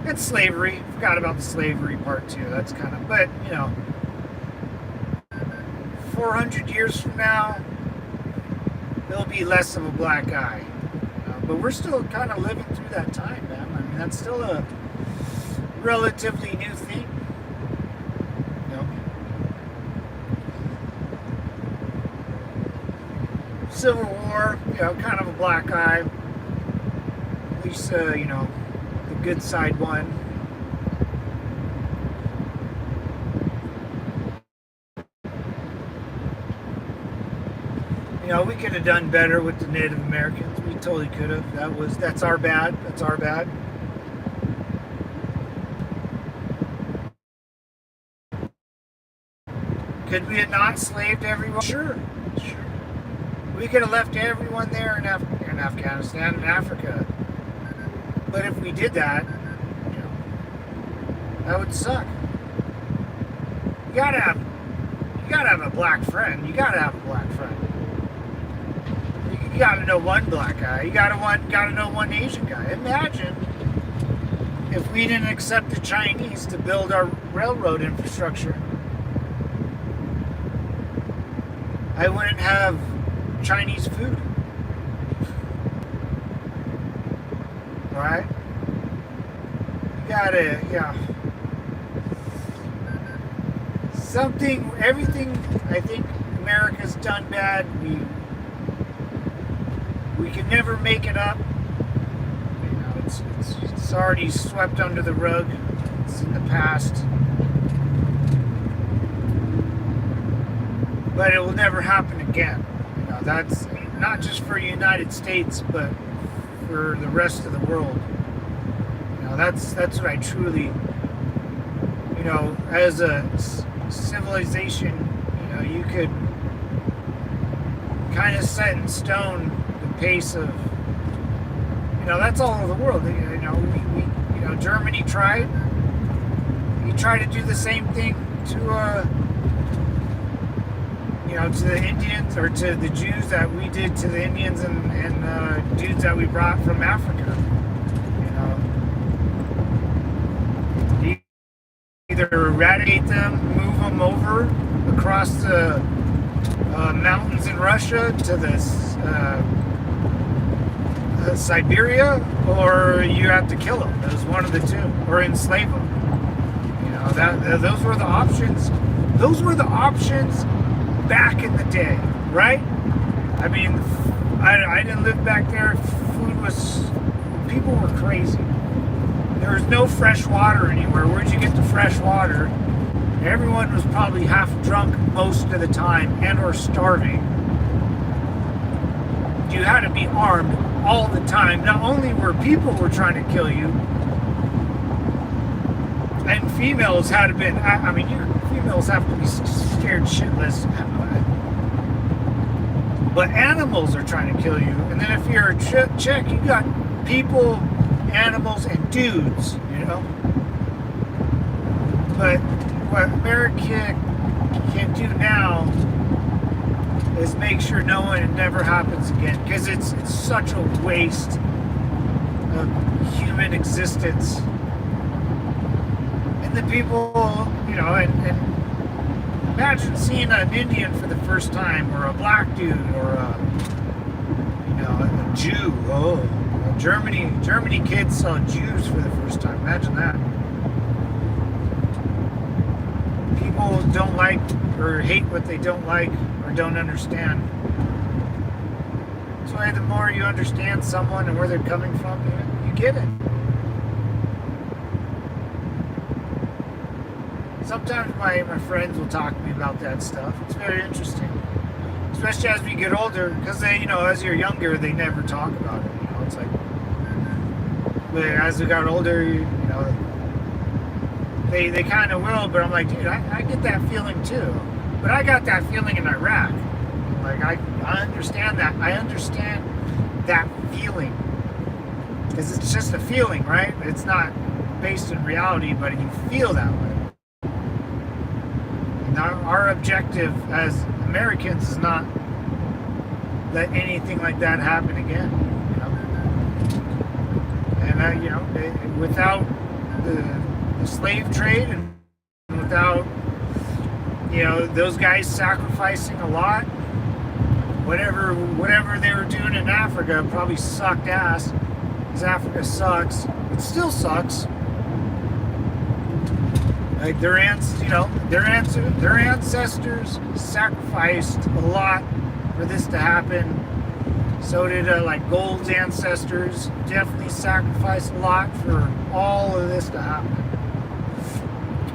It's slavery. Forgot about the slavery part too. That's kind of, but 400 years from now, there'll be less of a black eye. But we're still kind of living through that time, man. I mean, that's still a relatively new thing. Civil War, kind of a black eye. At least, the good side won. We could have done better with the Native Americans. We totally could have. That's our bad. That's our bad. Could we have not slaved everyone? Sure. We could have left everyone there in Afghanistan and Africa. But if we did that, that would suck. You gotta have a black friend. You gotta have a black friend. You gotta know one black guy. You gotta know one Asian guy. Imagine if we didn't accept the Chinese to build our railroad infrastructure. I wouldn't have Chinese food. Alright? You gotta, yeah. Everything I think America's done bad. We can never make it up. You know, it's already swept under the rug. It's in the past. But it will never happen again. You know, that's not just for the United States, but for the rest of the world. You know, that's what I truly, you know, as a civilization, you know, you could kind of set in stone the pace of, you know, that's all over the world. You know, we you know, Germany tried. You try to do the same thing to, you know, to the Indians or to the Jews that we did to the Indians and dudes that we brought from Africa. You know, either eradicate them, move them over across the mountains in Russia to this Siberia, or you have to kill them. It was one of the two, or enslave them. You know, those were the options. Those were the options back in the day, right? I mean, I didn't live back there. People were crazy. There was no fresh water anywhere. Where'd you get the fresh water? Everyone was probably half drunk most of the time and or starving. You had to be armed all the time. Not only were people trying to kill you, and females had to been, I mean, females have to be scared shitless. But animals are trying to kill you. And then if you're a chick, you got people, animals, and dudes, you know? But what America can do now is make sure it never happens again. Because it's such a waste of human existence. And the people, you know, and imagine seeing an Indian for the first time, or a black dude, or you know, a Jew. Oh, Germany kids saw Jews for the first time. Imagine that. People don't like or hate what they don't like or don't understand. That's why the more you understand someone and where they're coming from, you get it. Sometimes my friends will talk to me about that stuff. It's very interesting. Especially as we get older, because they, you know, as you're younger, they never talk about it. You know, it's like, but as we got older, you know, they kind of will, but I'm like, dude, I get that feeling too. But I got that feeling in Iraq. Like, I understand that. I understand that feeling. Because it's just a feeling, right? It's not based in reality, but you feel that way. Our objective as Americans is not let anything like that happen again. You know? And you know, without the slave trade and without, you know, those guys sacrificing a lot, whatever they were doing in Africa probably sucked ass. Because Africa sucks. It still sucks. Like their ancestors sacrificed a lot for this to happen. So did like Gold's ancestors. Definitely sacrificed a lot for all of this to happen.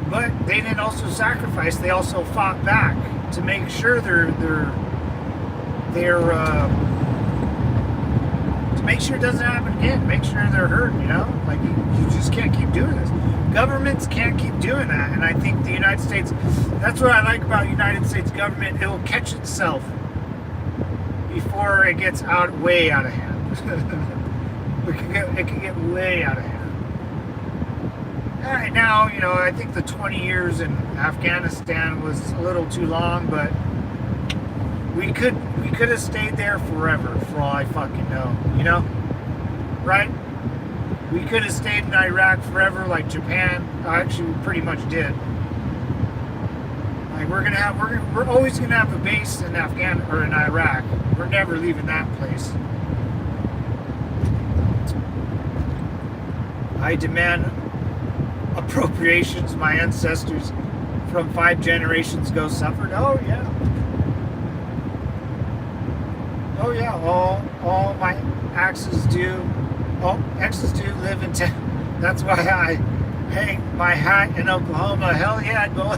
But they didn't also sacrifice. They also fought back to make sure to make sure it doesn't happen again. Make sure they're hurt. You know, like you just can't keep doing this. Governments can't keep doing that, and I think the United States, that's what I like about the United States government, it will catch itself before it gets way out of hand. It can get way out of hand. All right, now, you know, I think the 20 years in Afghanistan was a little too long, but we could have stayed there forever for all I fucking know, you know? Right? We could have stayed in Iraq forever like Japan. Actually, we pretty much did. Like we're always gonna have a base in in Iraq. We're never leaving that place. I demand appropriations my ancestors from 5 generations ago suffered. Oh yeah. Oh yeah. All my exes do live in town. That's why I hang my hat in Oklahoma. Hell yeah, go.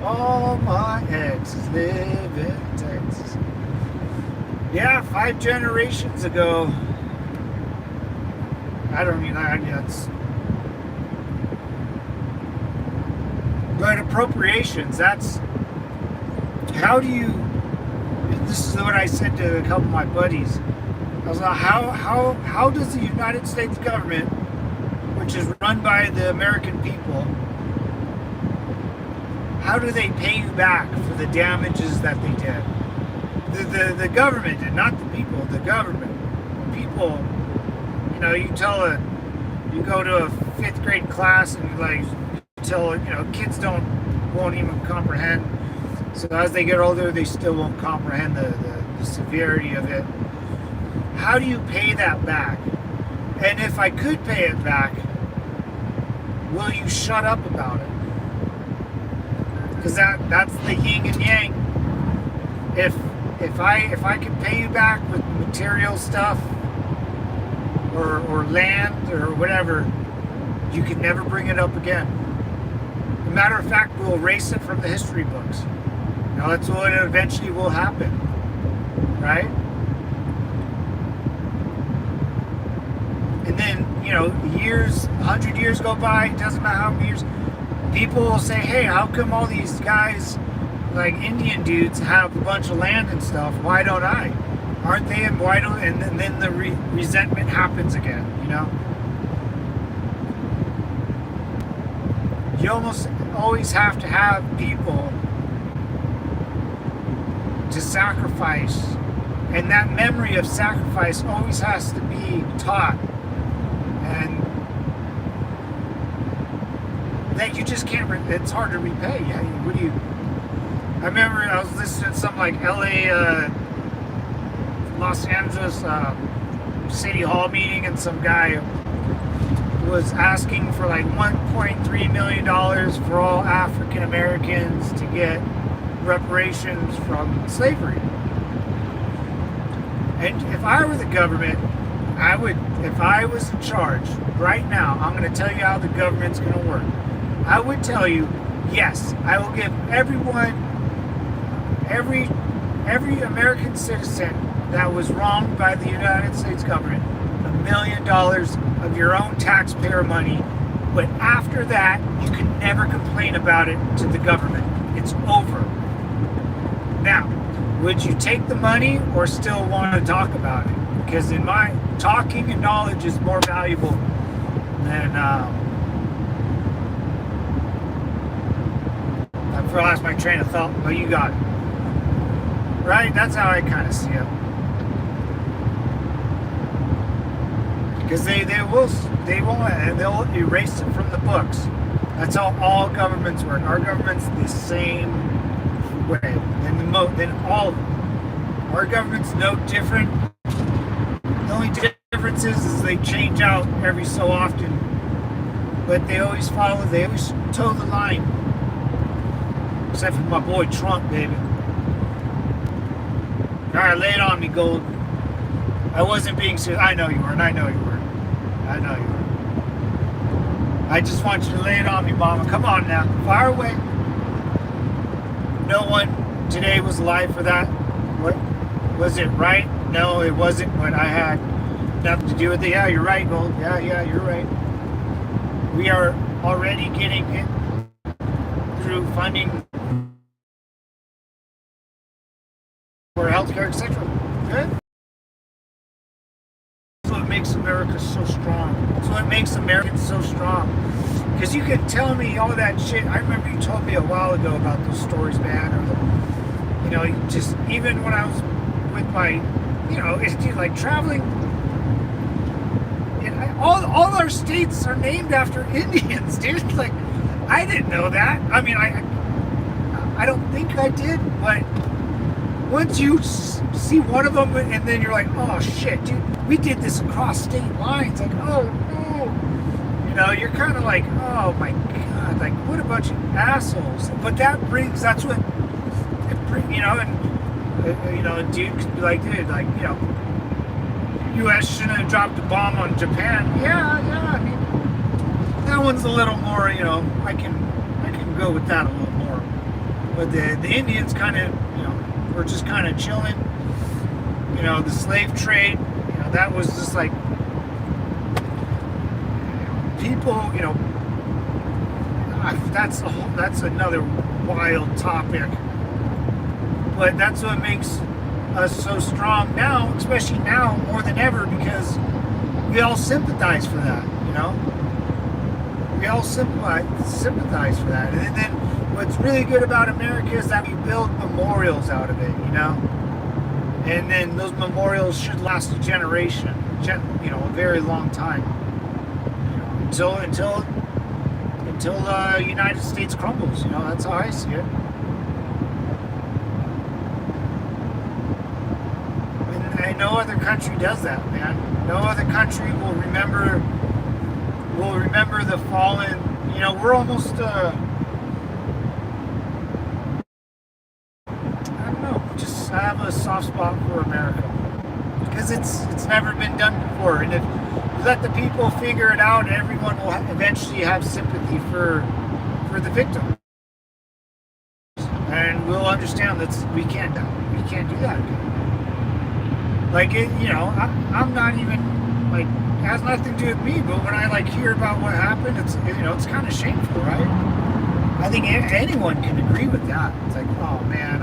All my exes live in Texas. Yeah, 5 generations ago. I don't mean that's. But appropriations, that's. How do you. This is what I said to a couple of my buddies. I was like, how does the United States government, which is run by the American people, how do they pay you back for the damages that they did? The government did, not the people. The government, the people. You know, you go to a 5th grade class and you tell kids won't even comprehend. So as they get older, they still won't comprehend the severity of it. How do you pay that back? And if I could pay it back, will you shut up about it? Because that's the yin and yang. If I could pay you back with material stuff or land or whatever, you can never bring it up again. As a matter of fact, we'll erase it from the history books. Now that's what eventually will happen, right? And then, 100 years go by, it doesn't matter how many years, people will say, hey, how come all these guys, like Indian dudes, have a bunch of land and stuff? Why don't I? Aren't they? And why don't? And then the resentment happens again, You almost always have to have people to sacrifice. And that memory of sacrifice always has to be taught. And that you just can't, it's hard to repay. I remember I was listening to some like LA, Los Angeles City Hall meeting, and some guy was asking for like $1.3 million for all African Americans to get reparations from slavery. And if I were the government, if I was in charge right now, I'm going to tell you how the government's going to work. I would tell you, yes, I will give everyone, every American citizen that was wronged by the United States government, $1 million of your own taxpayer money. But after that, you can never complain about it to the government. It's over. Now, would you take the money or still want to talk about it? Because in my talking and knowledge is more valuable than I've lost my train of thought, but you got it. Right? That's how I kind of see it. Because they'll erase it from the books. That's how all governments work. Our government's the same way. Then all of them. Our government's no different. The only difference is they change out every so often. But they always toe the line. Except for my boy Trump, baby. Alright, lay it on me, Gold. I wasn't being serious. I know you weren't. I know you weren't. I know you weren't. I just want you to lay it on me, Mama. Come on now. Fire away. No one today was alive for that. What was it right? No, it wasn't, but I had nothing to do with it. Yeah, you're right, Gold. Yeah, you're right. We are already getting it through funding for healthcare, etc. Good. That's what makes America so strong. That's what makes Americans so strong. Because you can tell me all that shit. I remember you told me a while ago about those stories, man, or You know, just even when I was with my, you know, it's just like traveling. And all our states are named after Indians, dude. Like, I didn't know that. I mean, I don't think I did, but once you see one of them, and then you're like, oh shit, dude, we did this across state lines. Like, oh no, you know, you're kind of like, oh my god, like what a bunch of assholes. But that's what it brings, you know, and you know, a dude could be like, dude, like, you know, U.S. shouldn't have dropped a bomb on Japan. Yeah, I mean, that one's a little more, you know, I can go with that a little more. But the Indians kind of, you know, were just kind of chilling. You know, the slave trade, you know, that was just like people, you know, that's another wild topic. But that's what makes us so strong now, especially now more than ever, because we all sympathize for that, you know? We all sympathize for that. And then what's really good about America is that we build memorials out of it, you know? And then those memorials should last a generation, you know, a very long time. You know, until the United States crumbles, you know, that's how I see it. And no other country does that, man. No other country will remember the fallen. You know, we're almost I don't know, just I have a soft spot for America because it's never been done before, and if you let the people figure it out, everyone will eventually have sympathy for the victim, and we'll understand that we can't do that again. Like, it, you know, I'm not even, like, it has nothing to do with me, but when I, like, hear about what happened, it's, you know, it's kind of shameful, right? I think anyone can agree with that. It's like, oh, man,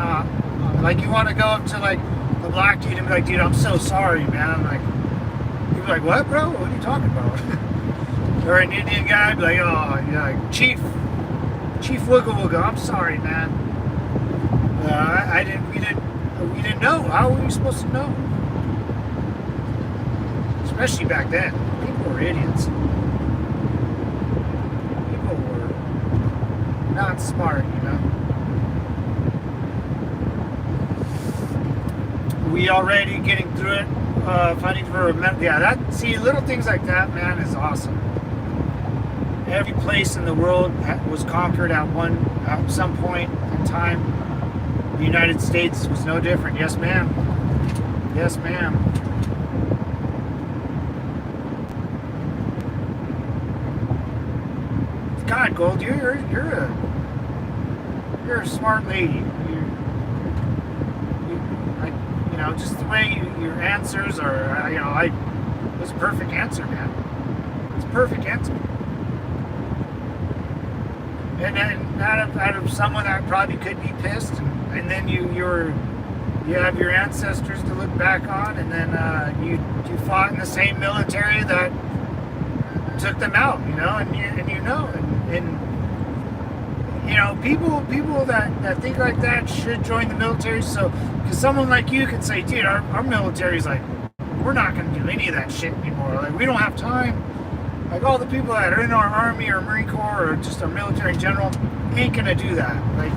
like, you want to go up to, like, a black dude and be like, dude, I'm so sorry, man. Like, you'd be like, what, bro? What are you talking about? Or an Indian guy, be like, oh, yeah, like, Chief Wiggle Wiggle, I'm sorry, man. We didn't know. How were we supposed to know? Especially back then, people were idiots. People were not smart, you know. We already getting through it, fighting for little things like that, man, is awesome. Every place in the world was conquered at some point in time. The United States was no different. Yes, ma'am. Yes, ma'am. God, Gold, you're a smart lady. You know, just the way your answers are. You know, it was a perfect answer, man. It's a perfect answer. And then out of someone that probably could be pissed, and then you have your ancestors to look back on, and then you fought in the same military that took them out, you know, and you know, people that think like that should join the military. So, because someone like you can say, dude, our military's like, we're not going to do any of that shit anymore. Like, we don't have time. Like, all the people that are in our Army or Marine Corps or just our military in general ain't going to do that. Like,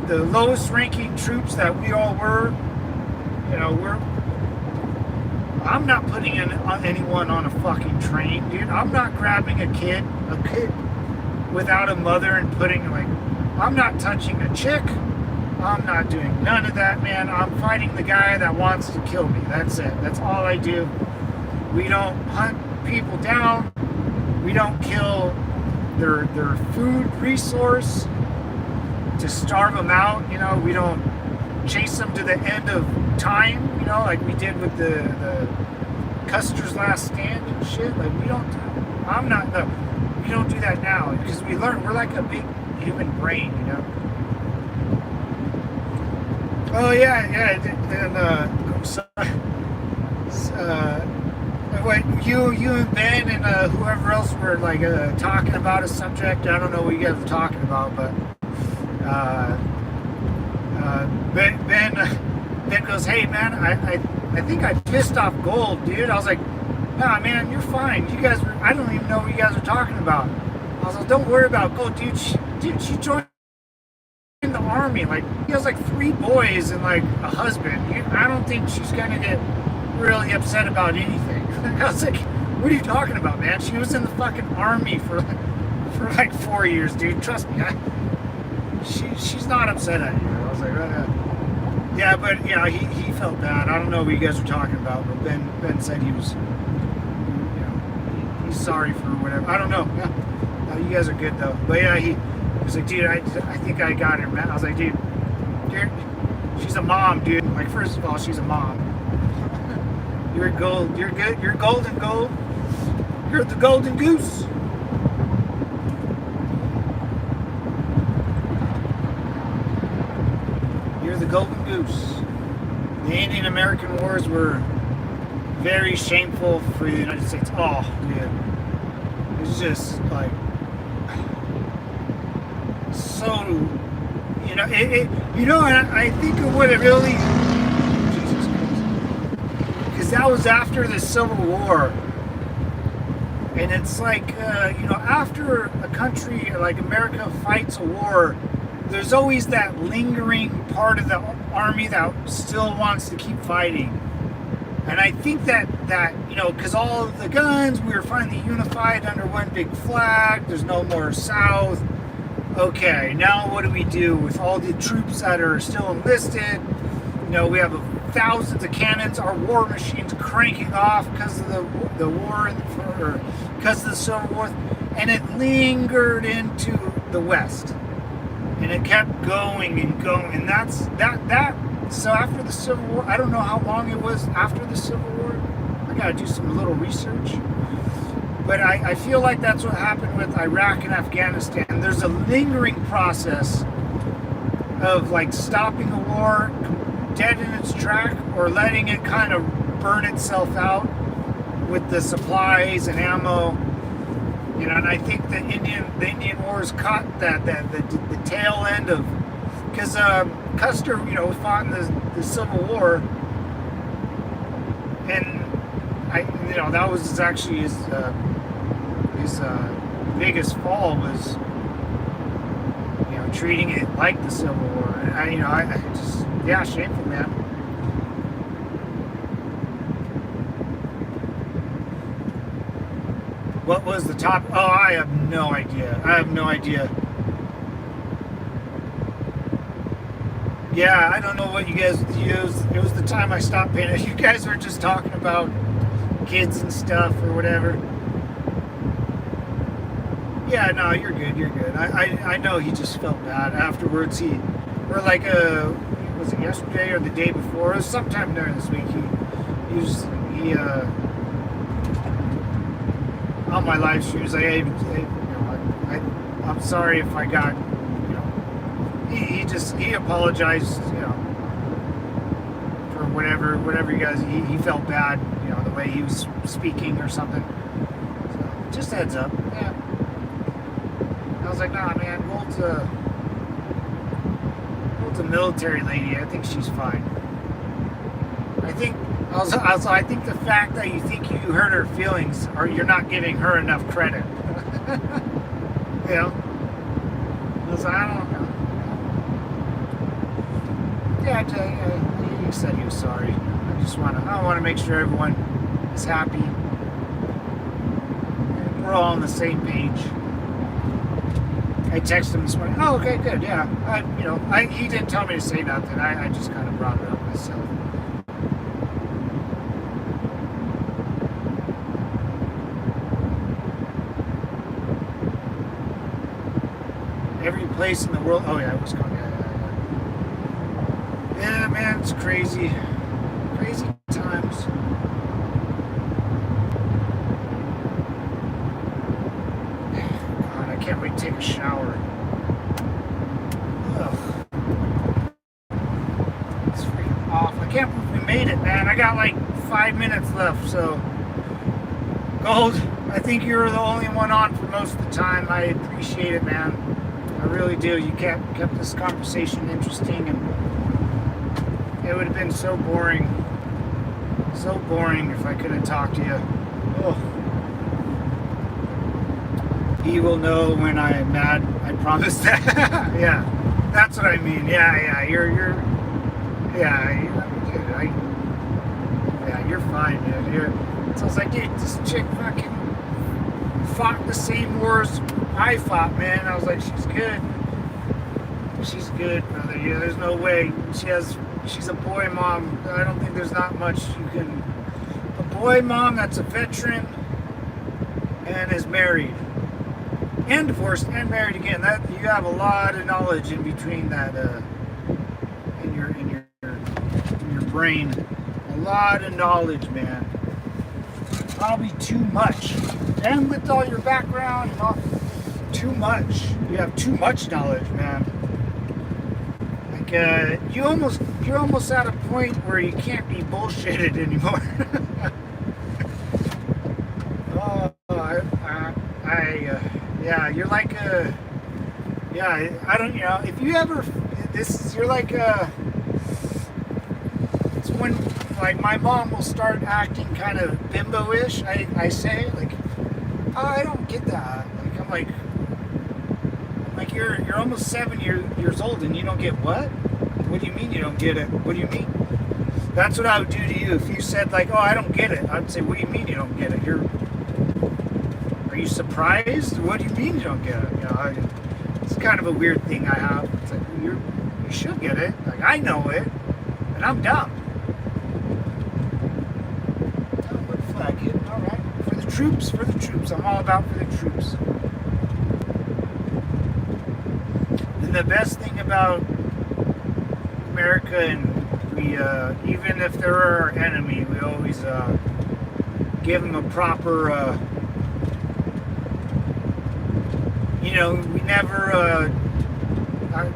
the lowest ranking troops that we all were, you know, I'm not putting anyone on a fucking train, dude. I'm not grabbing a kid without a mother and putting, like, I'm not touching a chick. I'm not doing none of that, man. I'm fighting the guy that wants to kill me. That's it. That's all I do. We don't hunt people down. We don't kill their food resource to starve them out. You know, we don't chase them to the end of time, you know, like we did with the Custer's Last Stand and shit. Like, we don't do that now, because we learn, we're like a big human brain, you know. Oh yeah, and what you and Ben and whoever else were like talking about a subject. I don't know what you guys were talking about, but Ben goes, hey man, I think I pissed off Gold, dude. I was like, nah man, you're fine. I don't even know what you guys are talking about. I was like, don't worry about Gold, dude. She joined in the army. Like, he has like 3 boys and like a husband. I don't think she's gonna get really upset about anything. I was like, what are you talking about, man? She was in the fucking army for like 4 years, dude. Trust me. She's not upset at you. I was like, yeah, but yeah, he felt bad. I don't know what you guys were talking about, but Ben said he was, he's sorry for whatever. I don't know. Yeah, you guys are good though. But yeah, he was like, dude, I think I got her, man. I was like, dude, she's a mom, dude. Like, first of all, she's a mom. You're gold. You're good. You're golden gold. You're the golden goose. You're the golden goose. The Indian American Wars were very shameful for the United States. Oh, dude. It's just like so, and I think of what it really, Jesus Christ, because that was after the Civil War, and it's like, after a country like America fights a war, there's always that lingering part of the army that still wants to keep fighting. And I think that because all of the guns, we were finally unified under one big flag, there's no more South. Okay, now what do we do with all the troops that are still enlisted? We have thousands of cannons, our war machines cranking off because of the war, because of the Civil War, and it lingered into the West. And it kept going and going, and that's that. So after the Civil War, I don't know how long it was after the Civil War. I gotta do some little research. But I feel like that's what happened with Iraq and Afghanistan. There's a lingering process of like stopping a war dead in its track or letting it kind of burn itself out with the supplies and ammo. And I think the Indian Wars caught the tail end of, because Custer, fought in the Civil War, and that was actually his biggest fall was, treating it like the Civil War. And I just, yeah, shameful, man. What was the top? Oh, I have no idea. Yeah, I don't know what you guys used. It was the time I stopped paying it. You guys were just talking about kids and stuff or whatever. Yeah, no, you're good. I know he just felt bad afterwards. Was it yesterday or the day before? It was sometime during this week. He on my live stream, he's like, hey, I'm sorry if I got, he apologized, for whatever you guys, he felt bad, the way he was speaking or something. So, just a heads up. Yeah. I was like, nah, man, Gold's a military lady. I think she's fine. I think the fact that you think you hurt her feelings, or you're not giving her enough credit. I was like, I don't know. Yeah, he said he was sorry. I want to make sure everyone is happy. And we're all on the same page. I texted him this morning. Oh, okay, good, yeah. He didn't tell me to say nothing. I just kind of brought it up myself. Every place in the world. Oh yeah, it was going. Yeah, man, it's crazy times. God, I can't wait to take a shower. Ugh. It's freaking off. I can't believe we made it, man. I got like 5 minutes left, so Gold, I think you were the only one on for most of the time. I appreciate it, man. I really do. You kept this conversation interesting, and It would have been so boring. So boring if I could have talked to you. Oh. He will know when I am mad. I promise that. Yeah, that's what I mean. Yeah. You're fine, dude. So I was like, dude, this chick fucking fought the same wars I fought, man. I was like, she's good. She's good, brother. Yeah, there's no way. She's a boy mom. I don't think there's not much you can. A boy mom that's a veteran and is married and divorced and married again. That you have a lot of knowledge in between that, in your brain. A lot of knowledge, man. Probably too much. And with all your background and all, too much. You have too much knowledge, man. Like you're almost at a point where you can't be bullshitted anymore. Yeah, you're like a, yeah, I don't, if you ever, you're like it's when, like, my mom will start acting kind of bimbo-ish, I say, like, oh, I don't get that. Like, I'm like, you're almost 7 years old and you don't get what? What do you mean you don't get it? What do you mean? That's what I would do to you if you said, like, oh, I don't get it. I'd say, what do you mean you don't get it? Are you surprised? What do you mean you don't get it? It's kind of a weird thing I have. It's like, you should get it. Like, I know it, and I'm dumb. Wood flag hit. All right. For the troops. I'm all about for the troops. And the best thing about America, and we, even if they're our enemy, we always give them a proper. We never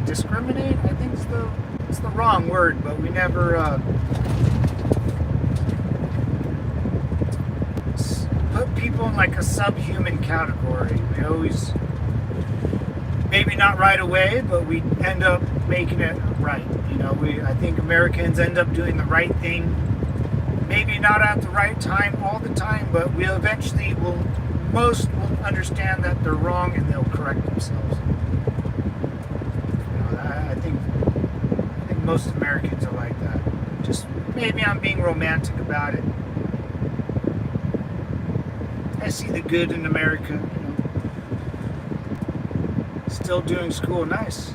discriminate. I think it's the wrong word, but we never put people in like a subhuman category. We always, maybe not right away, but we end up making it right. I think Americans end up doing the right thing. Maybe not at the right time all the time, but we eventually most will understand that they're wrong and they'll correct themselves. I think most Americans are like that. Just maybe I'm being romantic about it. I see the good in America. Still doing school, nice.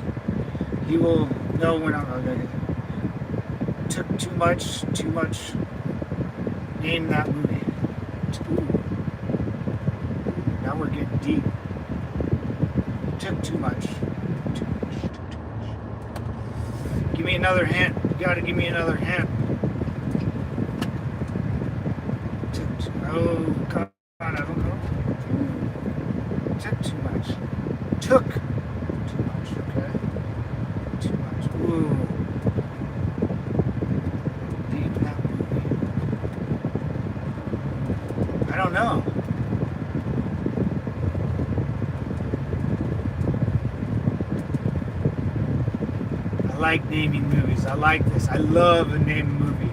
He will know when I'm took too much. Name that movie. Now we're getting deep. Took too much. Give me another hint. You gotta give me another hint. Oh, God, I don't know. Took too much. Took too much, okay? Too much. Ooh. Deep in that movie. I don't know. I like naming movies. I like this. I love a name movie.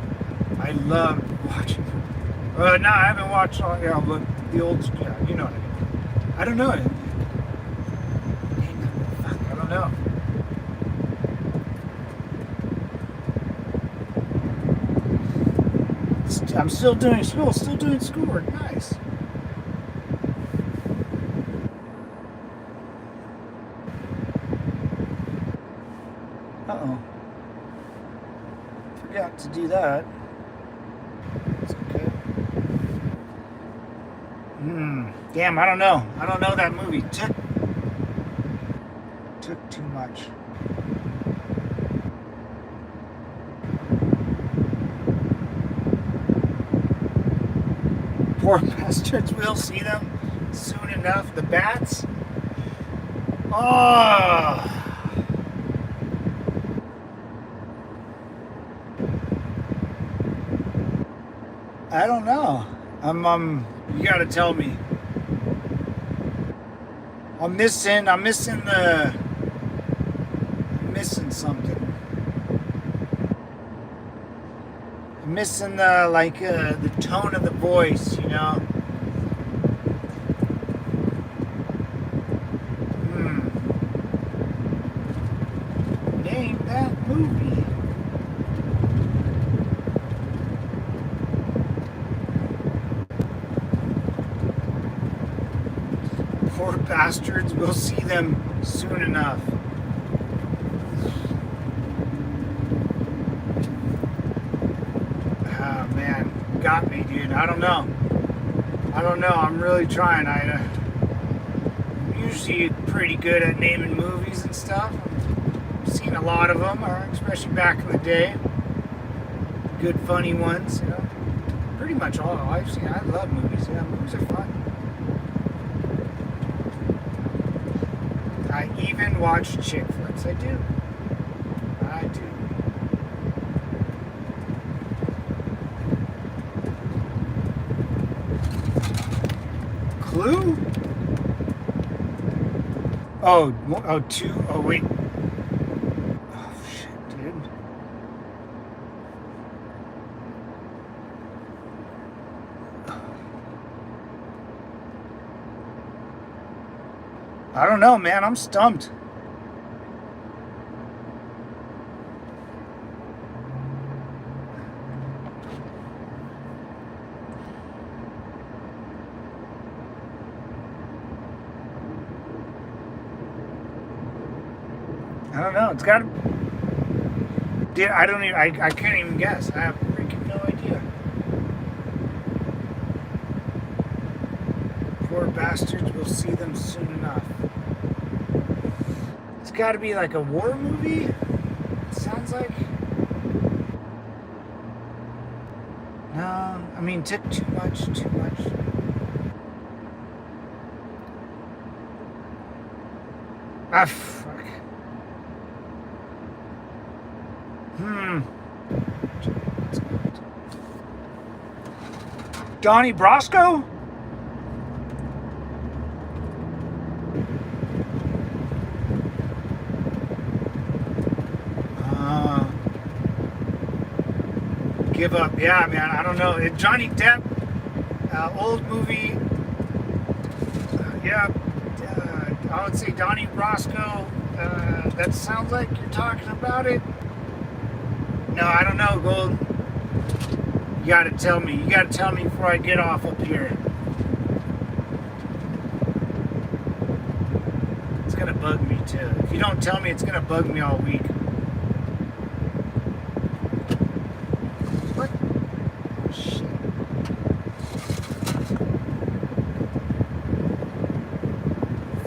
I love watching movies. No, I haven't watched all, but the old, you know what I mean. I don't know. Fuck, I don't know. I'm still doing schoolwork. Nice. Uh-oh. Forgot to do that. It's okay. Damn, I don't know. I don't know that movie. Took too much. Poor bastards. We'll see them soon enough. The bats. Oh. I don't know. You gotta tell me. I'm missing something. missing the tone of the voice, you know. Name that movie. Poor bastards, we'll see them soon enough. Oh man, got me, dude. I don't know. I'm really trying. I'm usually pretty good at naming movies and stuff. I've seen a lot of them, especially back in the day. Good, funny ones, you know. Pretty much all I've seen. I love movies. Yeah, movies are fun. I even watch chick flicks. I do. Clue? Oh, two. Oh, wait. Oh, shit, dude. I don't know, man. I'm stumped. I don't know. It's got to. Dude, I don't even. I can't even guess. I have freaking no idea. Poor bastards. We'll see them soon enough. It's got to be like a war movie. It sounds like. No, I mean, took too much. Ah, fuck. Donnie Brasco? Give up. Yeah, man. I don't know. Johnny Depp, old movie. Yeah. I would say Donnie Brasco. That sounds like you're talking about it. No, I don't know, Gold. You gotta tell me. You gotta tell me before I get off up here. It's gonna bug me too. If you don't tell me, it's gonna bug me all week. What? Oh, shit.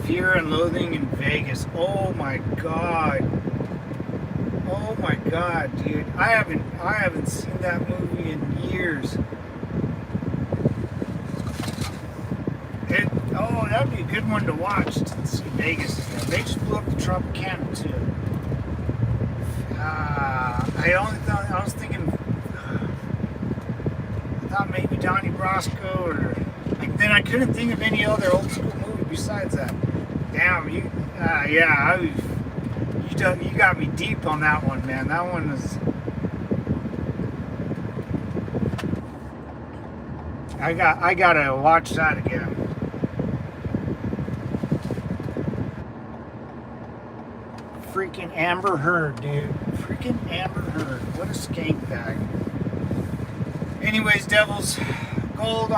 Fear and Loathing in Vegas. Oh my god. Oh my god, dude. I haven't seen that movie in years. Oh, that'd be a good one to watch to see Vegas. They just blew up the Tropicana too. I was thinking I thought maybe Donnie Brasco or then I couldn't think of any other old school movie besides that. Damn, you got me deep on that one, man. That one is. I gotta watch that again. Freaking Amber Heard, dude. Freaking Amber Heard. What a skank bag. Anyways, Devils, Gold.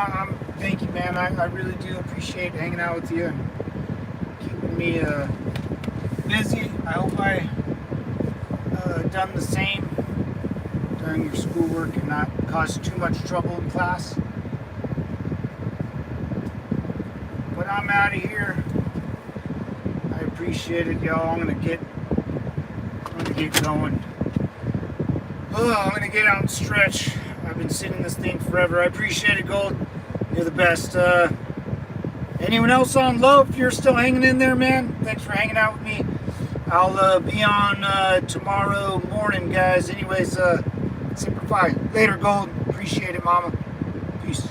Thank you, man. I really do appreciate hanging out with you and keeping me busy. I hope I done the same during your schoolwork and not caused too much trouble in class. But I'm out of here. I appreciate it, y'all. I'm gonna get going. I'm gonna get out and stretch. I've been sitting in this thing forever. I appreciate it, Gold. You're the best. Anyone else on low? If you're still hanging in there, man, thanks for hanging out with me. I'll be on tomorrow morning, guys. Anyways, Semper Fi. Later, Gold. Appreciate it, mama. Peace.